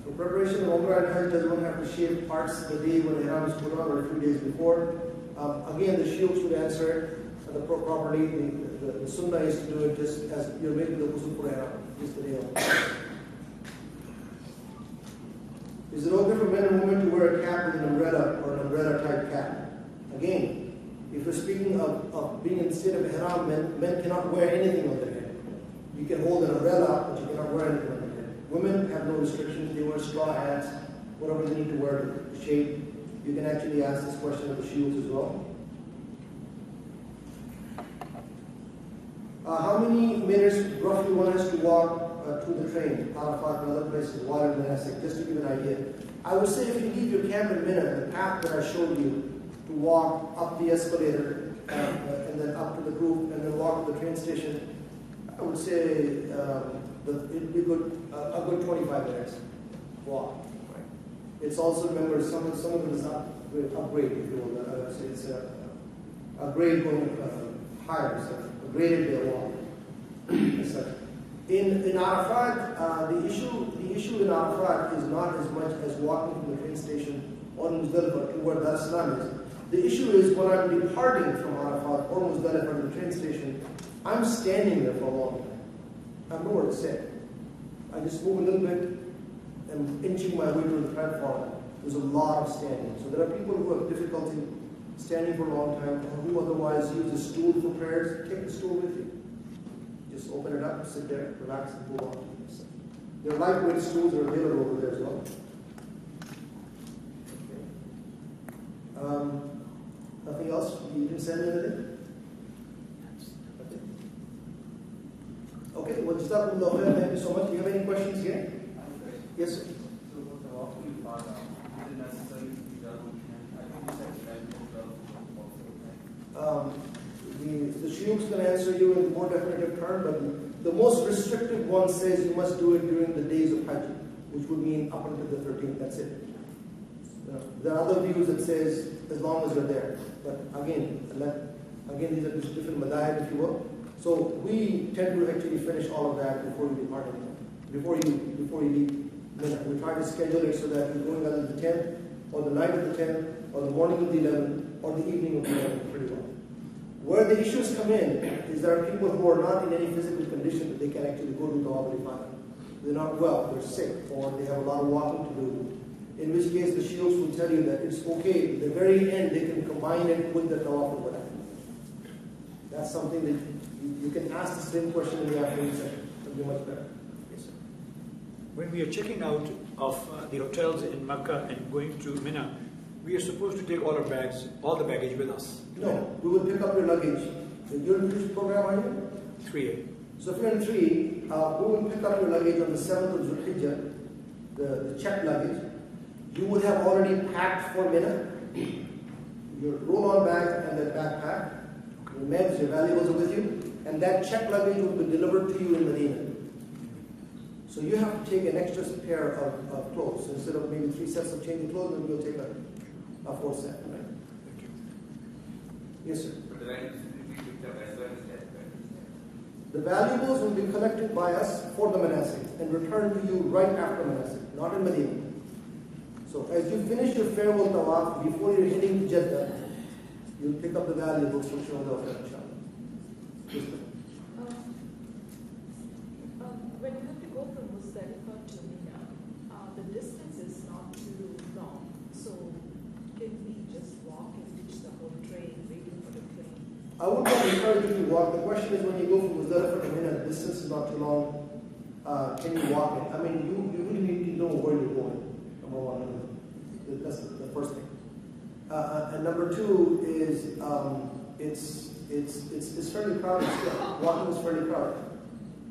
For preparation of Umrah and Hajj, does one have to shave parts the day when Ihram is put on or a few days before? Again, the Shuyukh should answer properly. The Sunnah is to do it just as you're making the ghusl for Ihram, just the day of. Is it okay for men and women to wear a cap with an umbrella or an umbrella type cap? Again, if you're speaking of being in the state of Ihram, men cannot wear anything on their head. You can hold an umbrella, but you cannot wear anything on their head. Women have no restrictions. They wear straw hats, whatever they need to wear to shave. You can actually ask this question of the shields as well. How many minutes roughly one has to walk to the train, Arafat and other places, water and Manasik, just to give an idea? I would say if you leave your camp in Mina, the path that I showed you, to walk up the escalator and then up to the roof and then walk to the train station, I would say it'd be a good 25 minutes walk. Right? It's also, remember, some of them is upgrade, if you will. It's a grade going higher, so a graded walk. In Arafat, the issue in Arafat is not as much as walking from the train station or Muzdalifah to where Dar es Salaam is. The issue is when I'm departing from Arafat or Muzdalifah to the train station, I'm standing there for a long time. I have nowhere to sit. I just move a little bit and inching my way to the platform. There's a lot of standing. So there are people who have difficulty standing for a long time, or who otherwise use a stool for prayers. Take the stool with you. Just open it up, sit there, relax, and go on. There are lightweight stools that are available over there as well. Okay. Nothing else? You didn't send anything? Okay, well, Jazakumullah, thank you so much. Do you have any questions here? Yes, sir. So, for the walk too far down, is it necessary to be done? I think you said The Shuyukhs can answer you in more definitive term, but the most restrictive one says you must do it during the days of Hajj, which would mean up until the 13th. That's it. There are other views that says as long as you're there. But again, these are just different madhahib, if you will. So we tend to actually finish all of that before you depart. Before you leave. We try to schedule it so that you're going either the 10th, or the night of the 10th, or the morning of the 11th, or the evening of the 11th, pretty well. Where the issues come in is there are people who are not in any physical condition that they can actually go to the Tawaf. They're not well, they're sick, or they have a lot of walking to do. In which case the Shuyukhs will tell you that it's okay, at the very end they can combine it with the Tawaf or whatever. That's something that you can ask the same question in the afternoon session. It'll be much better. Yes, sir. When we are checking out of the hotels in Makkah and going to Mina, we are supposed to take all the baggage with us. No, we will pick up your luggage. You're in which program are you? 3A. So if you're in 3, we will pick up your luggage on the 7th of Zulhijjah, the checked luggage. You would have already packed for Mina, your roll-on bag and that backpack, your meds, your valuables are with you, and that checked luggage will be delivered to you in Medina. So you have to take an extra pair of clothes. So instead of maybe 3 sets of changing clothes, then you'll take a 4th set, right? Thank you. Yes, sir. But the valuables will be picked up as well as that. The valuables will be collected by us for the Manasik and returned to you right after Manasik, not in Medina. So as you finish your farewell tawaf, before you're heading to Jeddah, you'll pick up the valuables from Shawdal, inshallah. Yes, ma'am. When you have to go from Muzdalifah to Mina, the distance is not too long. So can we just walk and reach the whole train, waiting for the train? I would not encourage you to walk. The question is when you go from Muzdalifah to Mina, the distance is not too long. Can you walk it? I mean, you really need to know where you're going. Number one. That's the first thing. And number 2 is it's fairly crowded still. Walking is fairly crowded.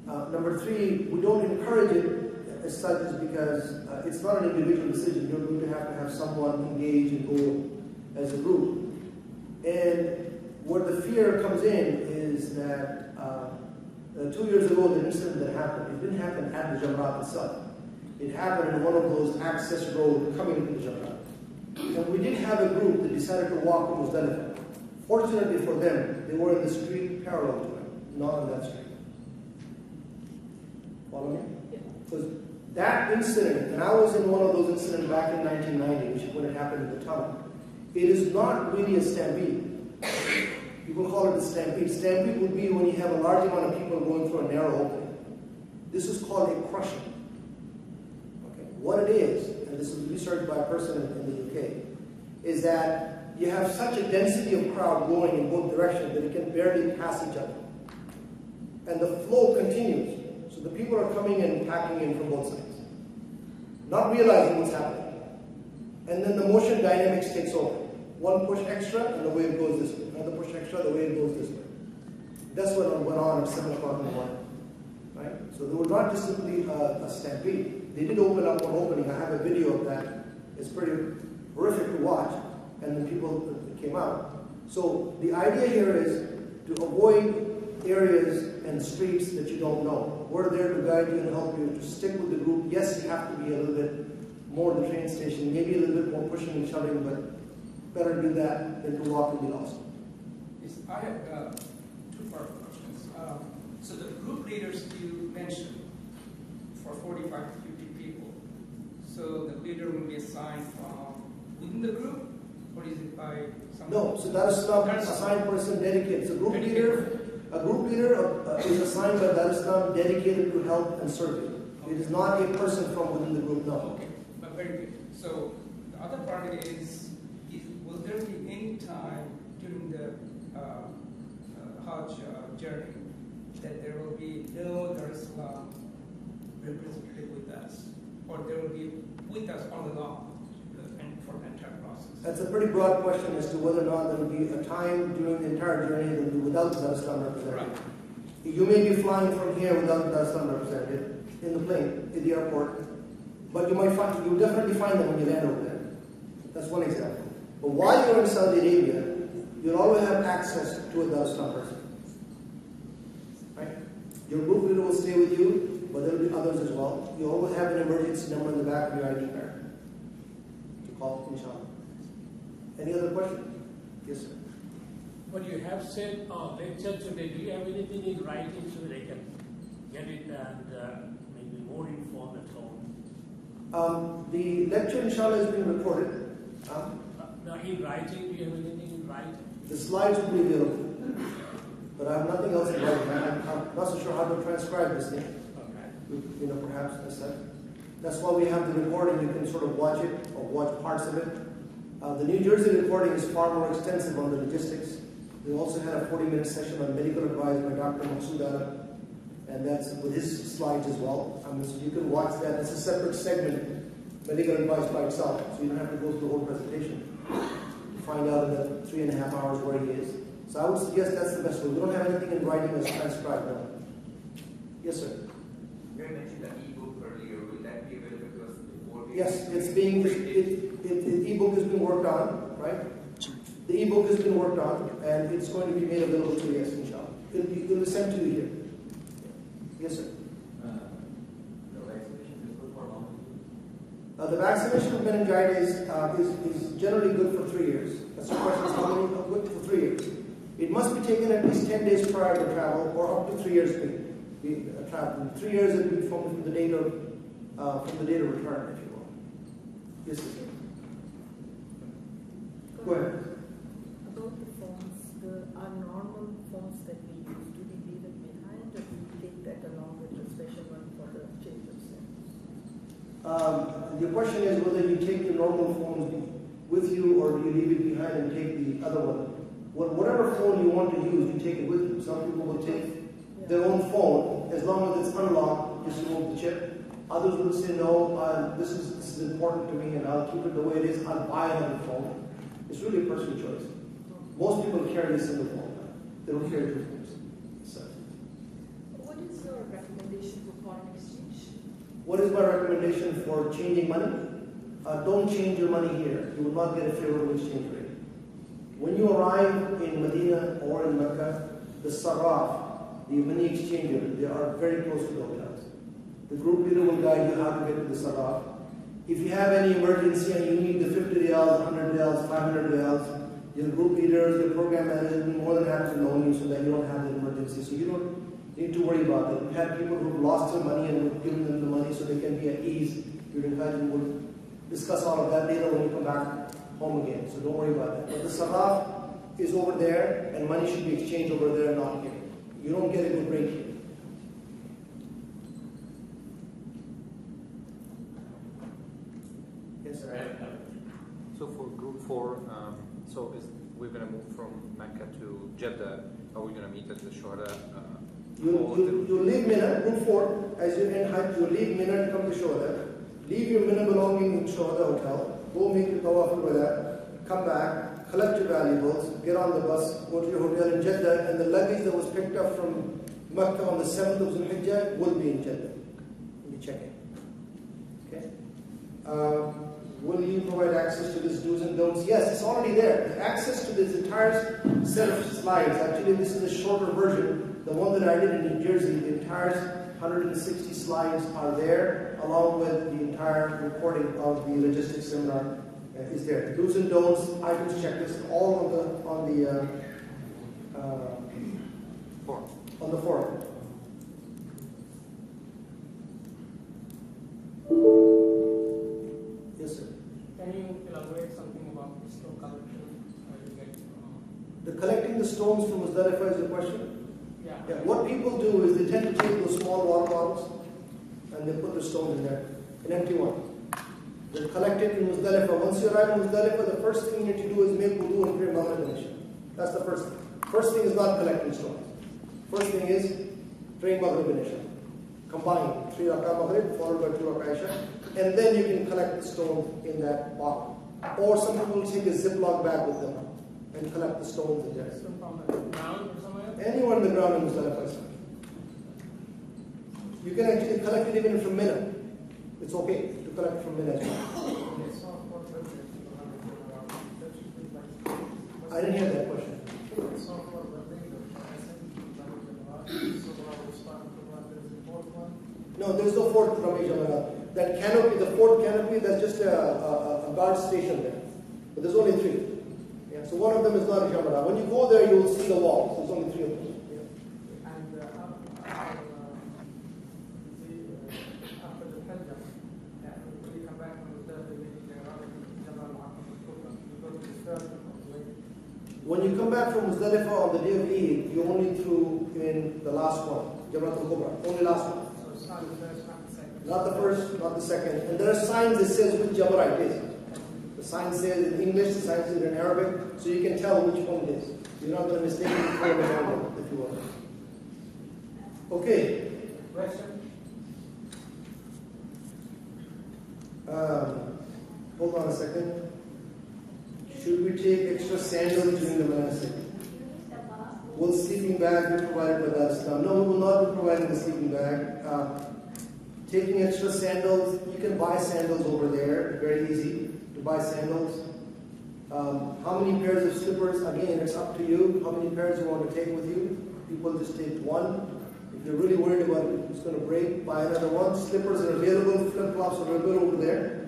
Number 3, we don't encourage it as such is because it's not an individual decision. You're going to have someone engage and go as a group. And where the fear comes in is that 2 years ago, the incident that happened, it didn't happen at the Jamrat itself. It happened in one of those access roads coming into the Jamrat. And we did have a group that decided to walk to Muzdalifah Fortunately for them, they were in the street parallel to him, not on that street. Follow me? Yeah. Because that incident, and I was in one of those incidents back in 1990, which is when it happened in the tunnel. It is not really a stampede. People call it a stampede. Stampede would be when you have a large amount of people going through a narrow opening. This is called a crushing. Okay. What it is, and this is researched by a person in the UK, is that you have such a density of crowd going in both directions that it can barely pass each other. And the flow continues. So the people are coming in, packing in from both sides, not realizing what's happening. And then the motion dynamics takes over. One push extra, and the wave goes this way. Another push extra, the wave goes this way. That's what went on at 7 o'clock in the morning. Right? So they were not just simply a stampede. They did open up one opening. I have a video of that. It's pretty horrific to watch. And the people came out. So the idea here is to avoid areas and streets that you don't know. We're there to guide you and help you to stick with the group. Yes, you have to be a little bit more at the train station, maybe a little bit more pushing and shoving, but better do that than to walk and be lost. Yes, I have two-part questions. So the group leaders you mentioned for 45 to 50 people, so the leader will be assigned from within the group, or is it by some? No, so that is not assigned person dedicated. So a group leader is assigned by Dar es Salaam dedicated to help and serve you. It is not a person from within the group, no. Okay, but very good. So the other part is will there be any time during the Hajj journey that there will be no Dar es Salaam representative with us, or there will be with us all along and for the entire process? That's a pretty broad question as to whether or not there will be a time during the entire journey that will be without the Dar es Salaam representative. Right. You may be flying from here without the Dar es Salaam representative in the plane, in the airport, but you'll definitely find them when you land over there. That's one example. But while you're in Saudi Arabia, you'll always have access to a Dar es Salaam person. Right? Your group leader will stay with you, but there will be others as well. You always have an emergency number in the back of your ID card to call, inshallah. Any other question? Yes, sir. What you have said or lecture today, do you have anything in writing so that I can get it and maybe more informed at home? The lecture, inshallah, is being recorded. Now, in writing, do you have anything in writing? The slides will be available, but I have nothing else in writing. I'm not so sure how to transcribe this thing. Okay. Perhaps that's why we have the recording. You can sort of watch it or watch parts of it. The New Jersey recording is far more extensive on the logistics. We also had a 40-minute session on medical advice by Dr. Maksudana, and that's with his slides as well. So you can watch that. It's a separate segment, medical advice by itself, so you don't have to go through the whole presentation to find out in the 3.5 hours where he is. So I would suggest that's the best way. We don't have anything in writing as transcribed now. Yes, sir. You mentioned the e-book earlier. Will that be available to us before? Yes, it's being, the e-book is being worked on, right? The e-book has been worked on, and it's going to be made available to you, yes, inshallah. It'll be sent to you here. Yes, sir. The vaccination is good for how long? The vaccination of meningitis is generally good for 3 years. That's the question, how many good for 3 years? It must be taken at least 10 days prior to travel, or up to 3 years travel. 3 years it will be from the date of return, if you will. Yes, sir. Go ahead. About the phones, our normal phones that we use, do we leave it behind or do we take that along with the special one for the change of SIM? Your question is whether you take the normal phones with you or do you leave it behind and take the other one. Whatever phone you want to use, you take it with you. Some people will take their own phone as long as it's unlocked, just remove the chip. Others will say, no, this is important to me and I'll keep it the way it is. I'll buy another phone. It's really a personal choice. Most people carry a single phone. They don't carry two phones. So. What is your recommendation for foreign exchange? What is my recommendation for changing money? Don't change your money here. You will not get a favorable exchange rate. When you arrive in Medina or in Mecca, the sarraf, the money exchanger, they are very close to the hotels. The group leader will guide you how to get to the sarraf. If you have any emergency and you need the 50 riyals, 100 riyals, 500 riyals, Your group leaders, your program managers will be more than happy to loan you so that you don't have an emergency. So you don't need to worry about that. We've had people who've lost their money and we've given them the money so they can be at ease during Hajj, and we'll discuss all of that later when you come back home again. So don't worry about that. But the sarraf is over there and money should be exchanged over there, not here. You don't get a good rate here. Yes, sir. So for group 4, we're going to move from Mecca to Jeddah. Are we going to meet at the Shuhada? You leave Mina, group 4, as you end Hajj, you leave Mina and come to Shuhada. Leave your Mina belongings in Shuhada hotel. Go make your tawaf and wada. Come back, collect your valuables, get on the bus, go to your hotel in Jeddah, and the luggage that was picked up from Mecca on the 7th of Zulhijjah will be in Jeddah. You check it. Okay? Will you provide access to this do's and don'ts? Yes, it's already there. The access to this entire set of slides, actually this is a shorter version. The one that I did in New Jersey, the entire 160 slides are there, along with the entire recording of the logistics seminar is there. The do's and don'ts, items checklist, all on the forum. Yes, sir. Can you elaborate something about the stone collection? The collecting the stones from Muzdalifah is the question? Yeah. What people do is they tend to take those small water bottles and they put the stones in there, an empty one. They collect it in Muzdalifah. Once you arrive in Muzdalifah, the first thing you need to do is make wudu and pray Maghrib and Isha. That's the first thing. First thing is not collecting stones. First thing is praying Maghrib and Isha. Combine 3 rak'ah Maghrib followed by 2 rak'ah Isha, and then you can collect the stone in that bottle. Or some people will take a Ziploc bag with them and collect the stones in there. So from the ground or somewhere? Anywhere on the ground in Muzdalifah is fine. You can actually collect it even from Mina. It's okay to collect from Mina as well. I didn't hear that question. No, there's no fourth Ramesh Jamarat. That canopy, the fourth canopy, that's just a guard station there. But there's only 3. Yeah, so one of them is not a Jamarat. When you go there, you will see the walls. There's only 3 of them. Yeah. And after the Hajj, when you come back from the When you come back from Muzdalifah on the day of Eid, you only threw in the last one, Jamrat al-Kubra, only last one. So it's not the first, not the second. Not the first, not the second. And there are signs that says which Jamrat it is. The sign says in English, the sign says in Arabic, so you can tell which one it is. You're not going to mistake it for the number, if you want. Okay. Question? Hold on a second. Should we take extra sandals during the manasik? Will sleeping bag be provided by Islam? No, we will not be providing the sleeping bag. Taking extra sandals, you can buy sandals over there. Very easy to buy sandals. How many pairs of slippers? Again, it's up to you. How many pairs you want to take with you? People just take one. If you're really worried about it's going to break, buy another one. Slippers are available. Flip-flops are available over there.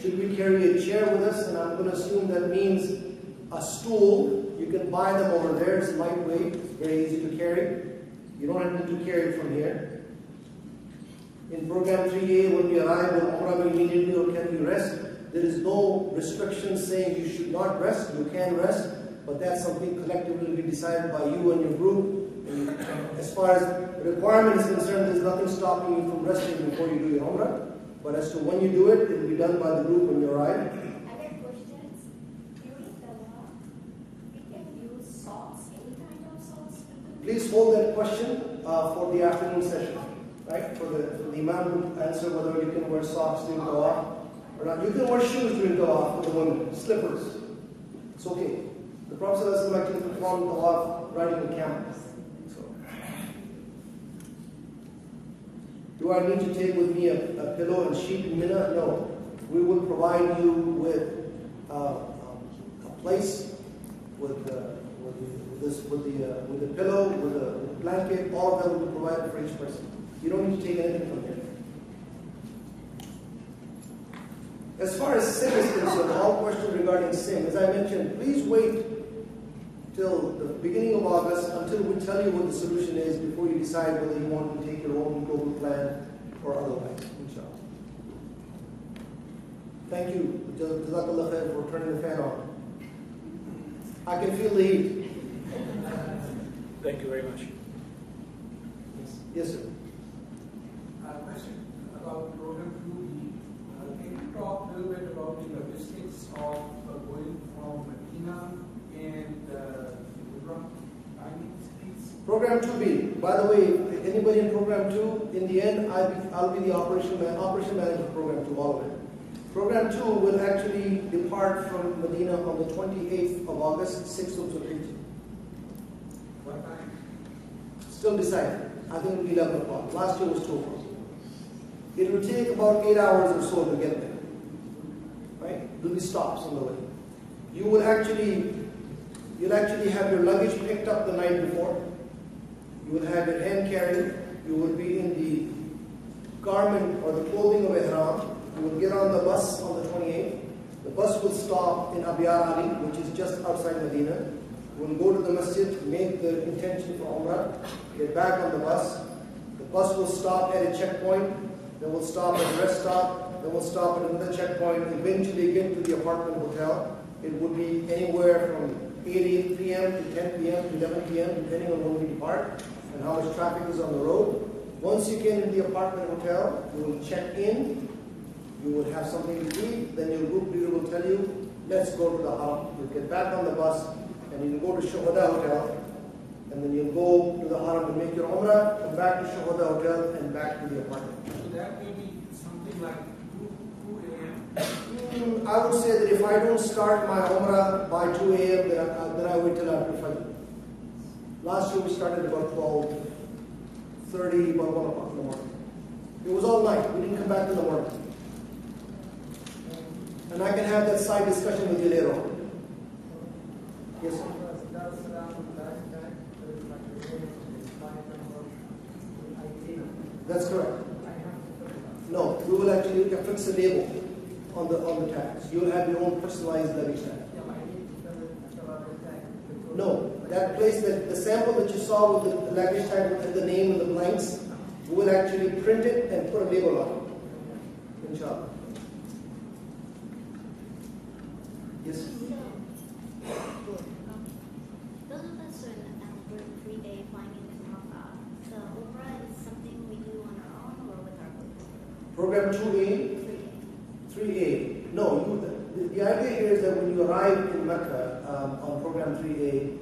Should we carry a chair with us? And I'm going to assume that means a stool. You can buy them over there. It's lightweight. It's very easy to carry. You don't need to carry it from here. In program 3A, when we arrive, will Umrah be immediately or can we rest? There is no restriction saying you should not rest. You can rest, but that's something collectively will be decided by you and your group. And as far as the requirement is concerned, there's nothing stopping you from resting before you do your Umrah. But as to when you do it, it will be done by the group when you arrive. I get questions. During the we can use socks, any kind of socks? Please hold that question for the afternoon session, right? For the Imam to answer whether you can wear socks during Tawaf or not. You can wear shoes during Tawaf for the women, slippers. It's okay. The Prophet ﷺ actually performed Tawaf riding a camel. Do I need to take with me a pillow and sheet in Mina? No. We will provide you with a place with the pillow, with a blanket. All of them will be provided for each person. You don't need to take anything from here. As far as sin is concerned, all questions regarding sin, as I mentioned, please wait till the beginning of August, until we tell you what the solution is before you decide whether you want to take your own global plan or otherwise, inshallah. Thank you, Jazakallah khair, for turning the fan on. I can feel the heat. Thank you very much. Yes, sir. Question about program 2B. Can you talk a little bit about the logistics of going from Medina and program timings, please? Program 2B. By the way, anybody in Program 2, in the end, I'll be the operation manager of Program 2, all of it. Program 2 will actually depart from Medina on the 28th of August, 6th of Zulhijjah. What time? Still decided. I think it will be 11 o'clock. Last year was 2 o'clock. It will take about 8 hours or so to get there. Right? There will be stops on the way. You'll actually have your luggage picked up the night before. You will have your hand carry. You will be in the garment or the clothing of ihram. You will get on the bus on the 28th. The bus will stop in Abiyar Ali, which is just outside Medina. We'll go to the masjid, make the intention for Umrah, get back on the bus. The bus will stop at a checkpoint, then we'll stop at a rest stop, then we'll stop at another checkpoint, eventually get to the apartment hotel. It would be anywhere from 8 p.m. to 10 p.m. to 11 p.m. depending on when we depart and how much traffic is on the road. Once you get in the apartment hotel, you will check in, you will have something to eat, then your group leader will tell you, let's go to the haram. You'll get back on the bus, and you'll go to Shuhada Hotel, and then you'll go to the haram and make your umrah, come back to Shuhada Hotel, and back to the apartment. So that will be something like 2 a.m. I would say that if I don't start my umrah by 2 a.m., then I wait till after Fajr. Last year we started about 12:30, about 1 o'clock in the morning. It was all night. We didn't come back in the morning. And I can have that side discussion with you later on. Yes, sir. That's correct. No, we will actually affix a label on the tags. You will have your own personalized luggage tag. No, that place, the sample that you saw with the luggage tag and the name and the blanks, we will actually print it and put a label on it. Inshallah. Yes. Those of us in group 3A flying into Makkah, the Umrah is something we do on our own or with our group? Program 2A, 3A. No, the idea here is that when you arrive in Mecca on Program 3A,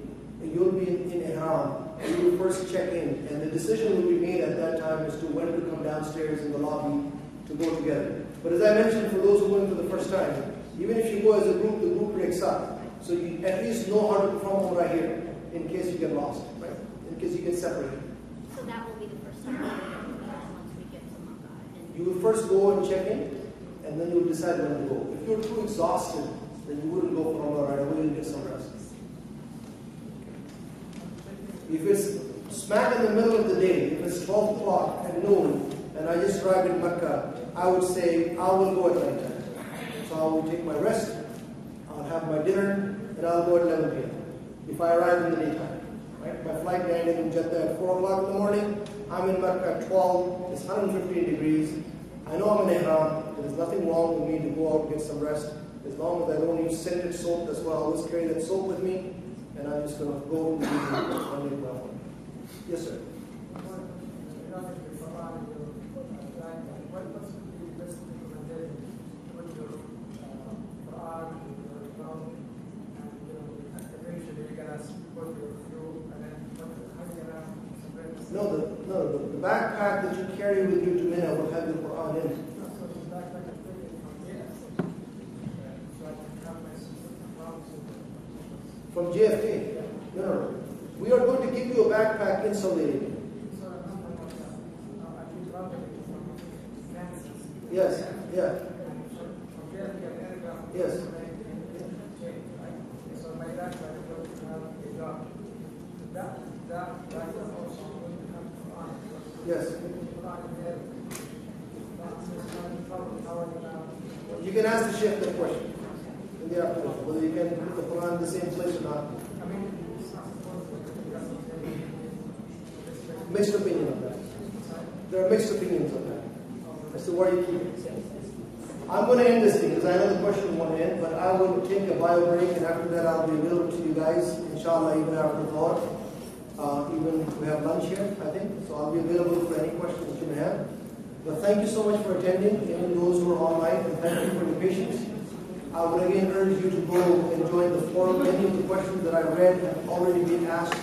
you'll be in Ihram. You will first check in, and the decision will be made at that time as to when to come downstairs in the lobby to go together. But as I mentioned, for those who are going for the first time, even if you go as a group, the group breaks up. So you at least know how to perform right here, in case you get lost, right? In case you get separated. So that will be the first time once we get to Makkah. You will first go and check in, and then you will decide when to go. If you're too exhausted, then you wouldn't go for Umrah right away and get some rest. If it's smack in the middle of the day, if it's 12 o'clock at noon, and I just arrived in Mecca, I would say I will go at night time. So I will take my rest, I'll have my dinner, and I'll go at 11 p.m. if I arrive in the daytime. Right? My flight landed in Jeddah at 4 o'clock in the morning. I'm in Mecca at 12. It's 115 degrees. I know I'm in Ihram. There's nothing wrong with me to go out and get some rest. As long as I don't use scented soap, that's why I always carry that soap with me. And I'm just going to go in the evening. Yes, sir. No, the backpack that you carry with you to Mina will have the Quran in it. From JFK? No. We are going to give you a backpack insulated. Yes, yeah. Yes. Yes. You can ask the Sheikh that question in the definite. Whether you can put the Quran in the same place or not. Mixed opinion on that. There are mixed opinions on that as to where you keep it. I'm going to end this thing because I know the question won't end, but I will take a bio break, and after that I'll be available to you guys, inshallah, even after the thought. Even we have lunch here, I think, so I'll be available for any questions that you may have. But thank you so much for attending, even those who are online, and thank you for your patience. I would again urge you to go and join the forum. Many of the questions that I read have already been asked.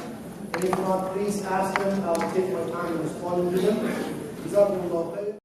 And if not, please ask them. I will take my time in responding to them.